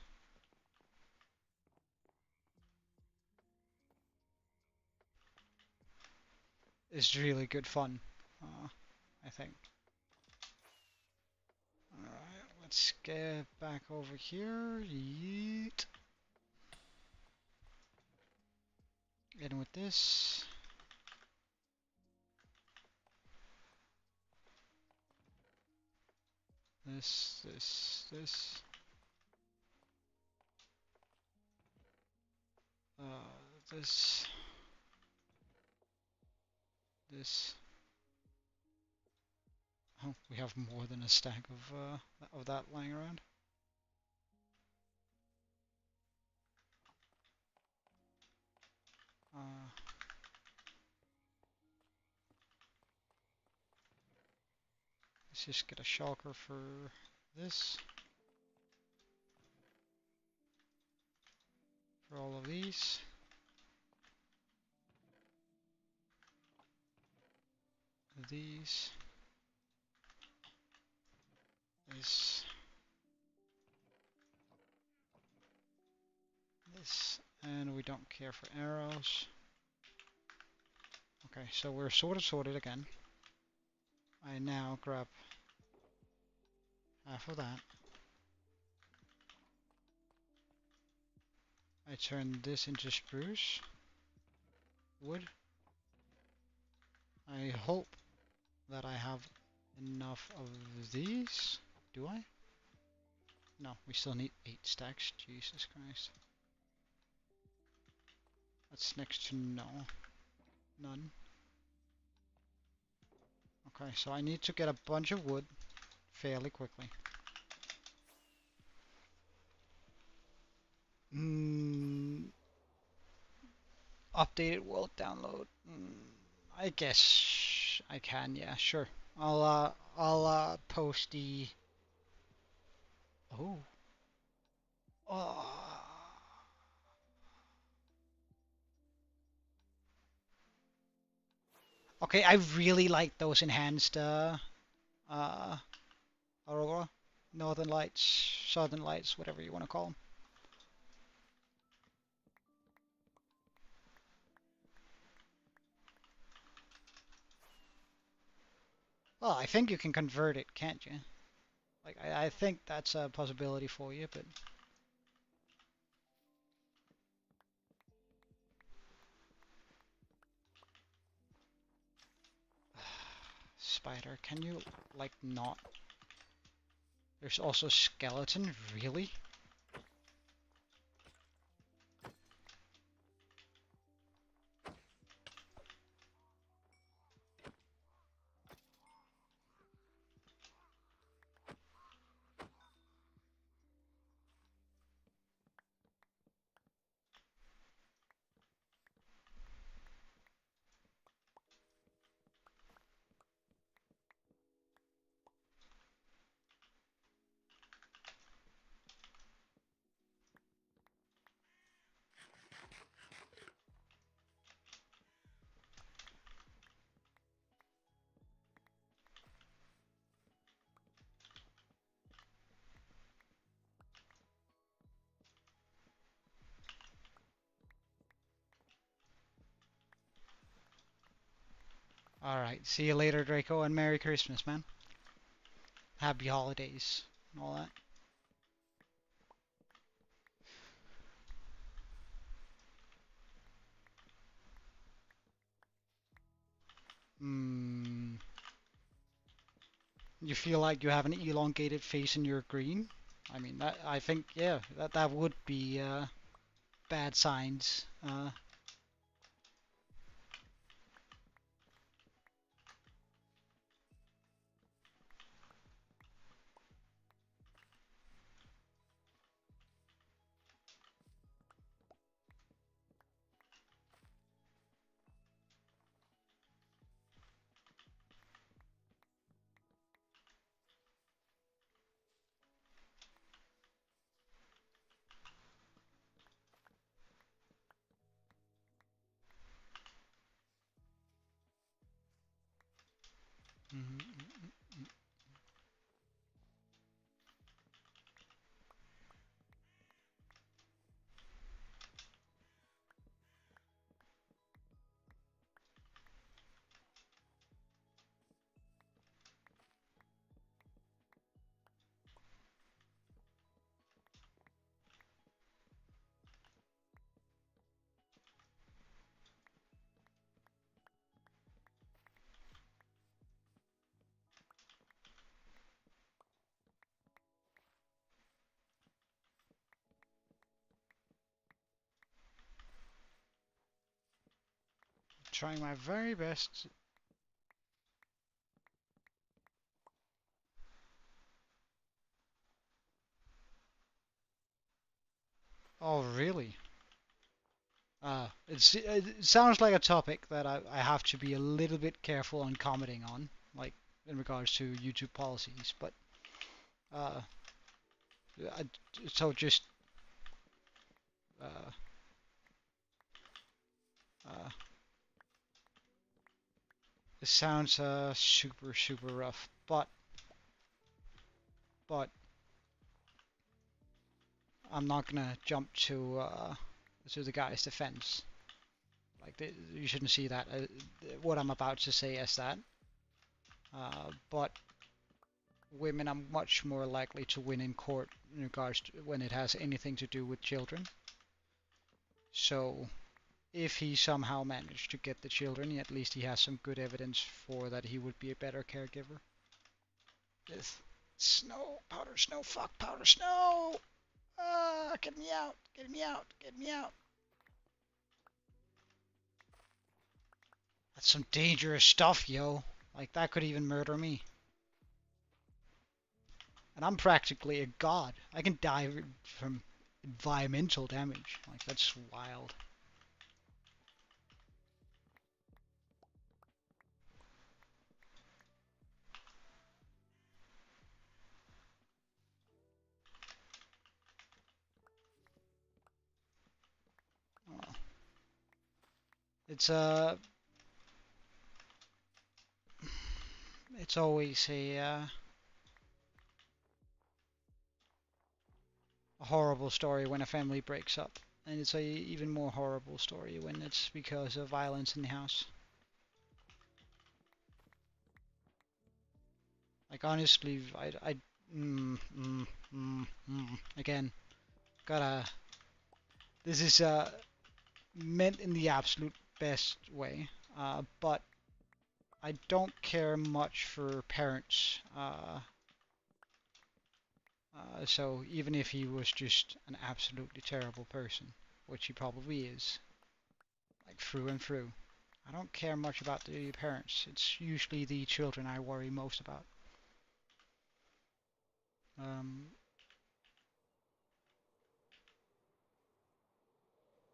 really good fun, I think. Alright, let's get back over here. Yeet. In with this. This. This. This. Oh, we have more than a stack of that lying around. Let's just get a shulker for this. For all of these. These. This. This. And we don't care for arrows. Okay, so we're sorted again. I now grab half of that. I turn this into spruce wood. I hope that I have enough of these. Do I? No, we still need 8 stacks. Jesus Christ. That's next to no. None. Okay, so I need to get a bunch of wood fairly quickly. Updated world download. I guess I can. Yeah, sure. I'll post the. Oh. Oh. Okay, I really like those enhanced uh aurora, northern lights, southern lights, whatever you want to call them. Well, I think you can convert it, can't you? Like, I think that's a possibility for you, but spider, can you like not? There's also skeleton, really? Alright, see you later, Draco, and Merry Christmas, man. Happy holidays, and all that. Hmm. You feel like you have an elongated face and you're green? I mean, that I think, yeah, that would be bad signs. Trying my very best. Oh, really? It sounds like a topic that I have to be a little bit careful on commenting on, like in regards to YouTube policies. But uh, I, so just uh, uh, it sounds super rough. But I'm not gonna jump to the guy's defense. Like you shouldn't see that what I'm about to say as that. But women are much more likely to win in court in regards to when it has anything to do with children. So if he somehow managed to get the children, at least he has some good evidence for that he would be a better caregiver. Yes. Snow, powder snow, fuck, powder snow! Ah, get me out, get me out, get me out. That's some dangerous stuff, yo. Like, that could even murder me. And I'm practically a god. I can die from environmental damage. Like, that's wild. Well, it's it's always a horrible story when a family breaks up, and it's a even more horrible story when it's because of violence in the house. Like, honestly, again, gotta. This is meant in the absolute best way, but I don't care much for parents. So even if he was just an absolutely terrible person, which he probably is, like through and through, I don't care much about the parents. It's usually the children I worry most about.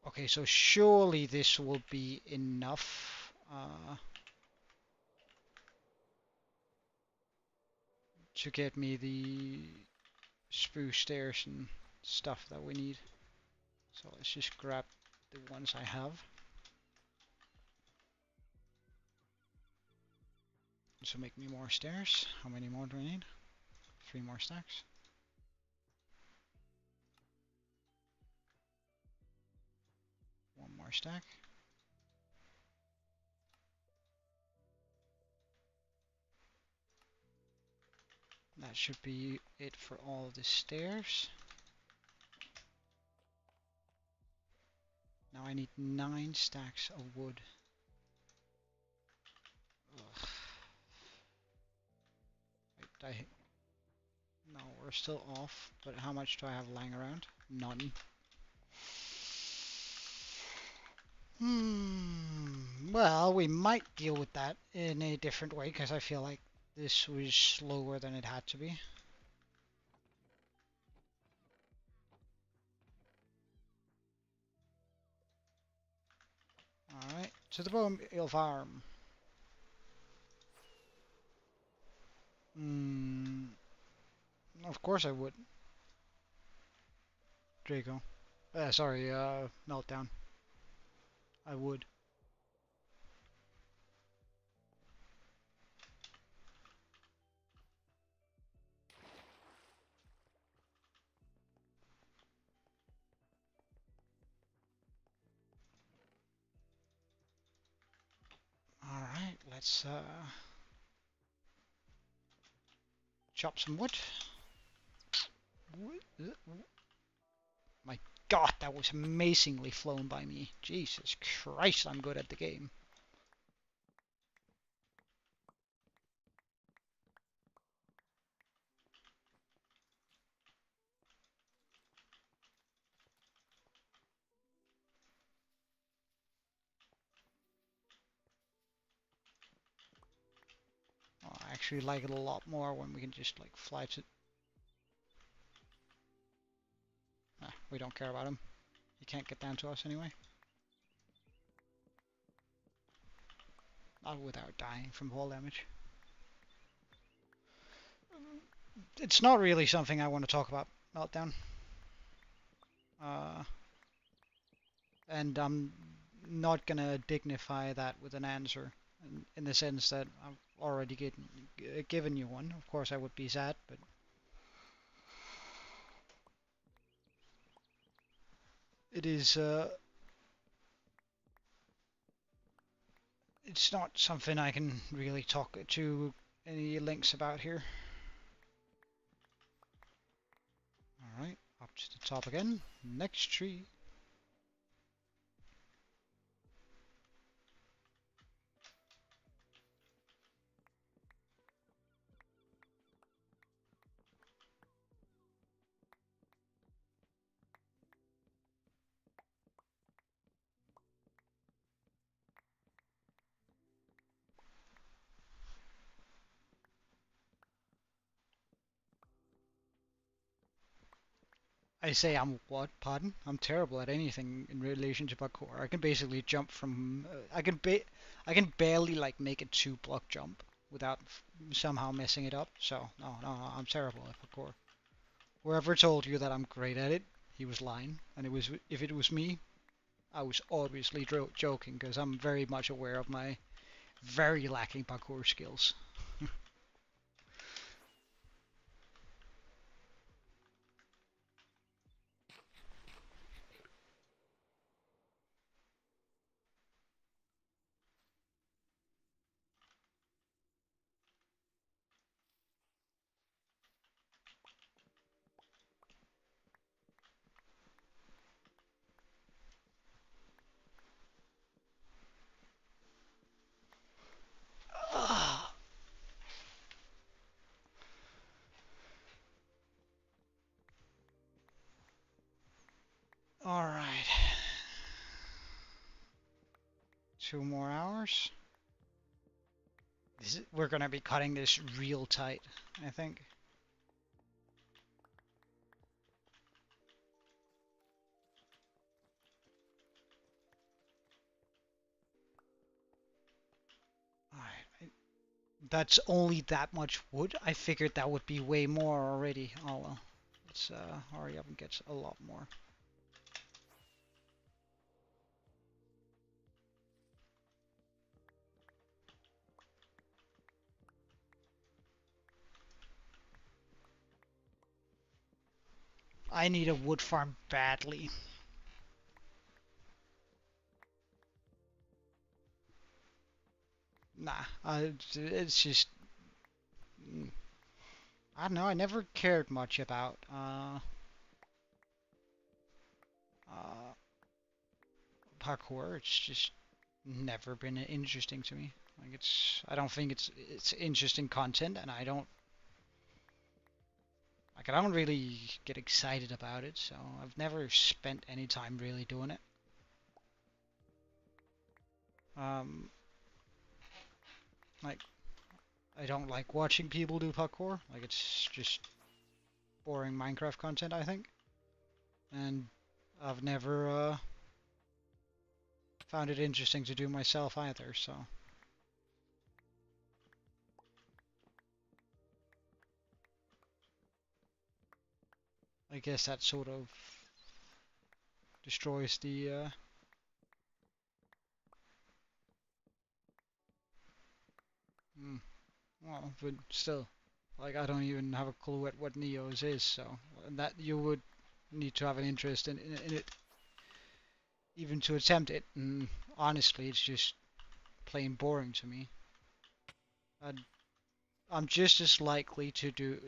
Okay, so surely this will be enough to get me the spruce stairs and stuff that we need. So let's just grab the ones I have. So make me more stairs. How many more do I need? 3 more stacks. One more stack. That should be it for all the stairs. Now I need 9 stacks of wood. Ugh. Wait, no, we're still off, but how much do I have lying around? None. Well, we might deal with that in a different way, because I feel like this was slower than it had to be. Alright, to the bone ale farm. Of course I would. Draco. Sorry, Meltdown. I would. Alright, let's chop some wood. My god, that was amazingly flown by me. Jesus Christ, I'm good at the game. Oh, I actually like it a lot more when we can just like fly to... we don't care about him. He can't get down to us anyway. Not without dying from fall damage. It's not really something I want to talk about, Meltdown. And I'm not gonna dignify that with an answer, in the sense that I've already given you one. Of course I would be sad, but it is it's not something I can really talk to any links about here. Alright, up to the top again. Next tree. I say I'm what? Pardon? I'm terrible at anything in relation to parkour. I can basically jump from. I can barely like make a 2 block jump without somehow messing it up. So no, I'm terrible at parkour. Whoever told you that I'm great at it, he was lying. And it was if it was me, I was obviously joking because I'm very much aware of my very lacking parkour skills. All right, 2 more hours. We're gonna be cutting this real tight, I think. Alright, that's only that much wood. I figured that would be way more already. Oh well, let's hurry up and get a lot more. I need a wood farm badly. Nah, it's just I don't know. I never cared much about uh, parkour. It's just never been interesting to me. Like I don't think it's interesting content, and I don't really get excited about it. So I've never spent any time really doing it. Um, like I don't like watching people do parkour. Like it's just boring Minecraft content, I think. And I've never found it interesting to do myself either. So I guess that sort of destroys the mm, well, but still, like I don't even have a clue what Neos is, so that you would need to have an interest in it even to attempt it. And honestly, it's just plain boring to me. I'd, I'm just as likely to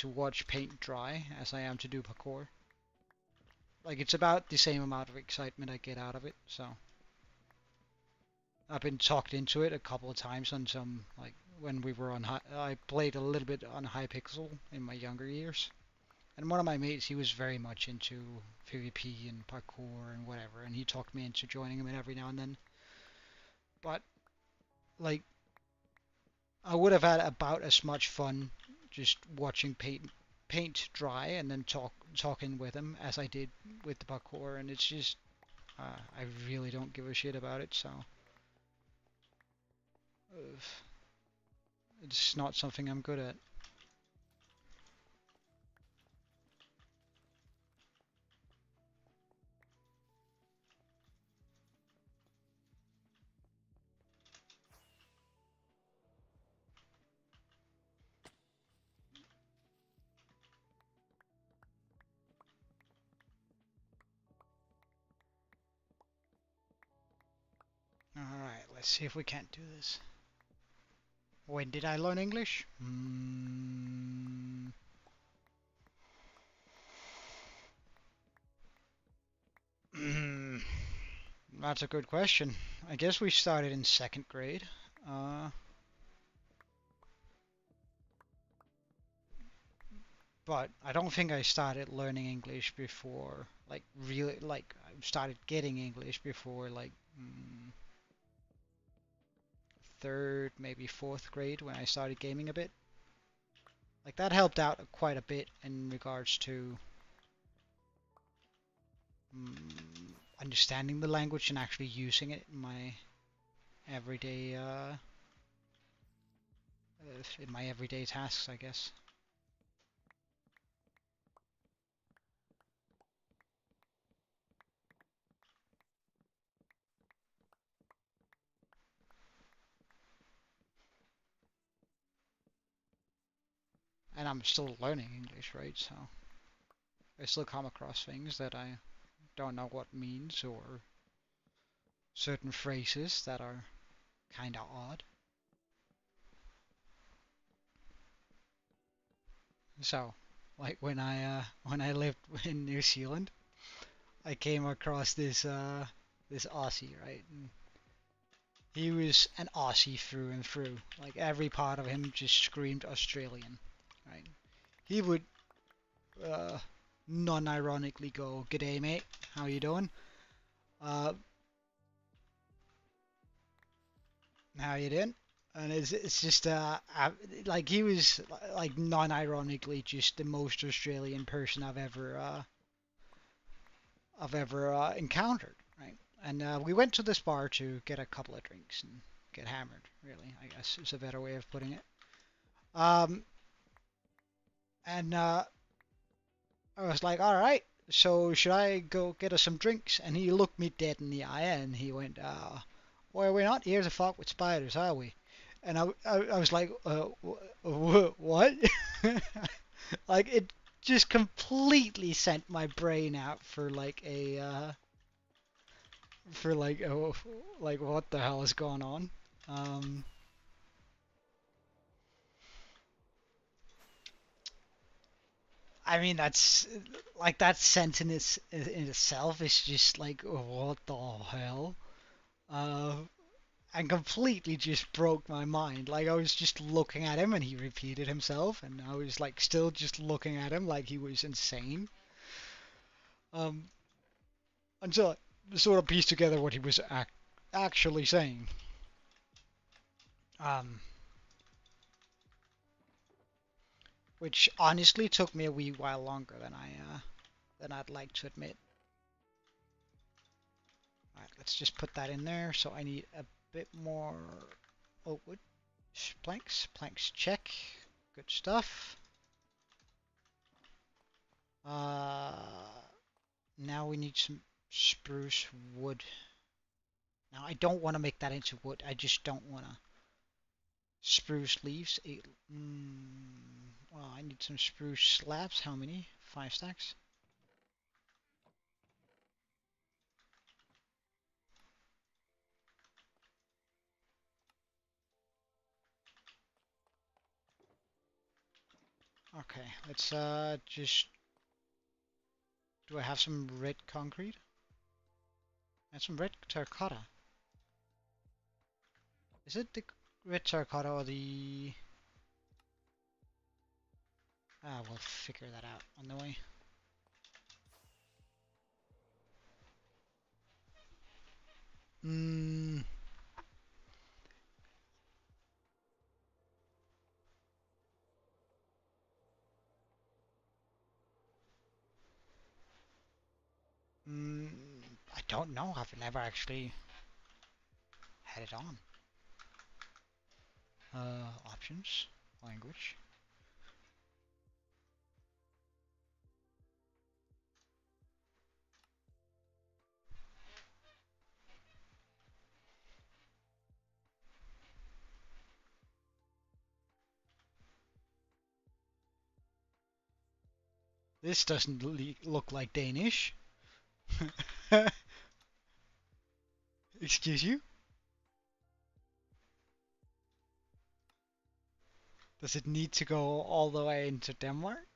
watch paint dry as I am to do parkour. Like it's about the same amount of excitement I get out of it. So I've been talked into it a couple of times on some like when we were on I played a little bit on Hypixel in my younger years. And one of my mates, he was very much into PvP and parkour and whatever, and he talked me into joining him in every now and then. But like, I would have had about as much fun just watching paint dry and then talking with him as I did with the parkour, and it's just I really don't give a shit about it, so uh, it's not something I'm good at. Alright, let's see if we can't do this. When did I learn English? That's a good question. I guess we started in 2nd grade. Uh, but I don't think I started learning English before, like, really, like, I started getting English before, like, 3rd, maybe 4th grade when I started gaming a bit. Like, that helped out quite a bit in regards to understanding the language and actually using it everyday uh, in my everyday tasks, I guess. And I'm still learning English, right? So I still come across things that I don't know what means, or certain phrases that are kind of odd. So, like when I lived in New Zealand, I came across this Aussie, right? And he was an Aussie through and through. Like every part of him just screamed Australian, right? He would uh, non-ironically go, "G'day, mate. How you doing? Uh, how you doing?" And it's just like he was like non-ironically just the most Australian person I've ever encountered, right? And we went to this bar to get a couple of drinks and get hammered. Really, I guess is a better way of putting it. Um, and I was like, all right, so should I go get us some drinks? And he looked me dead in the eye and he went, well, we're not here to fuck with spiders, are we? And I was like, what? Like it just completely sent my brain out for like oh, like what the hell is going on? Um, I mean that's like that sentence in itself is just like what the hell? Uh, and completely just broke my mind. Like I was just looking at him and he repeated himself, and I was like still just looking at him like he was insane. Um, until I sort of pieced together what he was actually saying. Um, which honestly took me a wee while longer than I'd like to admit. Alright, let's just put that in there. So I need a bit more oak wood. Planks. Planks check. Good stuff. Now we need some spruce wood. Now I don't want to make that into wood. I just don't want to. Spruce leaves. Well, I need some spruce slabs. How many? 5 stacks. Okay, let's just. Do I have some red concrete? And some red terracotta. Is it the red terracotta or the... Ah, we'll figure that out on the way. Hmm. I don't know. I've never actually had it on. Options. Language. This doesn't look like Danish. Excuse you? Does it need to go all the way into Denmark?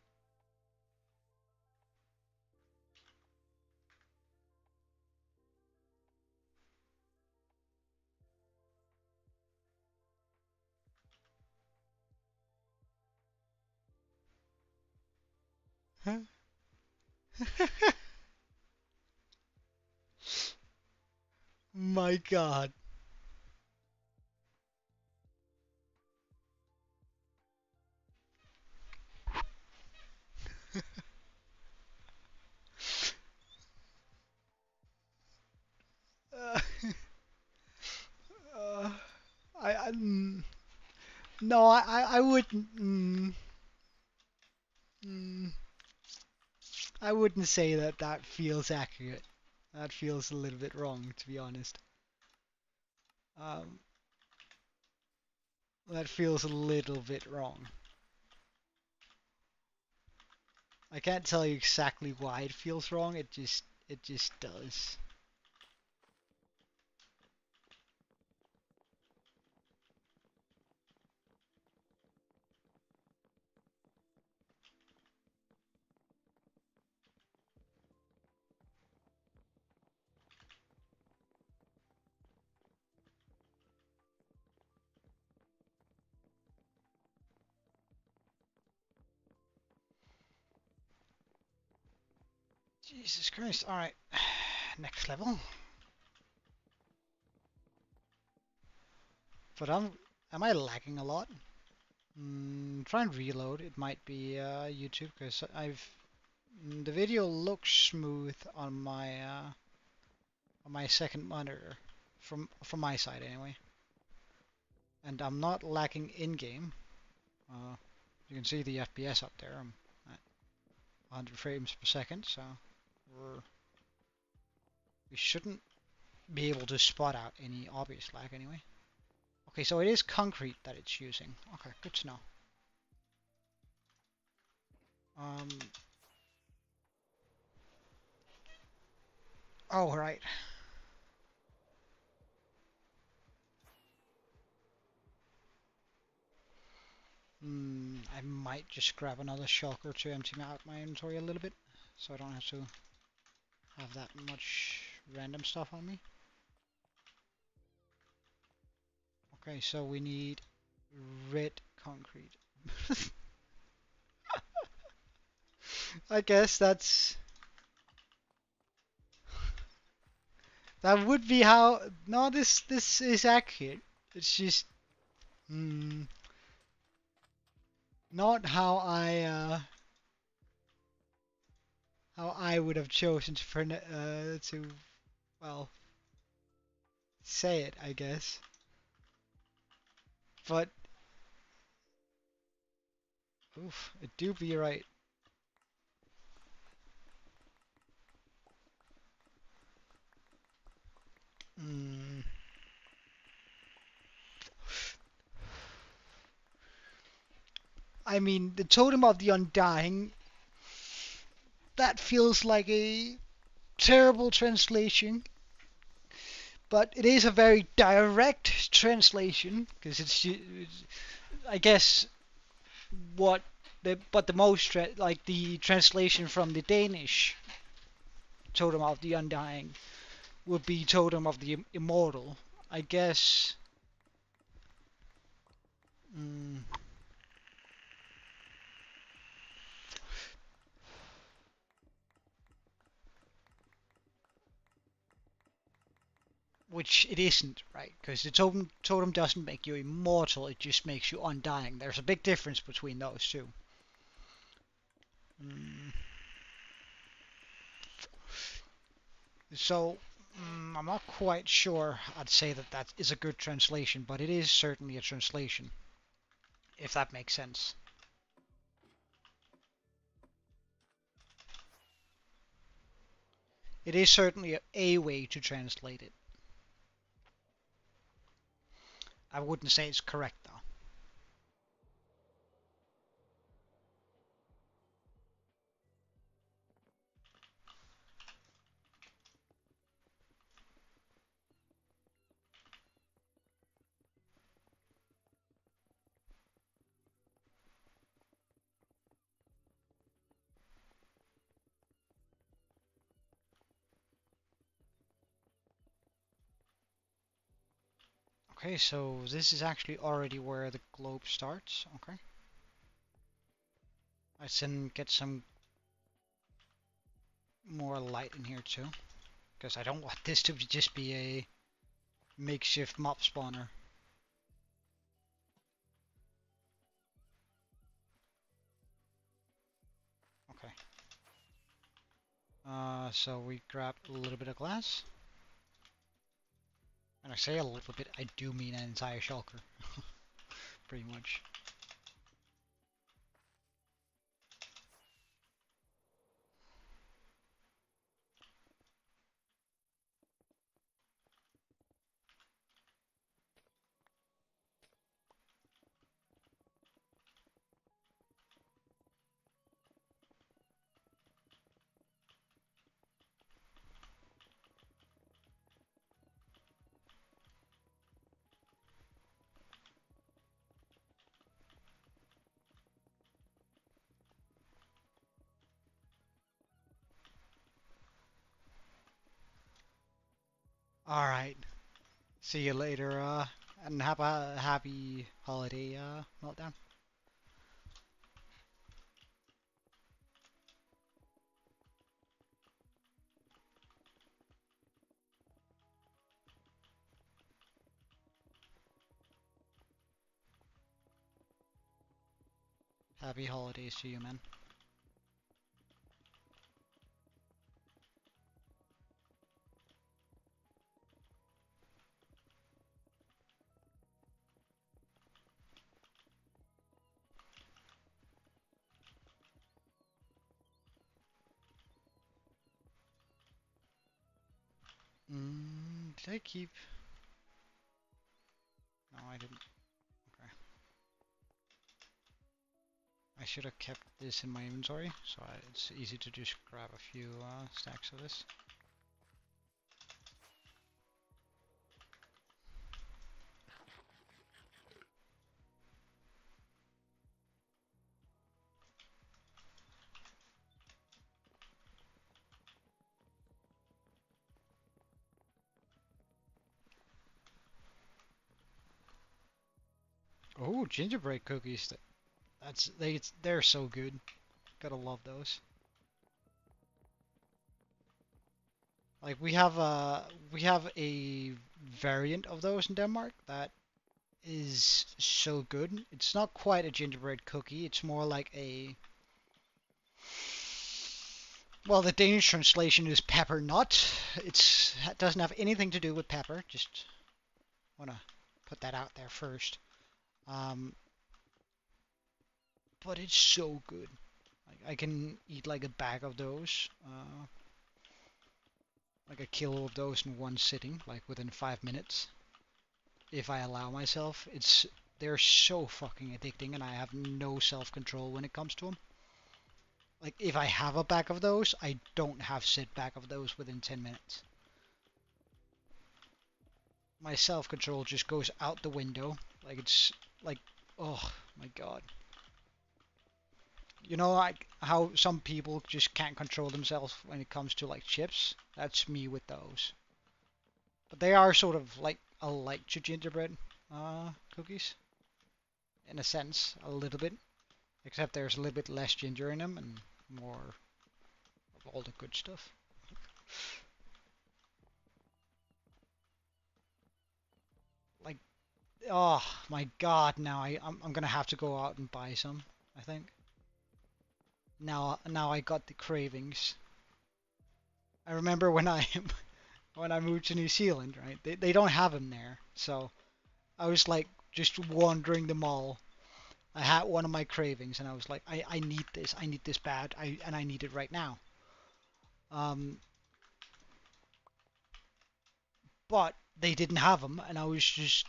My god. No, I wouldn't. Mm, I wouldn't say that that feels accurate. That feels a little bit wrong, to be honest. Um, that feels a little bit wrong. I can't tell you exactly why it feels wrong. It just does. Jesus Christ! All right, next level. But am I lagging a lot? Try and reload. It might be YouTube because the video looks smooth on my second monitor from my side anyway, and I'm not lagging in game. Uh, you can see the FPS up there. I'm at 100 frames per second, so we shouldn't be able to spot out any obvious lag anyway. Okay, so it is concrete that it's using. Okay, good to know. Um, oh, right. I might just grab another shulker to empty out my inventory a little bit, so I don't have to have that much random stuff on me. Okay, so we need red concrete. I guess that would be how. No, this is accurate. It's just mm, not how I would have chosen to well say it, I guess. But oof, it do be right. Mm, I mean, the totem of the undying. That feels like a terrible translation, but it is a very direct translation because I guess what the most like the translation from the Danish totem of the undying would be totem of the immortal. I guess. Mm, which it isn't, right? Because the totem doesn't make you immortal; it just makes you undying. There's a big difference between those two. Mm, so I'm not quite sure. I'd say that that is a good translation, but it is certainly a translation, if that makes sense. It is certainly a way to translate it. I wouldn't say it's correct though. Okay, so this is actually already where the globe starts. Okay. Let's then get some more light in here too, because I don't want this to just be a makeshift mob spawner. Okay. So we grab a little bit of glass. And I say a little bit, I do mean an entire shulker. pretty much. Alright. See you later, and have a happy holiday, meltdown. Happy holidays to you, man. Did I keep... No, I didn't. Okay. I should have kept this in my inventory, so it's easy to just grab a few stacks of this. Oh, gingerbread cookies. They're so good. Gotta love those. Like we have a variant of those in Denmark that is so good. It's not quite a gingerbread cookie. It's more like a... Well, the Danish translation is pepper nut. It doesn't have anything to do with pepper. Just wanna put that out there first. But it's so good. Like I can eat like a bag of those, like a kilo of those in one sitting, like within 5 minutes, if I allow myself. They're so fucking addicting, and I have no self-control when it comes to them. Like if I have a bag of those, I don't have sit back of those within 10 minutes. My self-control just goes out the window. Like it's like, oh my god. You know, like how some people just can't control themselves when it comes to like chips? That's me with those. But they are sort of like alike to gingerbread cookies. In a sense, a little bit. Except there's a little bit less ginger in them and more of all the good stuff. Like, oh my god, now I'm gonna have to go out and buy some, I think. Now I got the cravings. I remember when I when I moved to New Zealand, right? They don't have them there, so I was like just wandering the mall. I had one of my cravings, and I was like, I need this bad, and I need it right now. Um, but they didn't have them, and I was just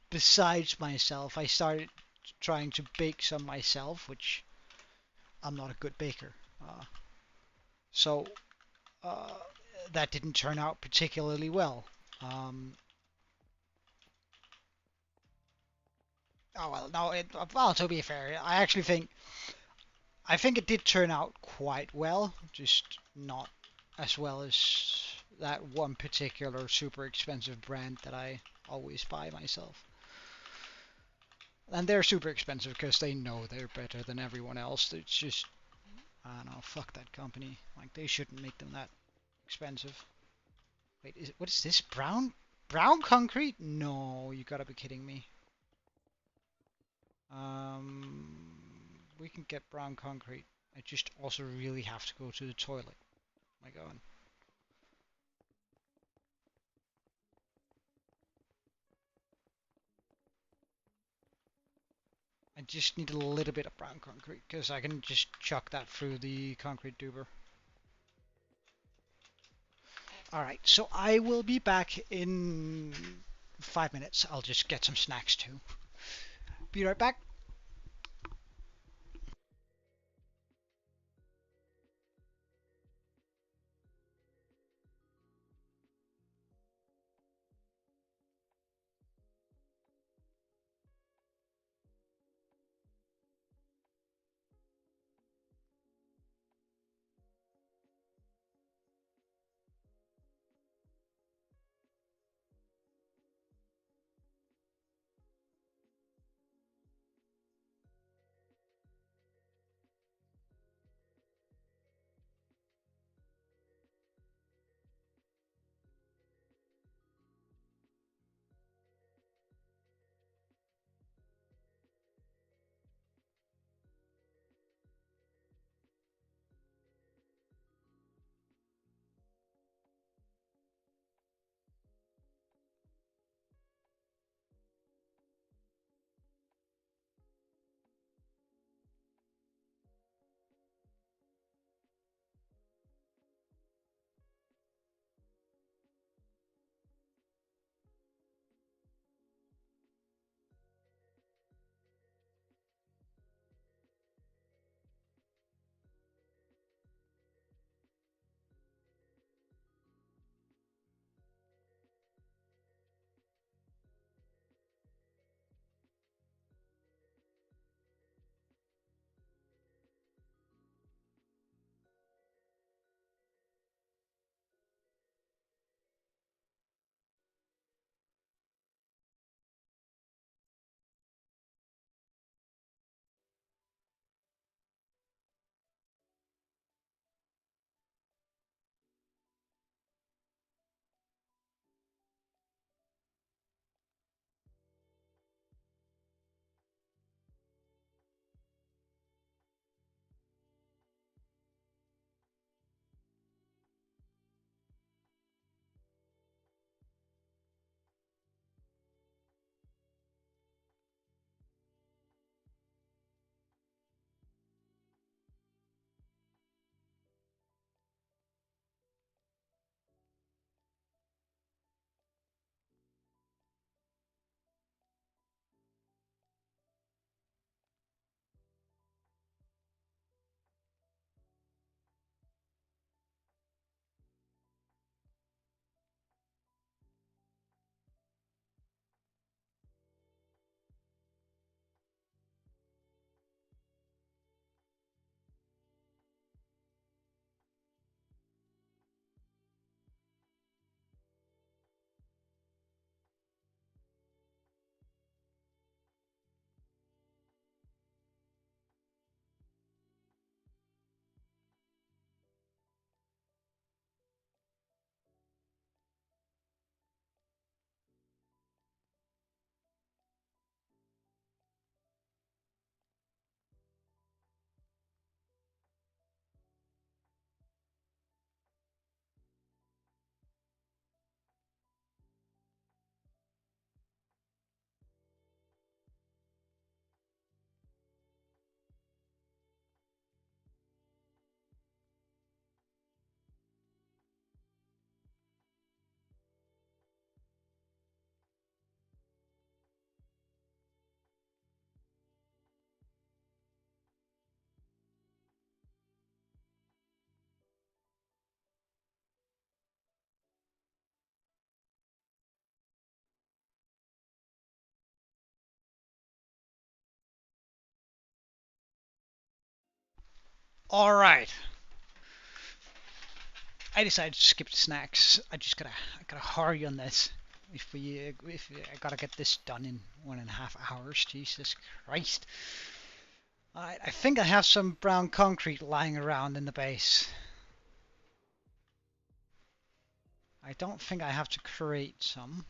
besides myself. I started trying to bake some myself, which I'm not a good baker. So uh, that didn't turn out particularly well. Um, oh well, no. Well, to be fair, I think it did turn out quite well, just not as well as that one particular super expensive brand that I always buy myself. And they're super expensive because they know they're better than everyone else. It's just, I don't know, fuck that company. Like, they shouldn't make them that expensive. Wait, what is this? Brown concrete? No, you gotta be kidding me. We can get brown concrete. I just also really have to go to the toilet. My god. just need a little bit of brown concrete because I can just chuck that through the concrete tuber. Alright, so I will be back in 5 minutes. I'll just get some snacks too. Be right back. Alright. I decided to skip the snacks. I gotta hurry on this. I gotta get this done in 1.5 hours. Jesus Christ. I think I have some brown concrete lying around in the base. I don't think I have to create some.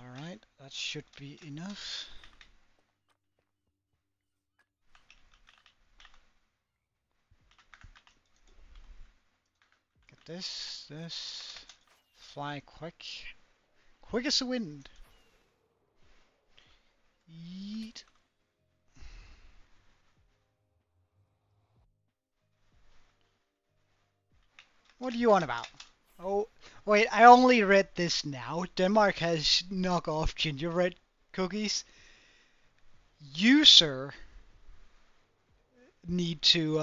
Alright, that should be enough. This. Fly quick. Quick as the wind. Yeet. What are you on about? Oh, wait, I only read this now. Denmark has knockoff gingerbread cookies. You, sir, need to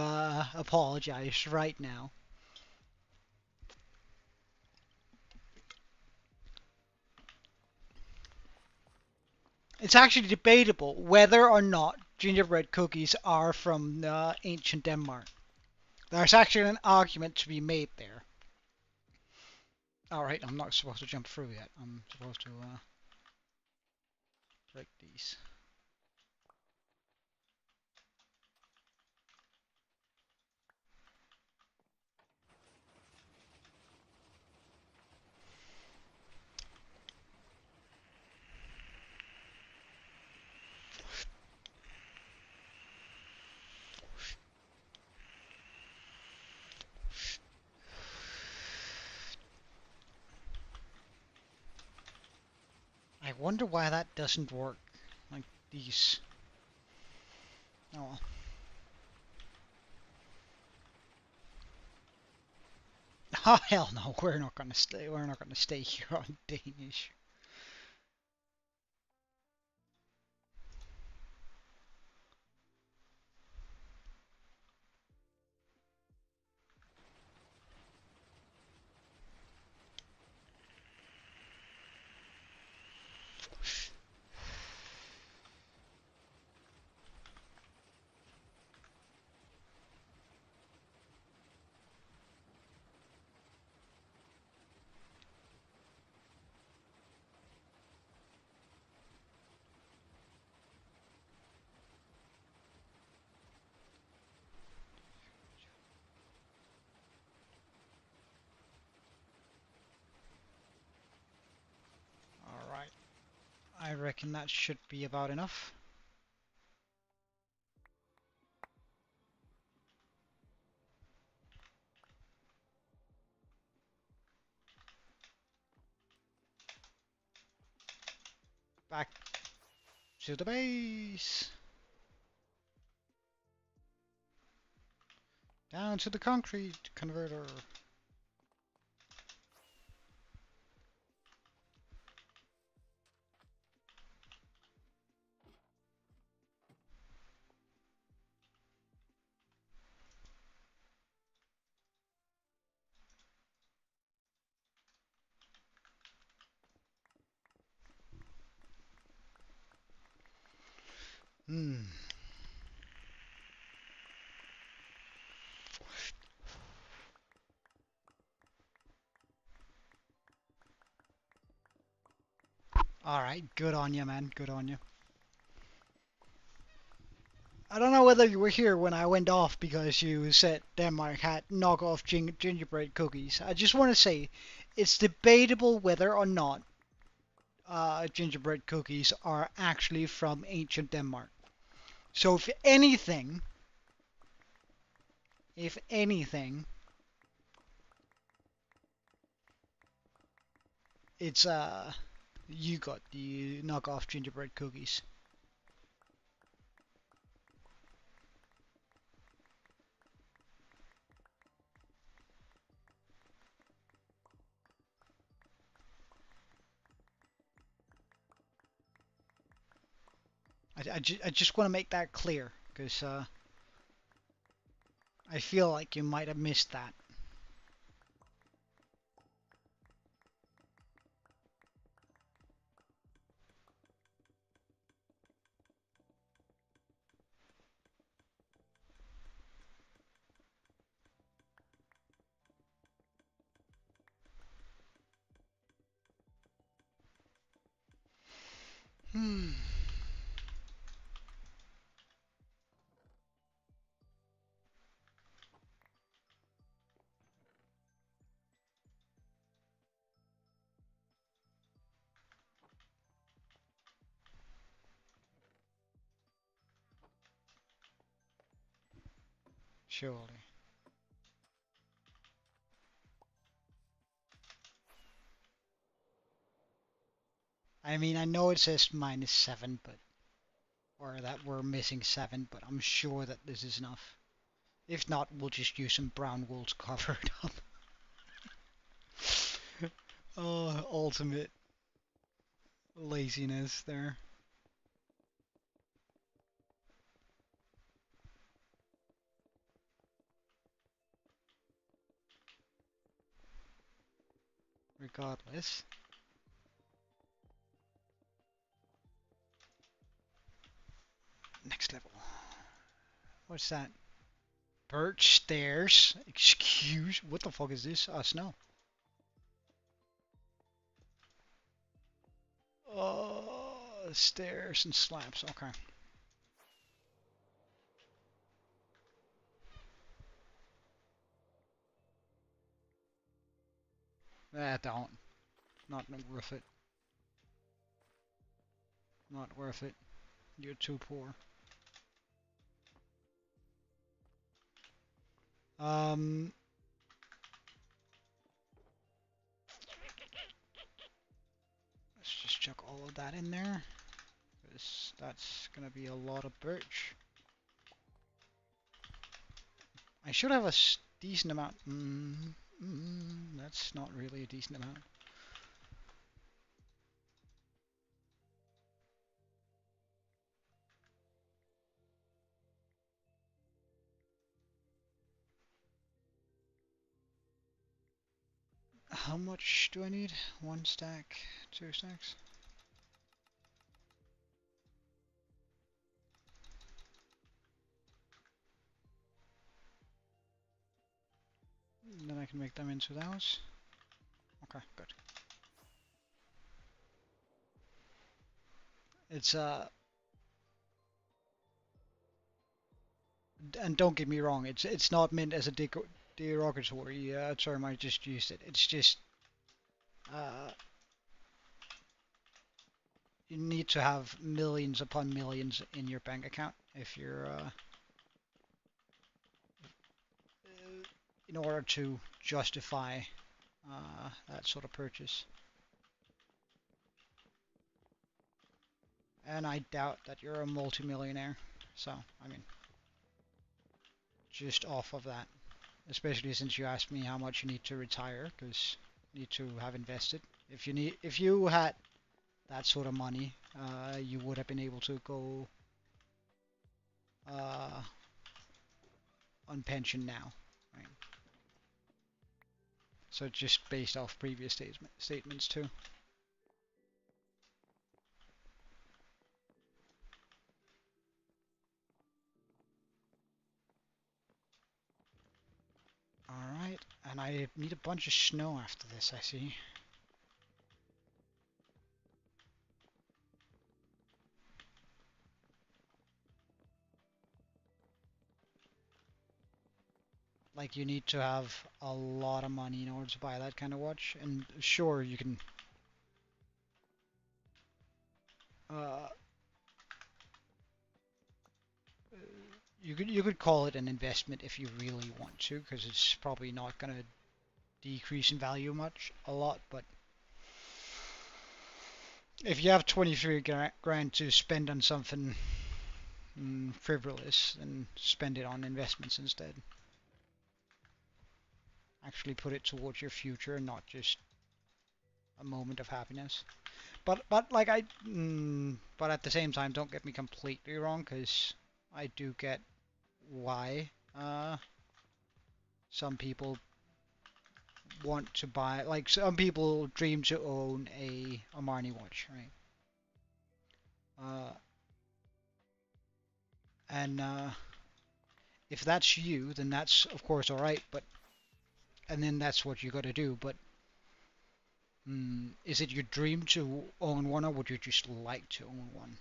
apologize right now. It's actually debatable whether or not gingerbread cookies are from ancient Denmark. There's actually an argument to be made there. Alright, I'm not supposed to jump through yet. I'm supposed to break these. I wonder why that doesn't work. Like these. Oh well. Oh hell no, we're not gonna stay. We're not gonna stay here on Danish. Alright. I reckon that should be about enough. Back to the base. Down to the concrete converter. Hmm. Alright, good on you, man. Good on you. I don't know whether you were here when I went off because you said Denmark had knockoff gingerbread cookies. I just want to say, it's debatable whether or not gingerbread cookies are actually from ancient Denmark. So if anything, it's you got the knockoff gingerbread cookies. I just want to make that clear because I feel like you might have missed that. Hmm. Surely. I mean, I know it says -7, but or that we're missing 7, but I'm sure that this is enough. If not, we'll just use some brown wool to cover it up. Oh, ultimate laziness there. Regardless. Next level. What's that? Birch stairs? Excuse? What the fuck is this? Snow. Stairs and slabs. Okay. Don't. Not worth it. Not worth it. You're too poor. Let's just chuck all of that in there. Because that's gonna be a lot of birch. I should have a decent amount. That's not really a decent amount. How much do I need? 1 stack? 2 stacks? Then I can make them into those. Okay, good. It's and don't get me wrong, it's not meant as a derogatory term. I just used it. It's just uh, you need to have millions upon millions in your bank account if you're in order to justify that sort of purchase. And I doubt that you're a multimillionaire. So, I mean, just off of that, especially since you asked me how much you need to retire, because you need to have invested. If you had that sort of money, you would have been able to go on pension now, right? So just based off previous statements too. Alright, and I need a bunch of snow after this, I see. Like, you need to have a lot of money in order to buy that kind of watch. And sure, you can uh, you could call it an investment if you really want to, because it's probably not going to decrease in value a lot. But if you have 23 grand to spend on something frivolous, then spend it on investments instead. Actually put it towards your future and not just a moment of happiness. But like but at the same time, don't get me completely wrong, because I do get why some people want to buy, like some people dream to own a Marnie watch, right? And if that's you, then that's of course all right. But and then that's what you got to do. But is it your dream to own one, or would you just like to own one?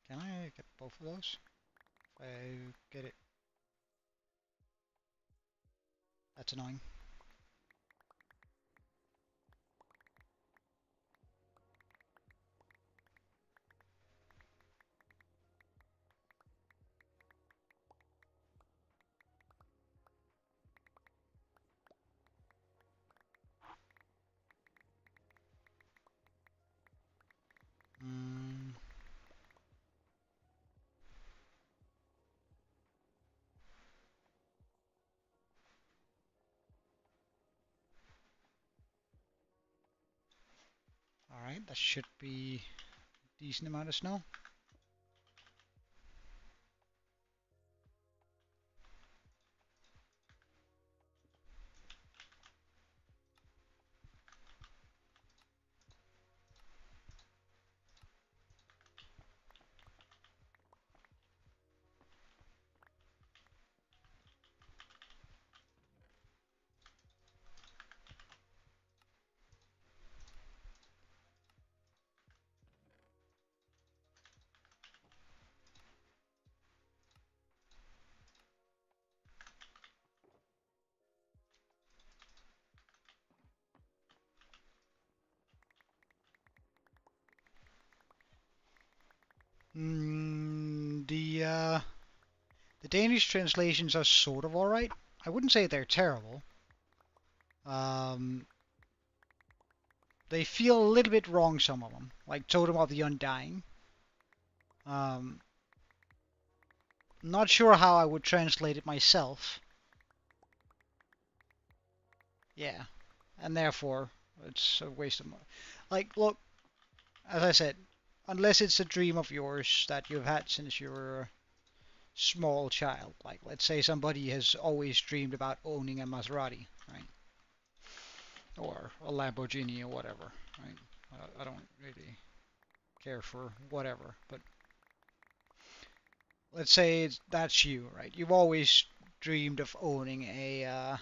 Can I get both of those? If I get it. That's annoying. Alright, that should be a decent amount of snow. The Danish translations are sort of alright. I wouldn't say they're terrible. Um, they feel a little bit wrong, some of them, like Totem of the Undying. Um, Not sure how I would translate it myself. Yeah, and therefore it's a waste of money. Like, look, as I said, unless it's a dream of yours that you've had since you were a small child, like let's say somebody has always dreamed about owning a Maserati, right? Or a Lamborghini or whatever, right? I don't really care for whatever, but let's say that's you, right? You've always dreamed of owning a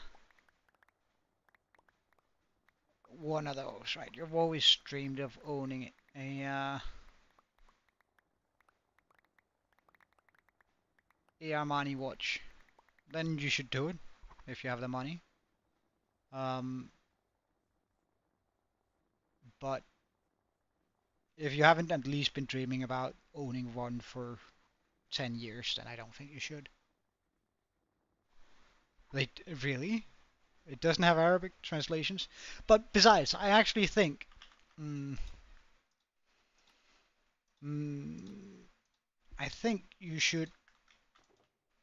one of those, right? You've always dreamed of owning a Armani watch. Then you should do it if you have the money. Um, but if you haven't at least been dreaming about owning one for 10 years, then I don't think you should. Like, really? It doesn't have Arabic translations? But besides, I actually think. Mm, mm, I think you should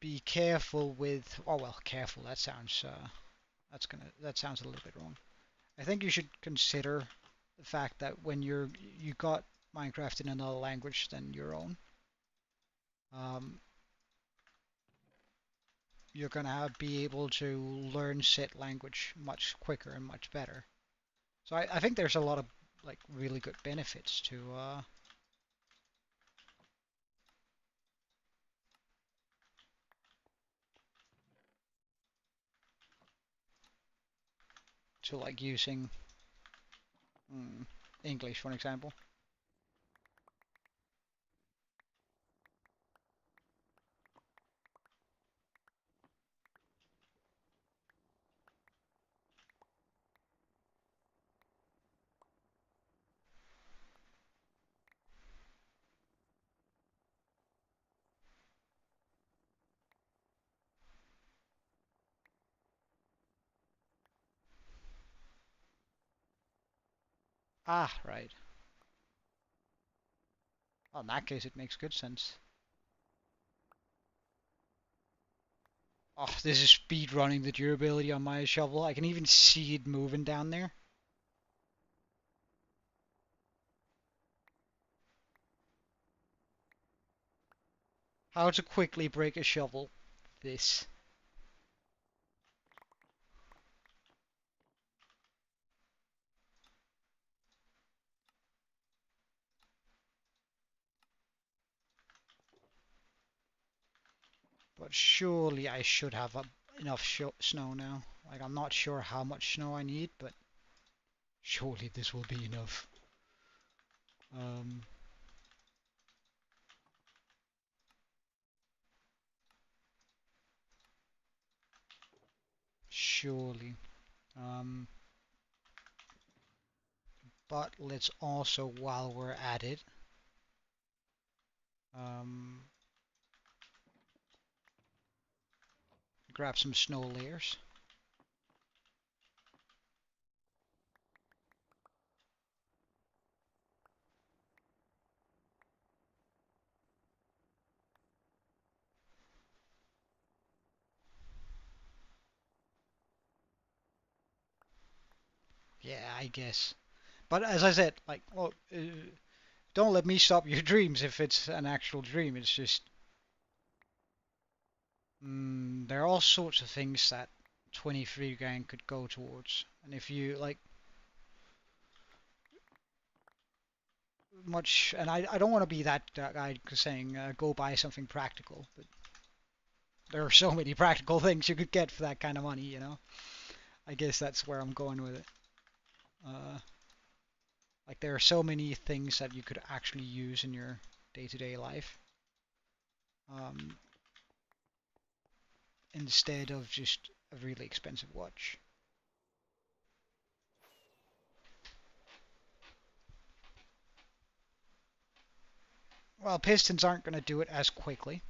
be careful with. Oh well, careful. That sounds. That sounds a little bit wrong. I think you should consider the fact that when you got Minecraft in another language than your own, um, you're gonna be able to learn said language much quicker and much better. So I think there's a lot of like really good benefits to like using mm, English, for example. Ah, right. Well, in that case, it makes good sense. Oh, this is speed running the durability on my shovel. I can even see it moving down there. How to quickly break a shovel. This. But surely I should have enough snow now. Like, I'm not sure how much snow I need, but surely this will be enough. Um, Surely. Um, but let's also, while we're at it, um, grab some snow layers. Yeah, I guess. But as I said, like, well, don't let me stop your dreams if it's an actual dream. It's just there are all sorts of things that 23 grand could go towards, and if you like much, and I don't want to be that guy saying go buy something practical, but there are so many practical things you could get for that kind of money, you know. I guess that's where I'm going with it. Uh, like there are so many things that you could actually use in your day-to-day life, um, instead of just a really expensive watch. Well, pistons aren't going to do it as quickly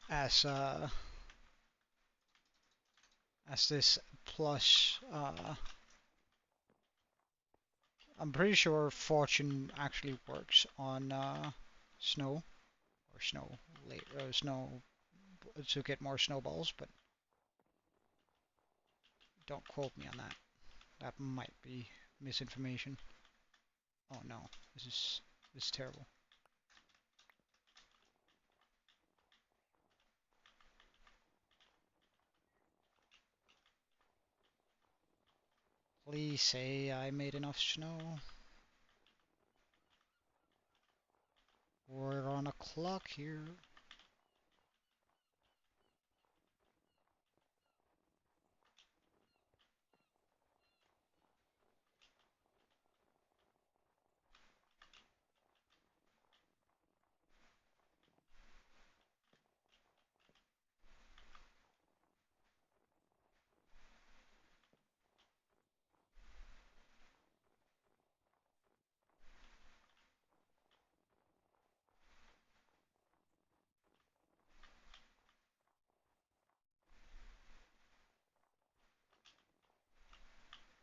as this plus. I'm pretty sure Fortune actually works on snow or snow late snow to get more snowballs, but don't quote me on that. That might be misinformation. Oh no, this is terrible. Please say I made enough snow. We're on a clock here.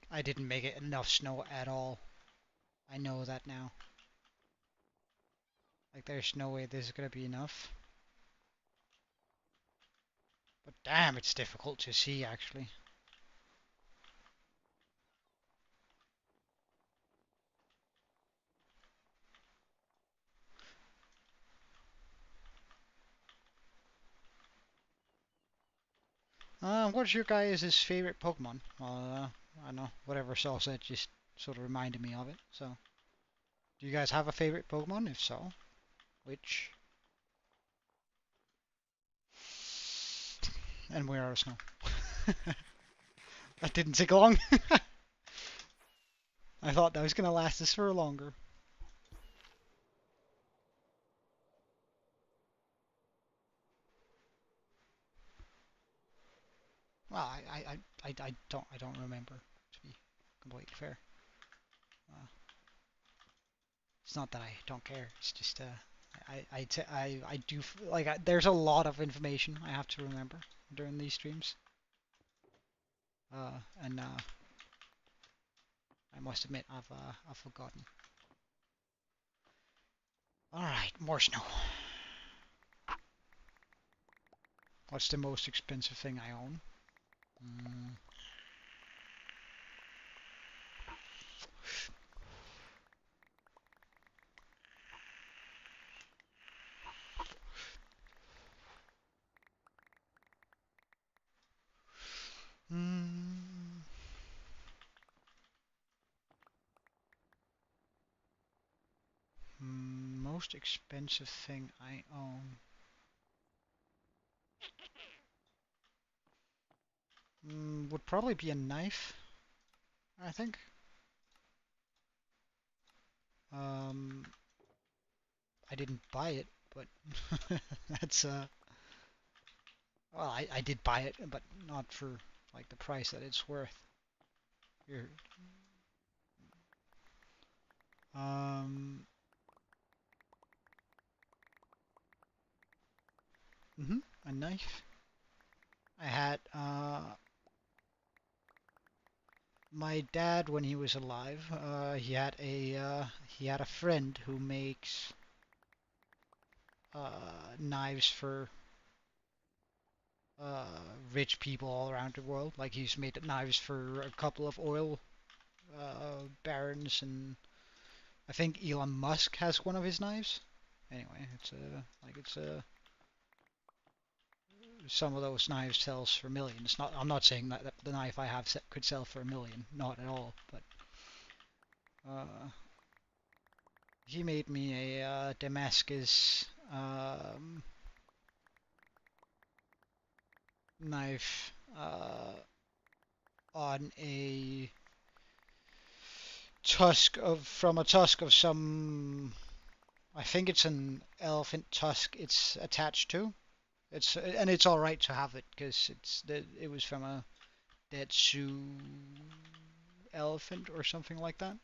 I didn't make it enough snow at all. I know that now. Like there's no way this is gonna be enough. But damn, it's difficult to see actually. What's your guys' favorite Pokemon? I don't know, whatever Saul said just sort of reminded me of it. So, do you guys have a favorite Pokemon? If so, which? And we're out of snow. That didn't take long. I thought that was gonna last us for longer. Well, I don't remember, to be completely fair. Uh, it's not that I don't care. It's just I do like there's a lot of information I have to remember during these streams. And I must admit I've forgotten. All right, more snow. What's the most expensive thing I own? Mm, most expensive thing I own. Would probably be a knife, I think. Um, I didn't buy it, but that's well, I did buy it, but not for like the price that it's worth. Here, um, a knife. I had my dad when he was alive. He had a friend who makes knives for rich people all around the world. Like he's made knives for a couple of oil barons, and I think Elon Musk has one of his knives. Anyway, it's some of those knives sells for millions. Not I'm not saying that the knife I have could sell for a million, not at all. But uh, he made me a Damascus knife on a from a tusk of some. I think it's an elephant tusk. It's attached to. It's all right to have it because it was from a dead Sioux elephant or something like that.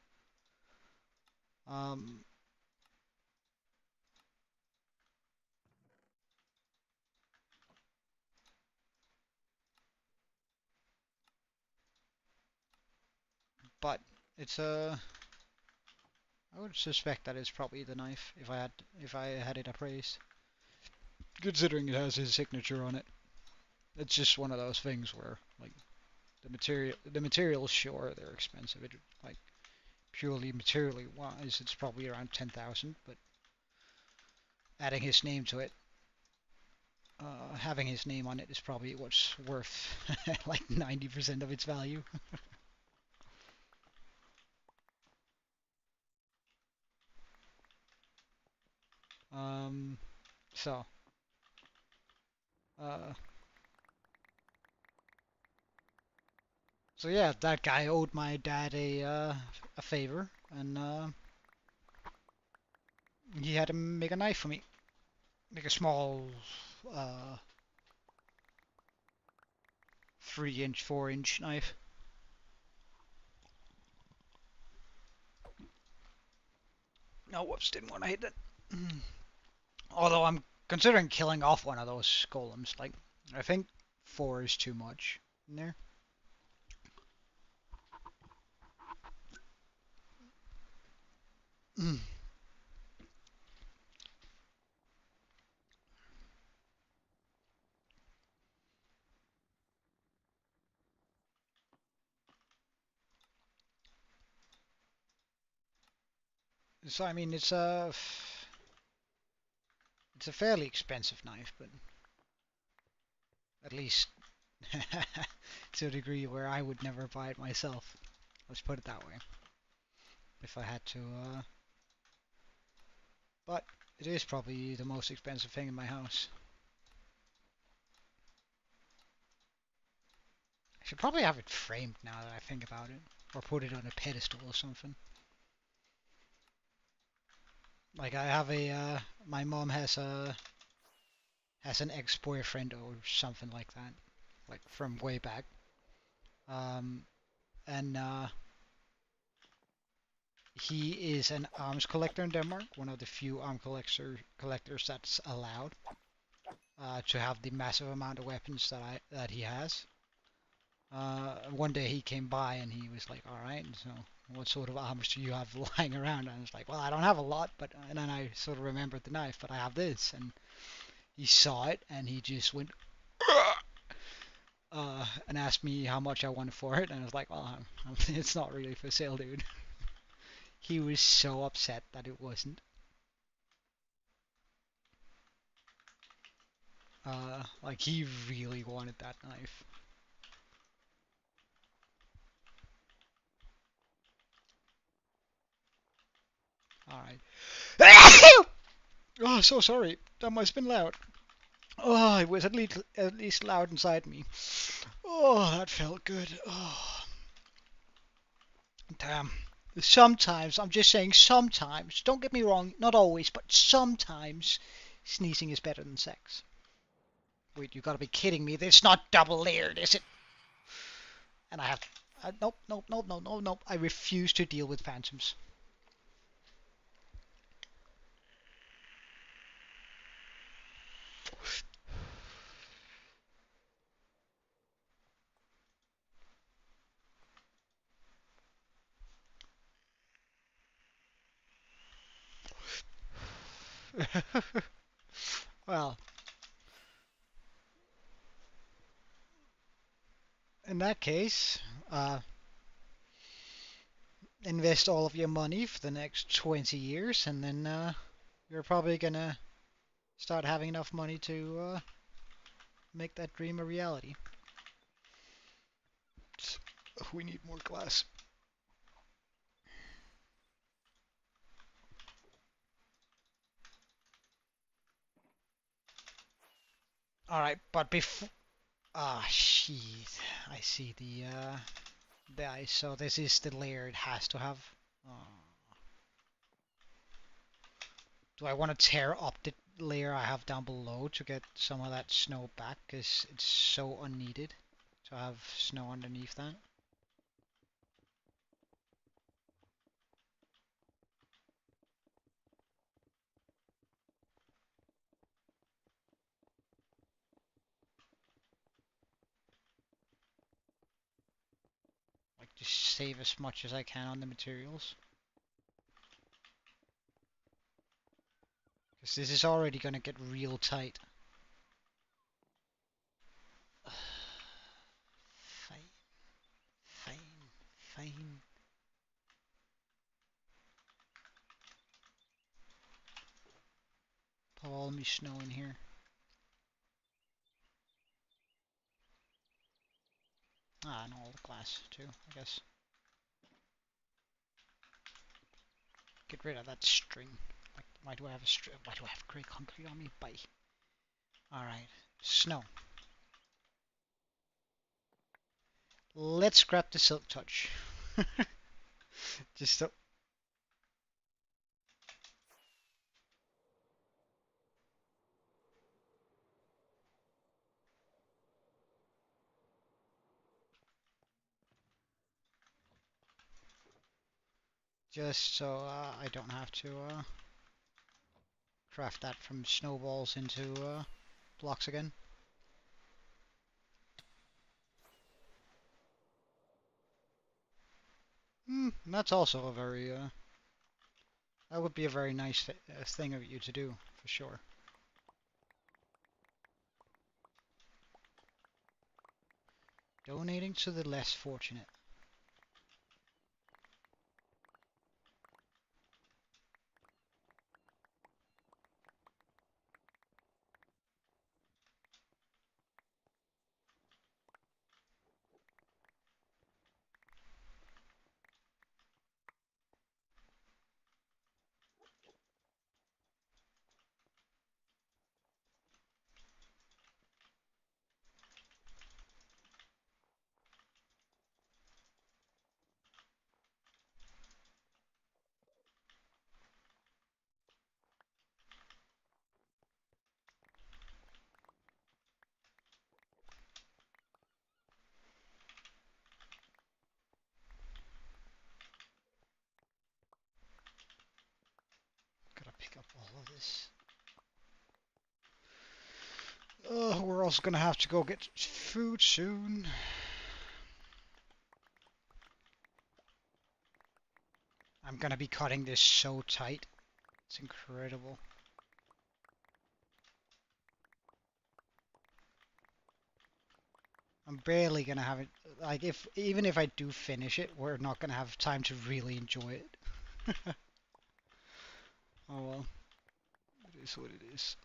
Um, but it's a. I would suspect that it's probably the knife if I had it appraised, considering it has his signature on it. It's just one of those things where like the materials sure they're expensive. Like purely materially wise, it's probably around 10,000, but adding his name to it, having his name on it is probably what's worth like 90% of its value. Um, so, uh, so yeah, that guy owed my dad a favor, and he had to make a knife for me, make a small uh 3-inch, 4-inch knife. No, whoops, didn't want to hit that. Although I'm considering killing off one of those golems. Like, I think 4 is too much in there. So I mean, it's a fairly expensive knife, but at least to a degree where I would never buy it myself. Let's put it that way. If I had to, but it is probably the most expensive thing in my house. I should probably have it framed now that I think about it, or put it on a pedestal or something. Like I have my mom has an ex-boyfriend or something like that, like from way back. Um, and he is an arms collector in Denmark, one of the few collectors that's allowed to have the massive amount of weapons that he has. One day he came by and he was like, "All right, so what sort of arms do you have lying around?" And I was like, "Well, I don't have a lot, but..." And then I sort of remembered the knife, but I have this, and he saw it and he just went and asked me how much I wanted for it, and I was like, "Well, it's not really for sale, dude." He was so upset that it wasn't. Like he really wanted that knife. All right. Oh, so sorry. That must have been loud. Oh, it was at least loud inside me. Oh, that felt good. Oh, damn. Sometimes, I'm just saying sometimes, don't get me wrong, not always, but sometimes sneezing is better than sex. Wait, you gotta be kidding me. It's not double layered, is it? And I have. Nope, nope, nope, nope, nope, nope. I refuse to deal with phantoms. Well, In that case, invest all of your money for the next 20 years, and then you're probably gonna start having enough money to make that dream a reality. We need more glass. Alright, but before... Ah, shit. I see the ice. So this is the layer it has to have. Oh. Do I want to tear up the layer I have down below to get some of that snow back? Because it's so unneeded to have snow underneath that. Like, just save as much as I can on the materials. Because this is already going to get real tight. Fine, fine, fine. Put all my snow in here. Ah, and all the glass too, I guess. Get rid of that string. Like, why do I have a string? Why do I have grey concrete on me? Bye. Alright, snow. Let's grab the silk touch. Just so. Just so I don't have to craft that from snowballs into blocks again. That's also a very that would be a very nice thing of you to do, for sure. Donating to the less fortunate. Gotta pick up all of this. Oh, we're also gonna have to go get food soon. I'm gonna be cutting this so tight. It's incredible. I'm barely gonna have it. Like, even if I do finish it, we're not gonna have time to really enjoy it. Oh well, it is what it is.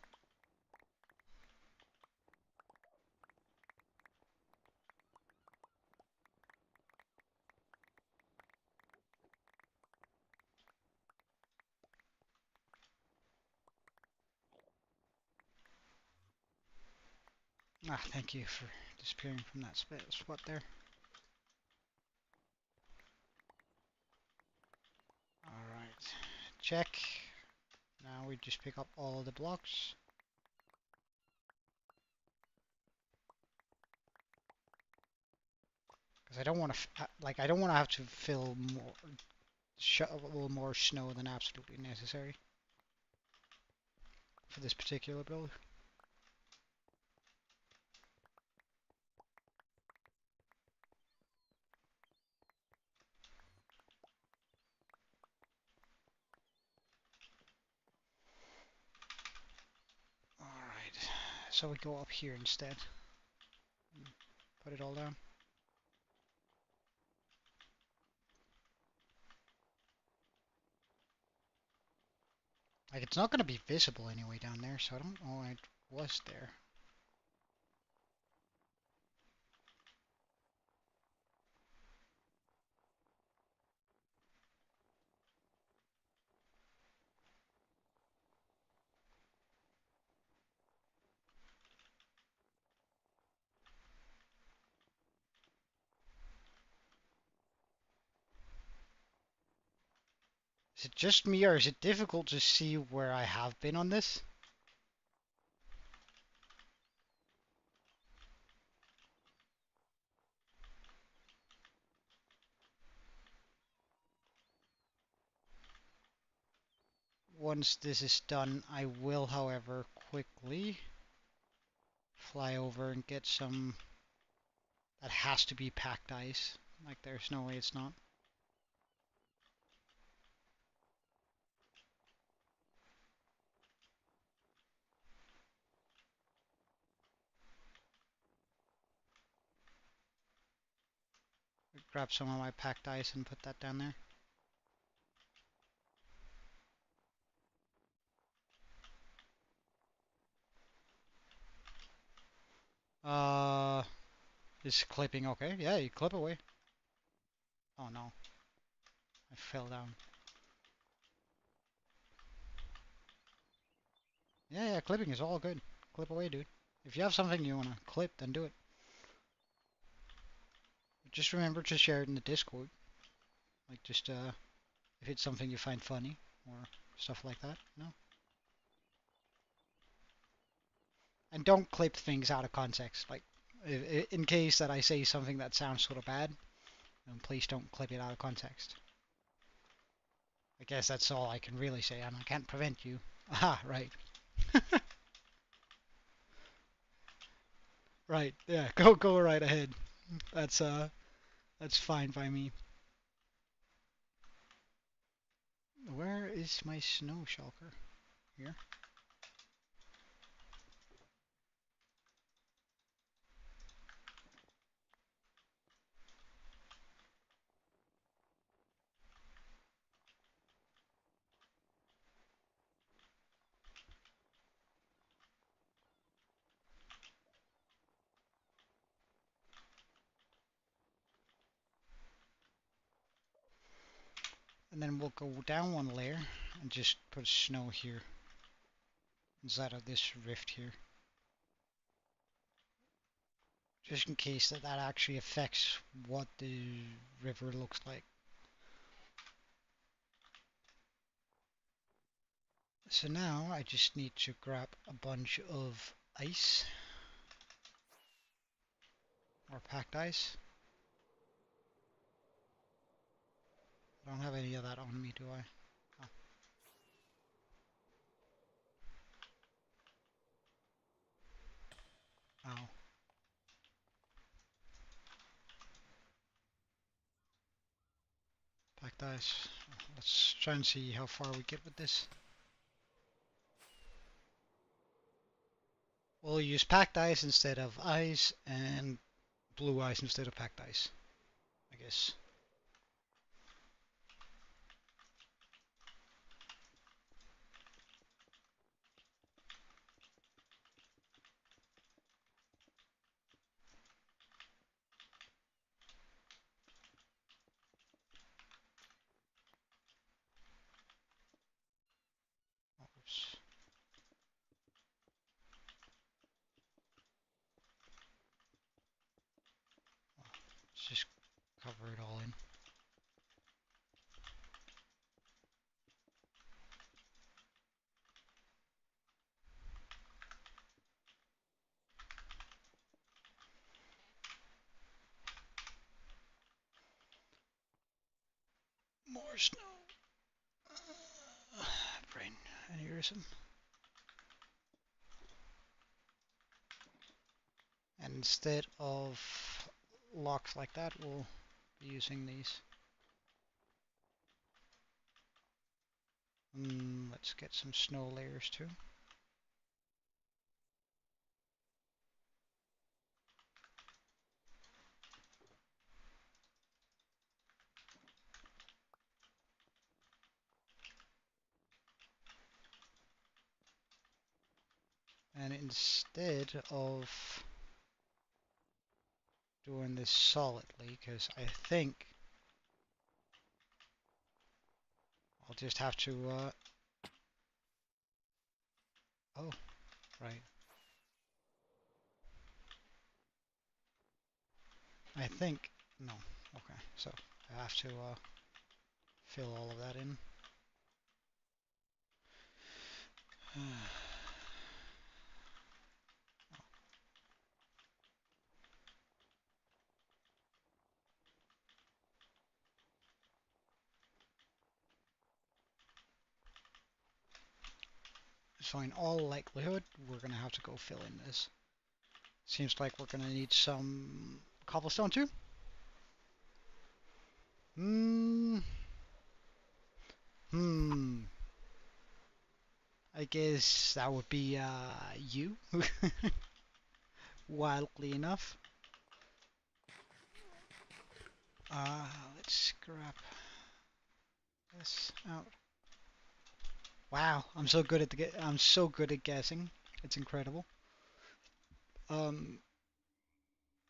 Ah, thank you for disappearing from that spot there. Alright, check. Now we just pick up all the blocks. Because I don't want to, like, I don't want to have to fill more, shovel more snow than absolutely necessary for this particular build. Alright, so we go up here instead. Put it all down. Like, it's not going to be visible anyway down there, so I don't know it was there. Is it just me, or is it difficult to see where I have been on this? Once this is done, I will, however, quickly fly over and get some. That has to be packed ice. Like, there's no way it's not. Grab some of my packed ice and put that down there. Uh, is clipping okay? Yeah, you clip away. Oh no, I fell down. Yeah, yeah, clipping is all good. Clip away, dude. If you have something you wanna clip, then do it. But just remember to share it in the Discord. Like, just if it's something you find funny or stuff like that, you know. And don't clip things out of context. Like, in case that I say something that sounds sort of bad, then please don't clip it out of context. I guess that's all I can really say, and I can't prevent you. Aha, right. Right, yeah, go right ahead. That's fine by me. Where is my snow shulker? Here. And then we'll go down one layer and just put snow here instead of this rift here. Just in case that actually affects what the river looks like. So now I just need to grab a bunch of ice or packed ice. I don't have any of that on me, do I? Oh. Oh. Packed ice. Let's try and see how far we get with this. We'll use packed ice instead of ice and blue ice instead of packed ice, I guess. Oops. Let's just cover it all in. More snow. Brain aneurysm. And instead of locks like that, we'll be using these. Let's get some snow layers too. And instead of doing this solidly, because I think I'll just have to, oh, right. I think, no, okay, so I have to fill all of that in. So in all likelihood, we're gonna have to go fill in this. Seems like we're gonna need some cobblestone too. Hmm. I guess that would be you, wildly enough. Let's scrap this out. Wow, I'm so good at I'm so good at guessing. It's incredible. Um,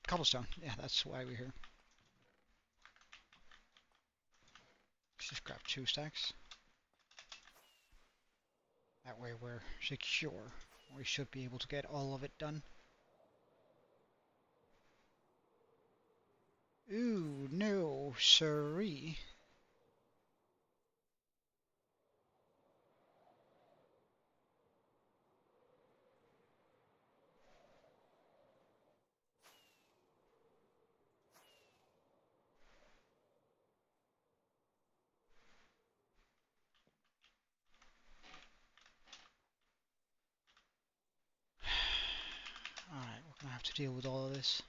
Cobblestone. Yeah, that's why we're here. Let's just grab 2 stacks. That way we're secure. We should be able to get all of it done. Ooh, no, siree. Alright, we're gonna have to deal with all of this.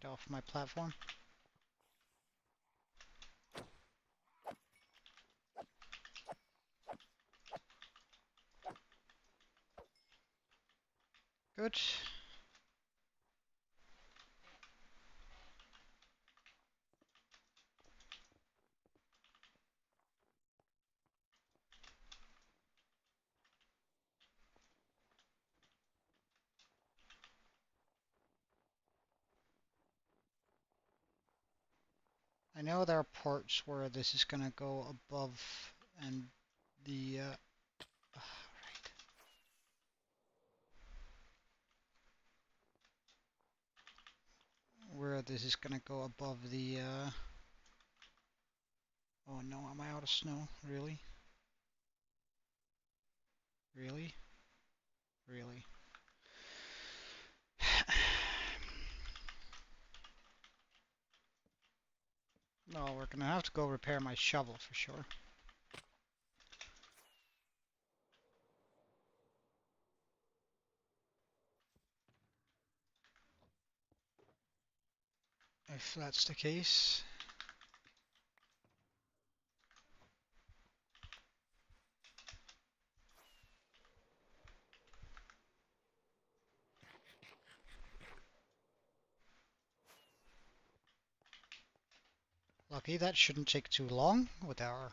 Get off my platform. Good. I know there are parts where this is gonna go above and the right. Where this is gonna go above the oh no, am I out of snow? Really? Really? Really? No, we're gonna have to go repair my shovel for sure. If that's the case. Lucky that shouldn't take too long with our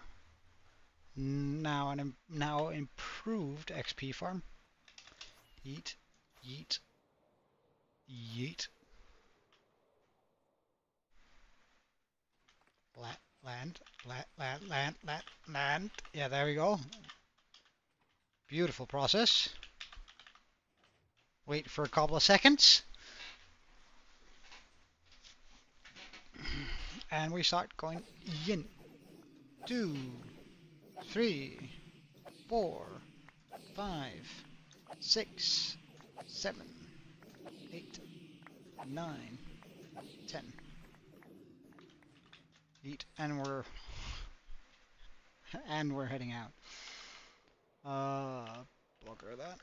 now improved XP farm. Yeet, yeet, yeet. Land, land. Yeah, there we go. Beautiful process. Wait for a couple of seconds. And we start going in. 2, 3, 4, 5, 6, 7, 8, 9, 10. Eat, and we're heading out. Bugger that.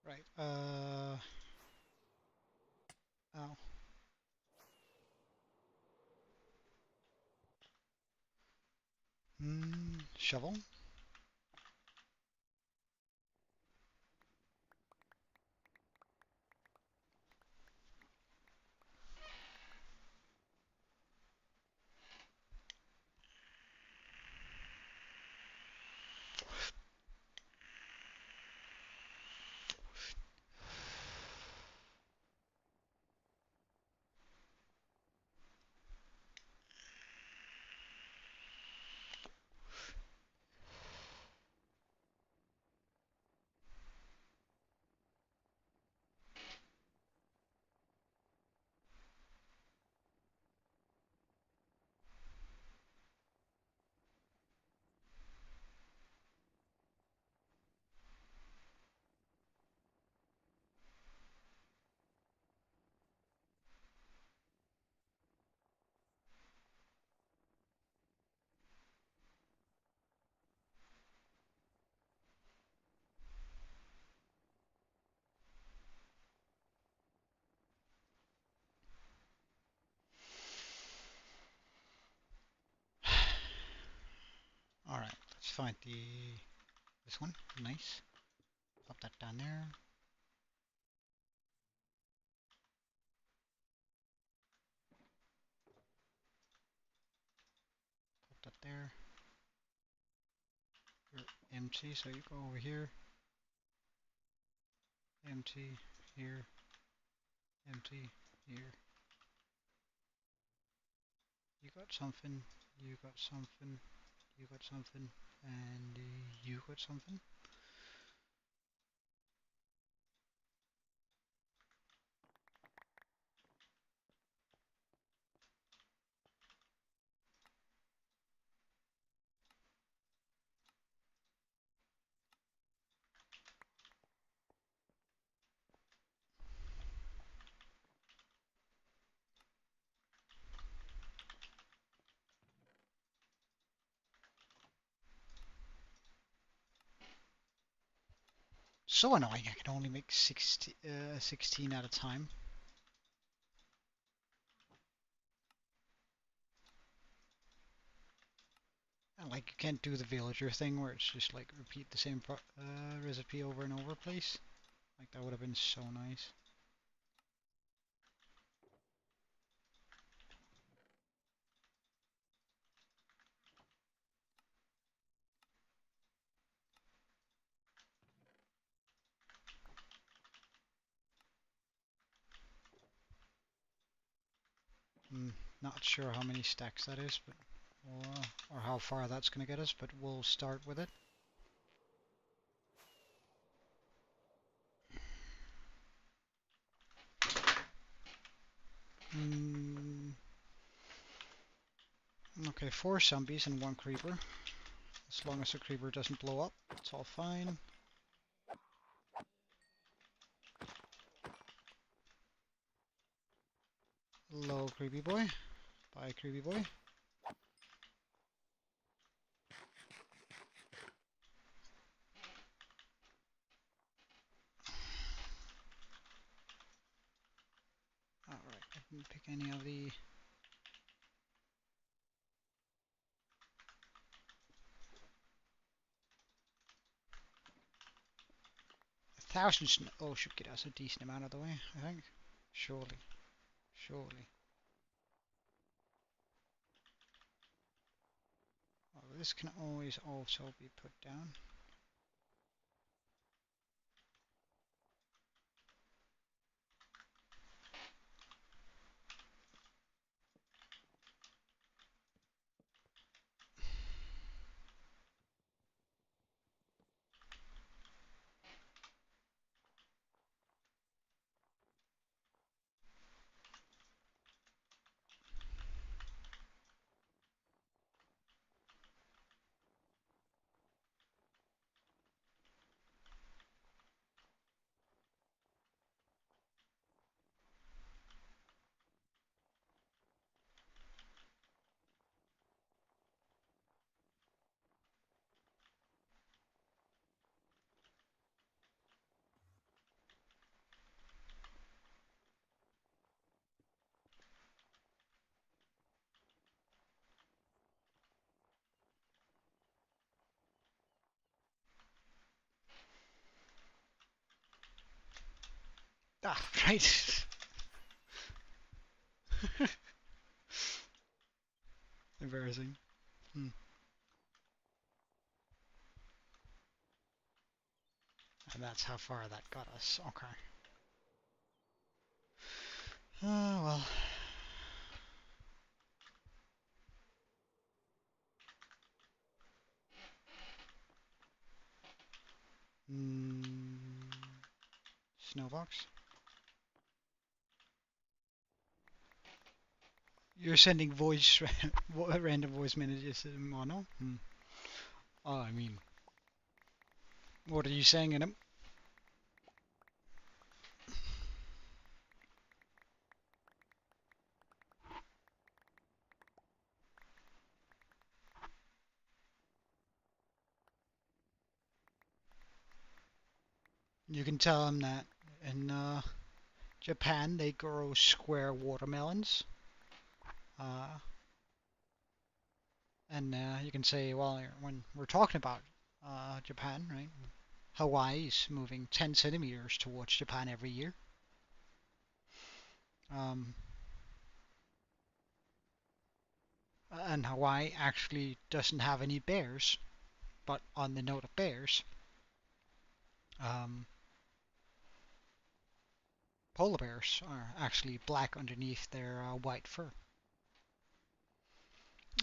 Right. Ow. shovel. Alright, let's find this one. Nice. Pop that down there. Pop that there. You're empty, so you go over here. Empty here. Empty here. You got something. You got something. You got something. And you got something. So annoying, I can only make 16 at a time. And like, you can't do the villager thing where it's just like repeat the same recipe over and over, please. Like, that would have been so nice. Not sure how many stacks that is, but or how far that's going to get us, but we'll start with it. Okay, 4 zombies and 1 creeper. As long as the creeper doesn't blow up, it's all fine. Hello, creepy boy. Bye, creepy boy. Alright, I didn't pick any of the... 1,000... Oh, should get us a decent amount of the way, I think. Surely. Surely. Oh, this can always also be put down. Ah, right. Embarrassing. Hmm. And that's how far that got us. Okay. Well. Mm, Snowbox? You're sending voice random voice messages in mono? Hmm. Oh, I mean, what are you saying in them? You can tell them that in Japan they grow square watermelons. Uh, and you can say, well, when we're talking about Japan, right? Hawaii is moving 10 centimeters towards Japan every year. Um, and Hawaii actually doesn't have any bears, but on the note of bears, um, polar bears are actually black underneath their white fur.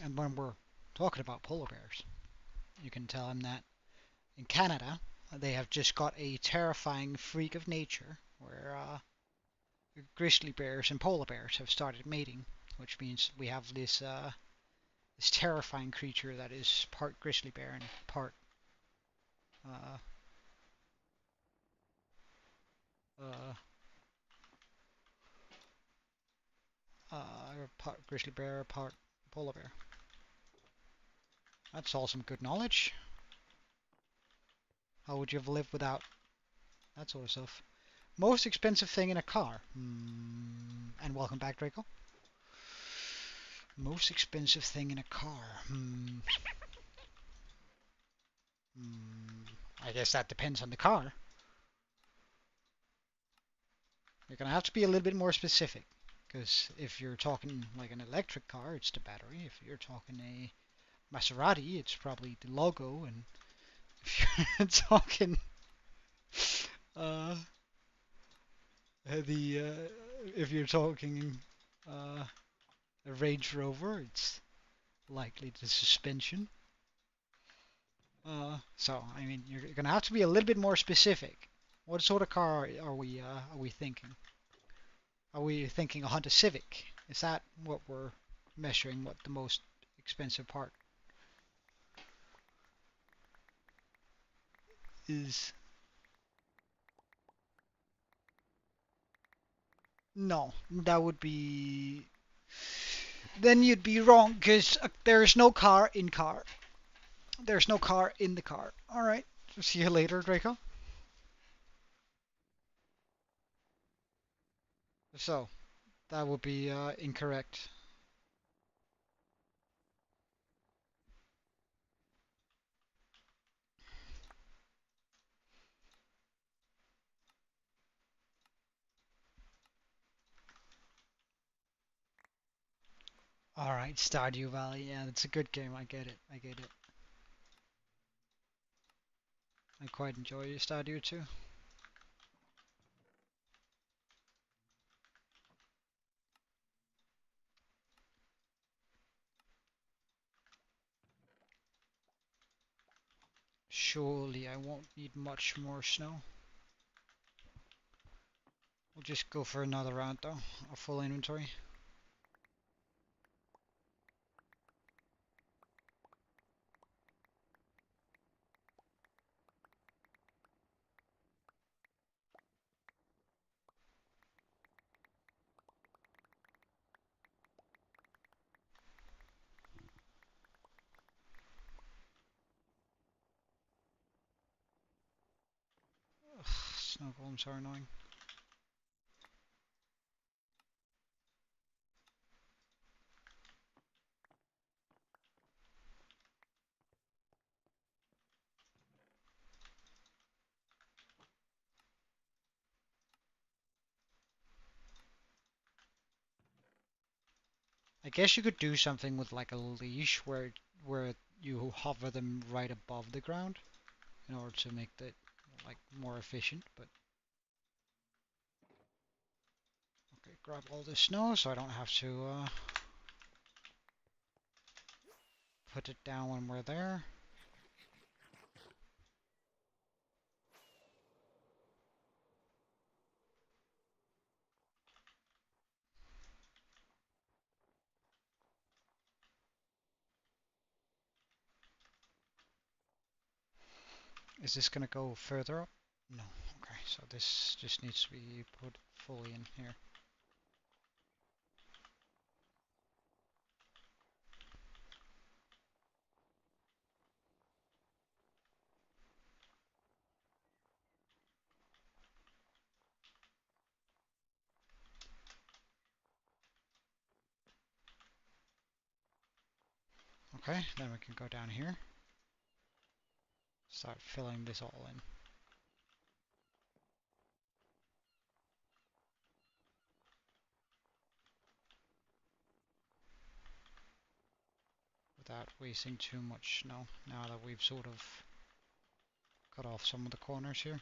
And when we're talking about polar bears, you can tell them that in Canada, they have just got a terrifying freak of nature where grizzly bears and polar bears have started mating, which means we have this terrifying creature that is part grizzly bear and uh, uh, part grizzly bear, part polar bear. That's all some good knowledge. How would you have lived without that sort of stuff? Most expensive thing in a car. And welcome back, Draco. Most expensive thing in a car. I guess that depends on the car. You're gonna have to be a little bit more specific. Because if you're talking like an electric car, it's the battery. If you're talking a Maserati, it's probably the logo. And if you're talking uh, the if you're talking a Range Rover, it's likely the suspension. So I mean, you're gonna have to be a little bit more specific. What sort of car are we thinking? Are we thinking a Honda Civic? Is that what we're measuring? What the most expensive part is? No, that would be. Then you'd be wrong because there is no car in car. There's no car in the car. All right. See you later, Draco. So that would be incorrect. All right, Stardew Valley. Yeah, that's a good game. I get it. I get it. I quite enjoy Stardew too. Surely I won't need much more snow. We'll just go for another round though, a full inventory. Ugh, snow golems are annoying. I guess you could do something with like a leash where you hover them right above the ground in order to make it like more efficient, but okay, grab all this snow so I don't have to put it down when we're there. Is this gonna go further up? No. Okay, so this just needs to be put fully in here. Okay, then we can go down here. Start filling this all in. Without wasting too much snow, now that we've sort of cut off some of the corners here.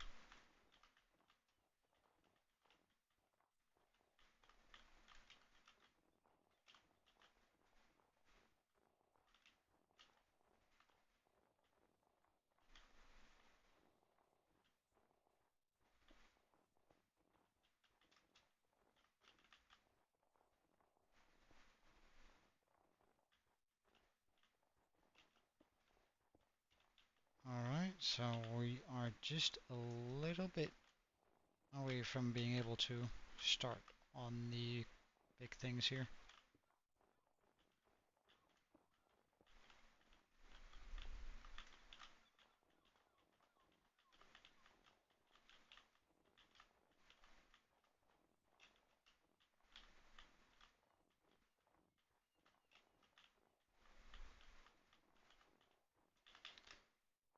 Alright, so we are just a little bit away from being able to start on the big things here.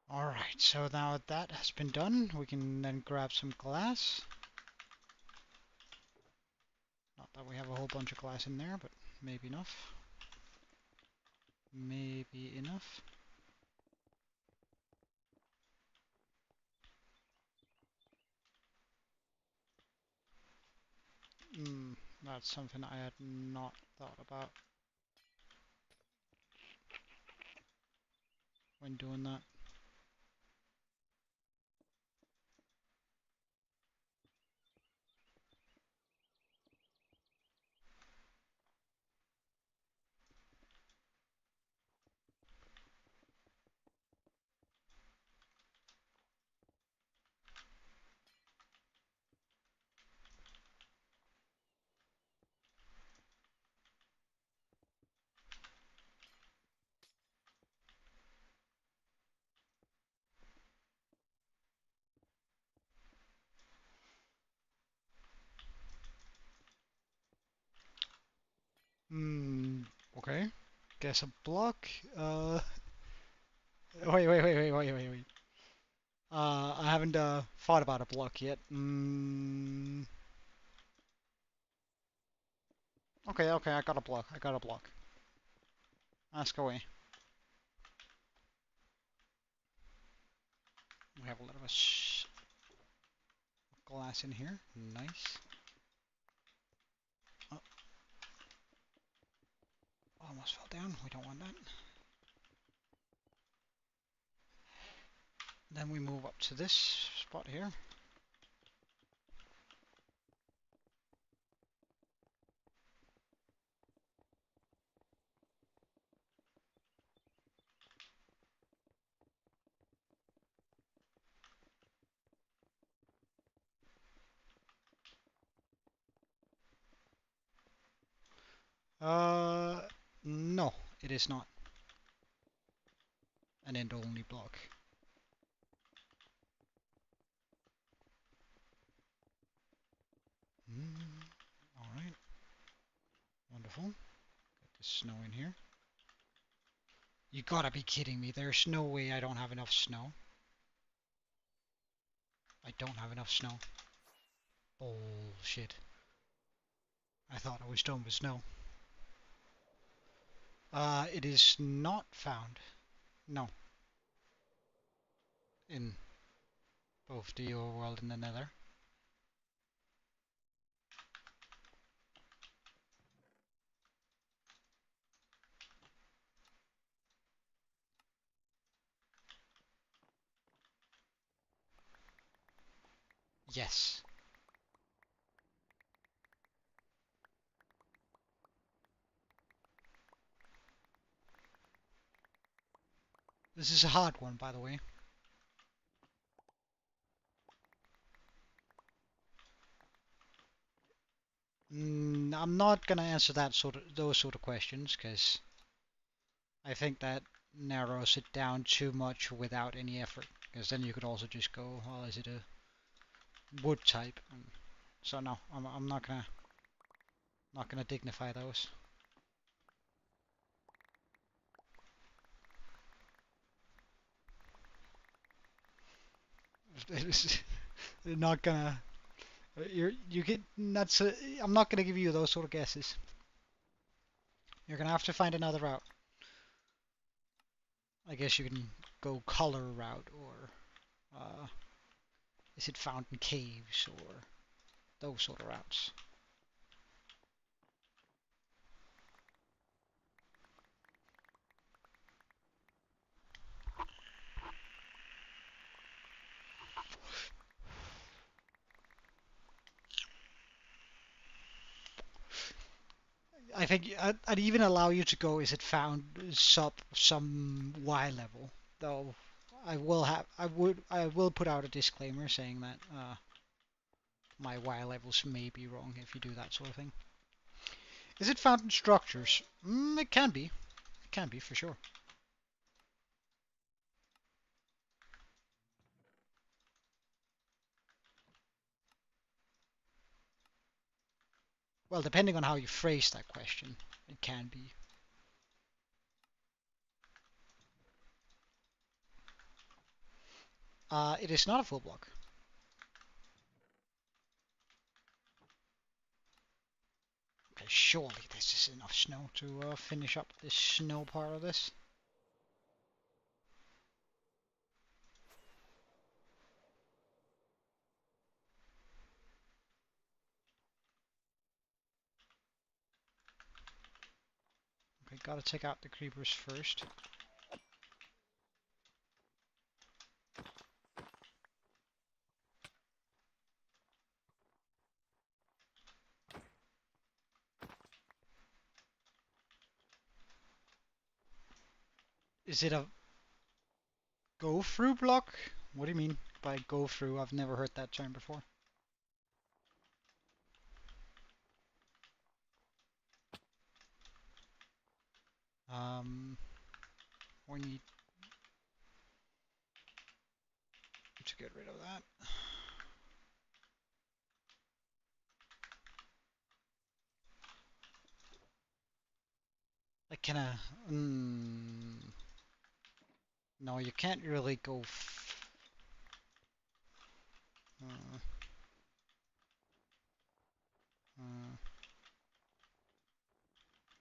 Alright, so now that has been done, we can then grab some glass. Not that we have a whole bunch of glass in there, but maybe enough. Maybe enough. That's something I had not thought about when doing that. Okay. Guess a block. Wait. I haven't thought about a block yet. Okay, I got a block. I got a block. Ask away. We have a little bit of glass in here. Nice. Oh, almost fell down. We don't want that. Then we move up to this spot here. No, it is not an end-only block. Alright. Wonderful. Get the snow in here. You gotta be kidding me. There's no way I don't have enough snow. I don't have enough snow. Bullshit. I thought I was done with snow. It is not found. No, in both the overworld and the Nether. Yes. This is a hard one, by the way. I'm not gonna answer those sort of questions because I think that narrows it down too much without any effort. Because then you could also just go, well, is it a wood type? So no, I'm not gonna dignify those. Not gonna. You get nuts. I'm not gonna give you those sort of guesses. You're gonna have to find another route. I guess you can go color route, or is it found in caves, or those sort of routes. I think I'd even allow you to go, is it found sub some Y level, though I will put out a disclaimer saying that my Y levels may be wrong if you do that sort of thing. Is it found in structures? It can be. It can be for sure. Well, depending on how you phrase that question, it can be. It is not a full block. Okay, surely this is enough snow to finish up this snow part of this. Okay, gotta take out the creepers first. Is it a go through block? What do you mean by go through? I've never heard that term before. We need to get rid of that. Like, can I? No, you can't really go. Uh,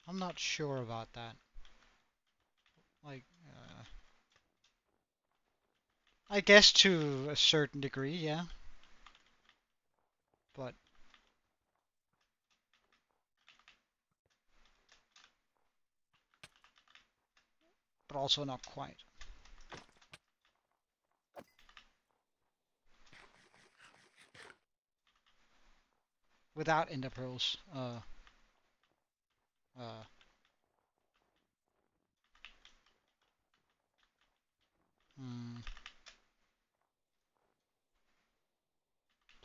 I'm not sure about that. Like, I guess to a certain degree, yeah. But also not quite. Without ender pearls, uh, hmm,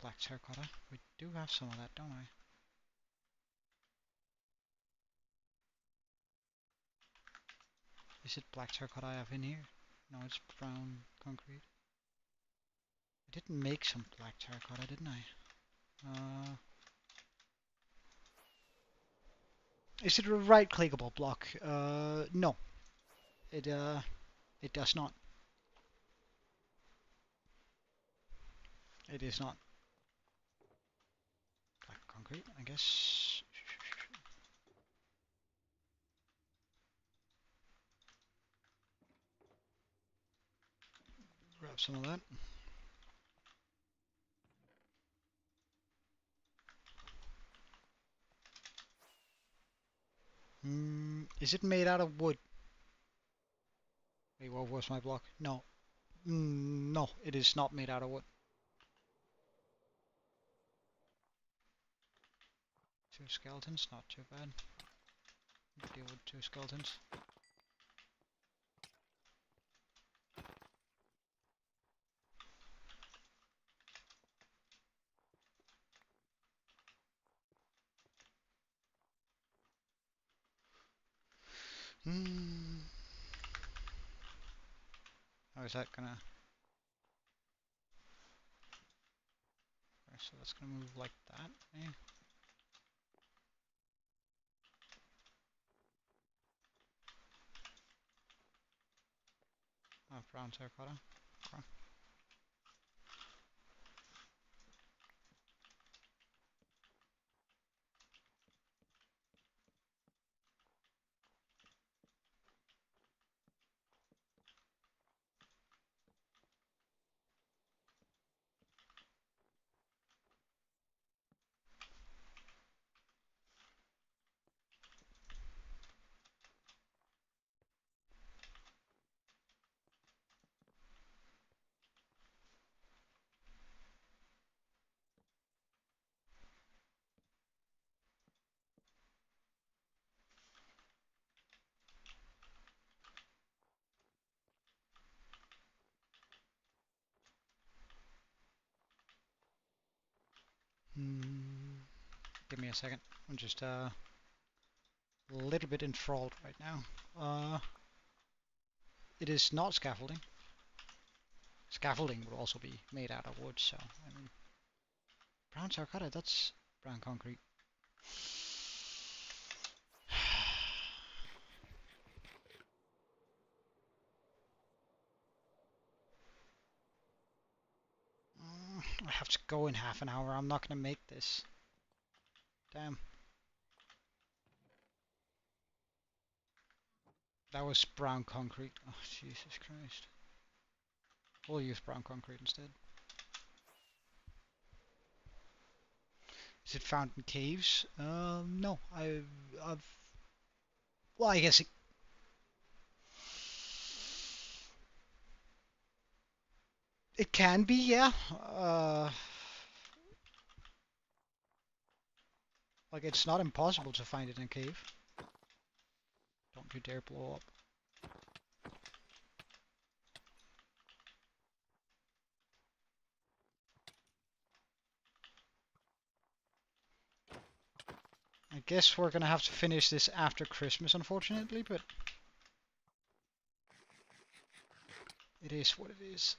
black terracotta. We do have some of that, don't we? Is it black terracotta I have in here? No, it's brown concrete. I didn't make some black terracotta, didn't I? Is it a right-clickable block? No. It does not. It is not. Black concrete, I guess. Grab some of that. Is it made out of wood? Wait, what was my block? No. No, it is not made out of wood. 2 skeletons, not too bad. Deal with 2 skeletons. How is that gonna... So that's gonna move like that, eh? Oh, brown terracotta. Okay. Give me a second. I'm just a little bit enthralled right now. It is not scaffolding. Scaffolding would also be made out of wood, so I mean, brown terracotta, that's brown concrete. I have to go in half an hour. I'm not gonna make this. Damn. That was brown concrete. Oh, Jesus Christ. We'll use brown concrete instead. Is it found in caves? No. I've... Well, I guess it can be, yeah. Like, it's not impossible to find it in a cave. Don't you dare blow up. I guess we're gonna have to finish this after Christmas, unfortunately, but it is what it is.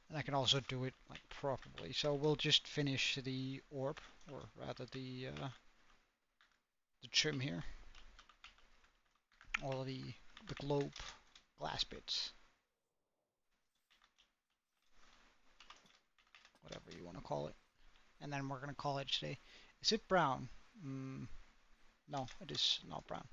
And I can also do it like properly. So we'll just finish the orb, or rather the trim here, all of the globe glass bits, whatever you want to call it. And then we're gonna call it today. Is it brown? No, it is not brown.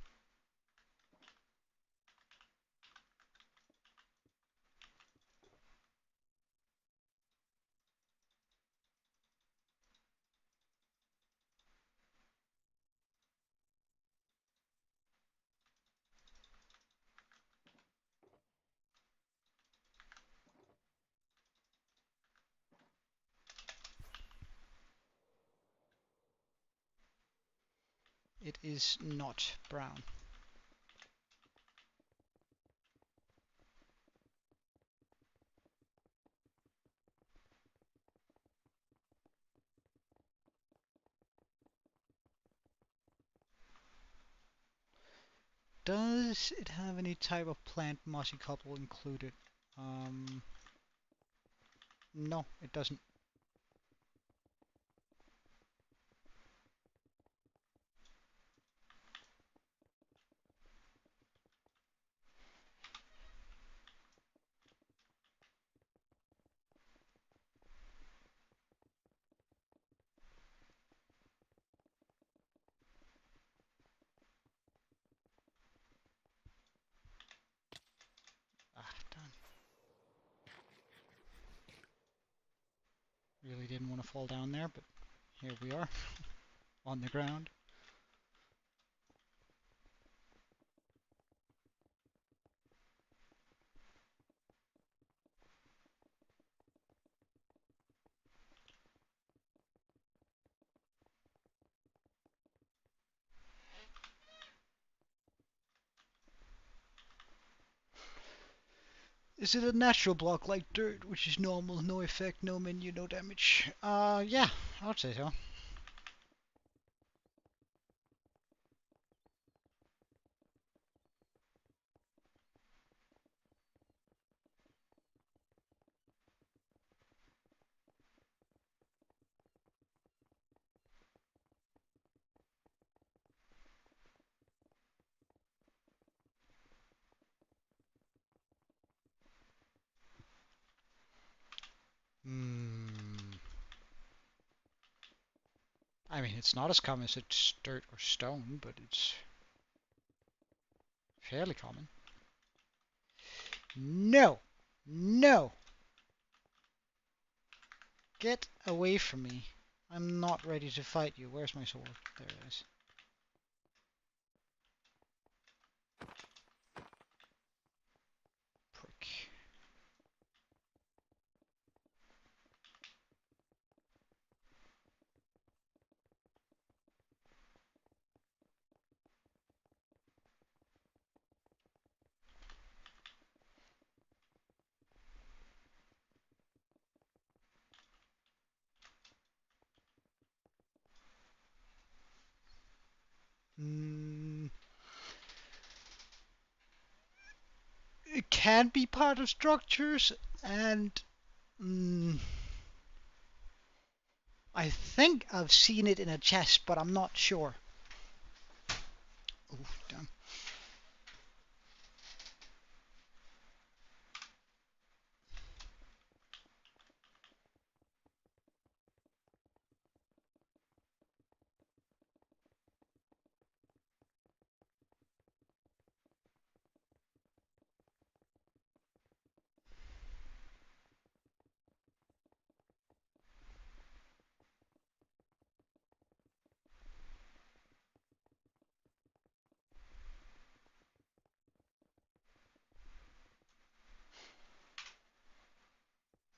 It is not brown. Does it have any type of plant mossy cobble included? No, it doesn't. Really didn't want to fall down there, but here we are, on the ground. Is it a natural block like dirt, which is normal, no effect, no menu, no damage? Yeah, I would say so. Hmm. I mean, it's not as common as it's dirt or stone, but it's fairly common. No! No! Get away from me. I'm not ready to fight you. Where's my sword? There it is. Prick. Mm, it can be part of structures, and I think I've seen it in a chest, but I'm not sure. Oh, damn.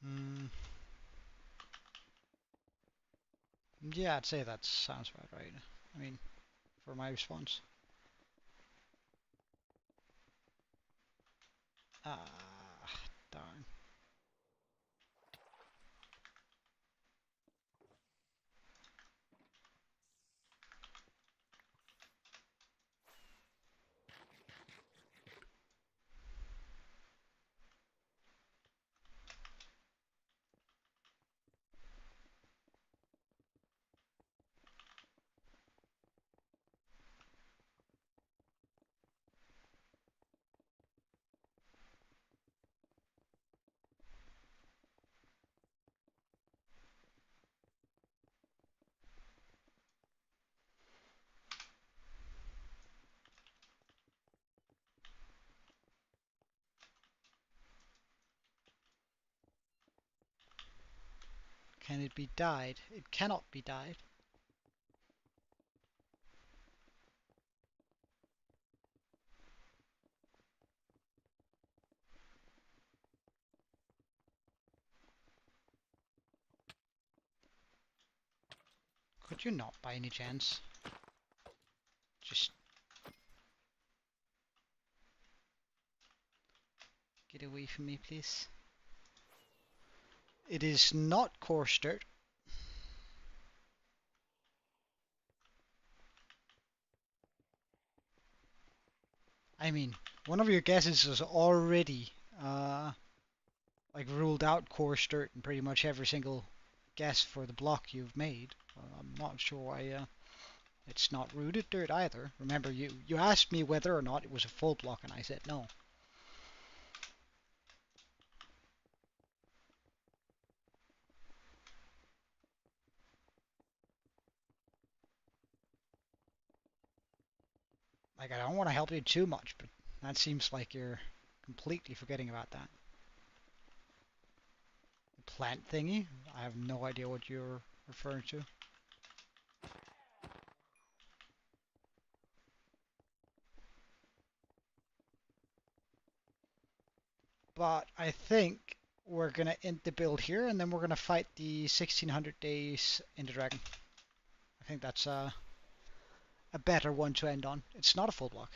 Mm, yeah, I'd say that sounds about right. I mean, for my response. Ah, darn. Can it be dyed? It cannot be dyed. Could you not, by any chance? Just get away from me, please. It is not coarse dirt. I mean, one of your guesses is already like ruled out coarse dirt in pretty much every single guess for the block you've made. I'm not sure why it's not rooted dirt either. Remember, you asked me whether or not it was a full block, and I said no. Like, I don't want to help you too much, but that seems like you're completely forgetting about that. plant thingy. I have no idea what you're referring to. But I think we're gonna end the build here, and then we're gonna fight the 1600 days in the dragon. I think that's a better one to end on. It's not a full block.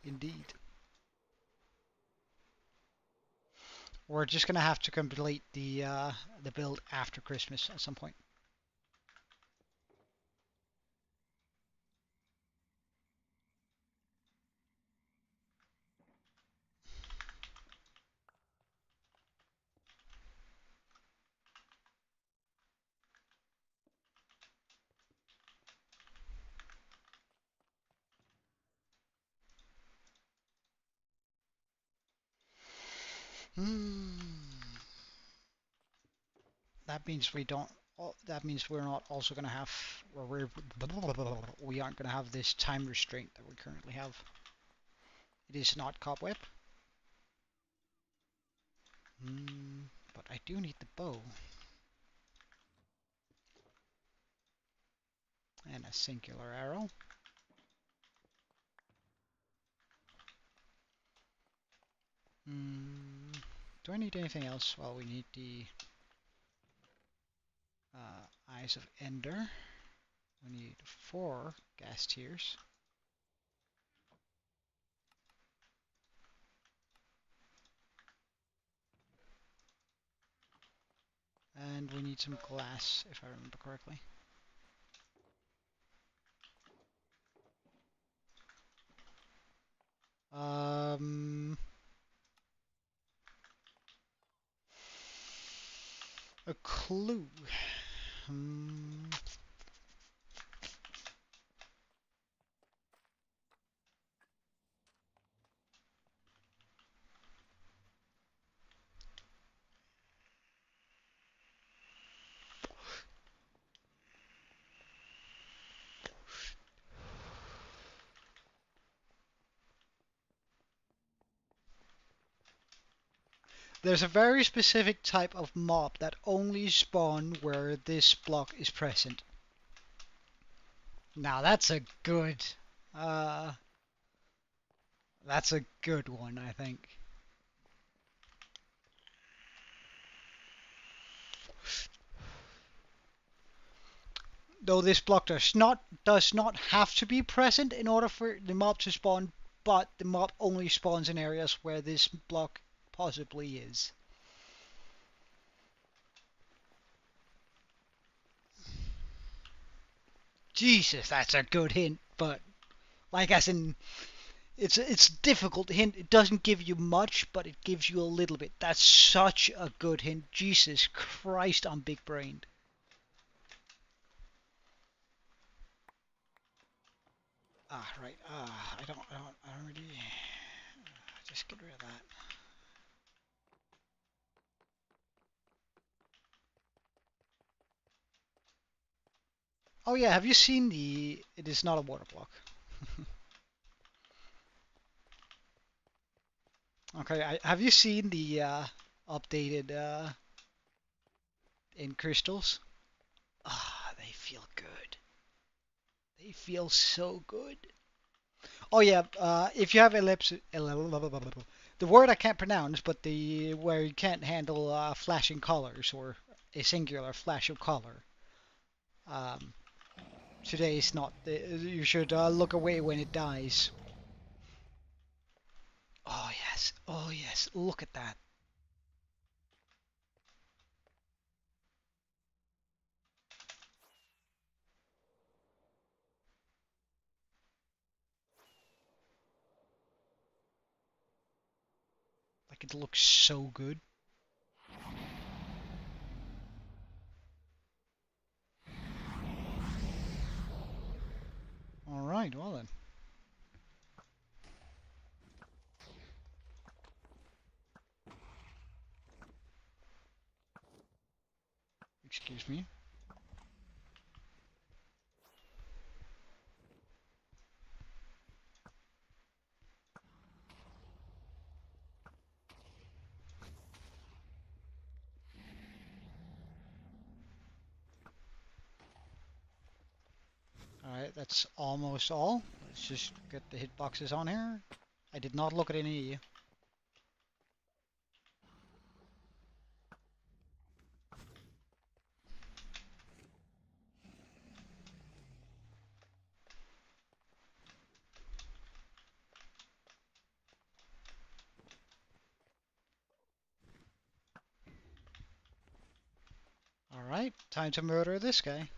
Indeed. We're just gonna have to complete the build after Christmas at some point. That means we don't. That means we're not also gonna have, or we aren't gonna have this time restraint that we currently have. It is not cobweb. But I do need the bow. And a singular arrow. Do I need anything else? Well, we need the Eyes of Ender. We need 4 gas tiers. And we need some glass, if I remember correctly. A clue. There's a very specific type of mob that only spawn where this block is present. Now that's a good one, I think. Though this block does not have to be present in order for the mob to spawn, but the mob only spawns in areas where this block possibly is. Jesus, that's a good hint, but like as in it's difficult to hint. It doesn't give you much, but it gives you a little bit. That's such a good hint. Jesus Christ, I'm big brained. Right. I don't really. Just get rid of that. Oh yeah, have you seen the? It is not a water block. Okay, have you seen the updated in crystals? They feel good. They feel so good. Oh yeah, if you have ellipsis, the word I can't pronounce, but the where you can't handle flashing colors or a singular flash of color. Um, Today is not. You should look away when it dies. Oh yes, oh yes. Look at that. Like it looks so good. All right, well then. Excuse me. that's almost all. Let's just get the hitboxes on here. I did not look at any of you. Alright, time to murder this guy.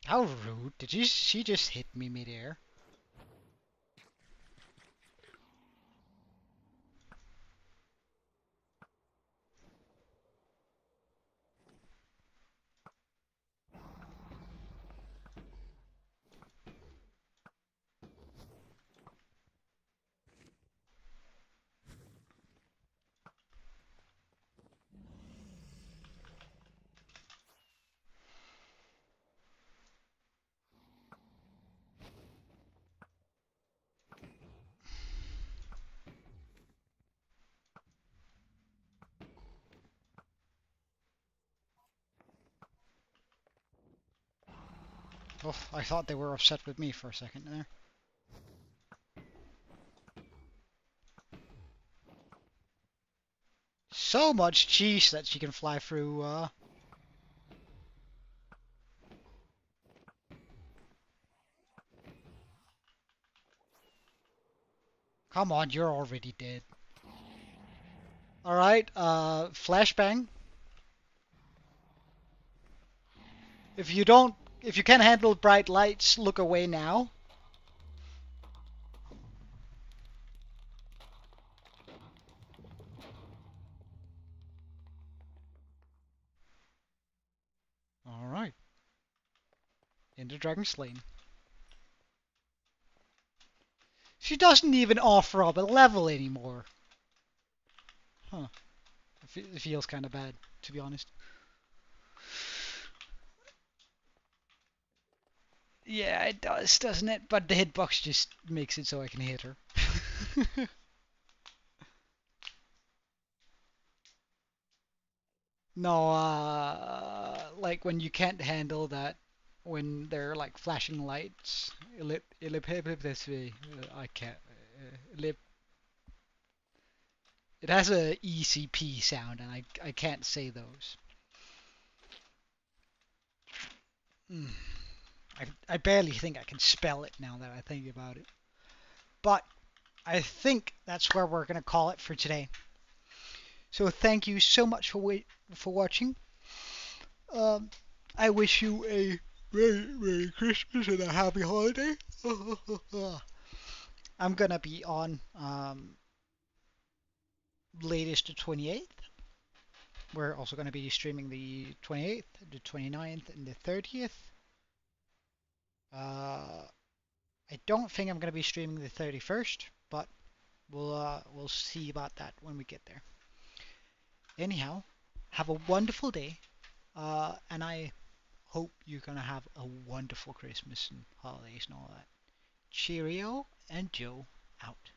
How rude. She just hit me midair? Oh, I thought they were upset with me for a second there. So much cheese that she can fly through, Come on, you're already dead. Alright, flashbang. If you can't handle bright lights, look away now. Alright. Into Dragon Slain. She doesn't even offer up a level anymore. Huh. It feels kind of bad, to be honest. Yeah, it does, doesn't it? But the hitbox just makes it so I can hit her. No, like when you can't handle that, when they're like flashing lights. I can't. It has a ECP sound, and I can't say those. I barely think I can spell it now that I think about it. But I think that's where we're gonna call it for today. So thank you so much for watching. Um, I wish you a Merry Christmas and a Happy Holiday. I'm gonna be on latest the 28th. We're also gonna be streaming the 28th, the 29th, and the 30th. I don't think I'm gonna be streaming the 31st, but we'll see about that when we get there. Anyhow, have a wonderful day, and I hope you're gonna have a wonderful Christmas and holidays and all that. Cheerio, and Joe out.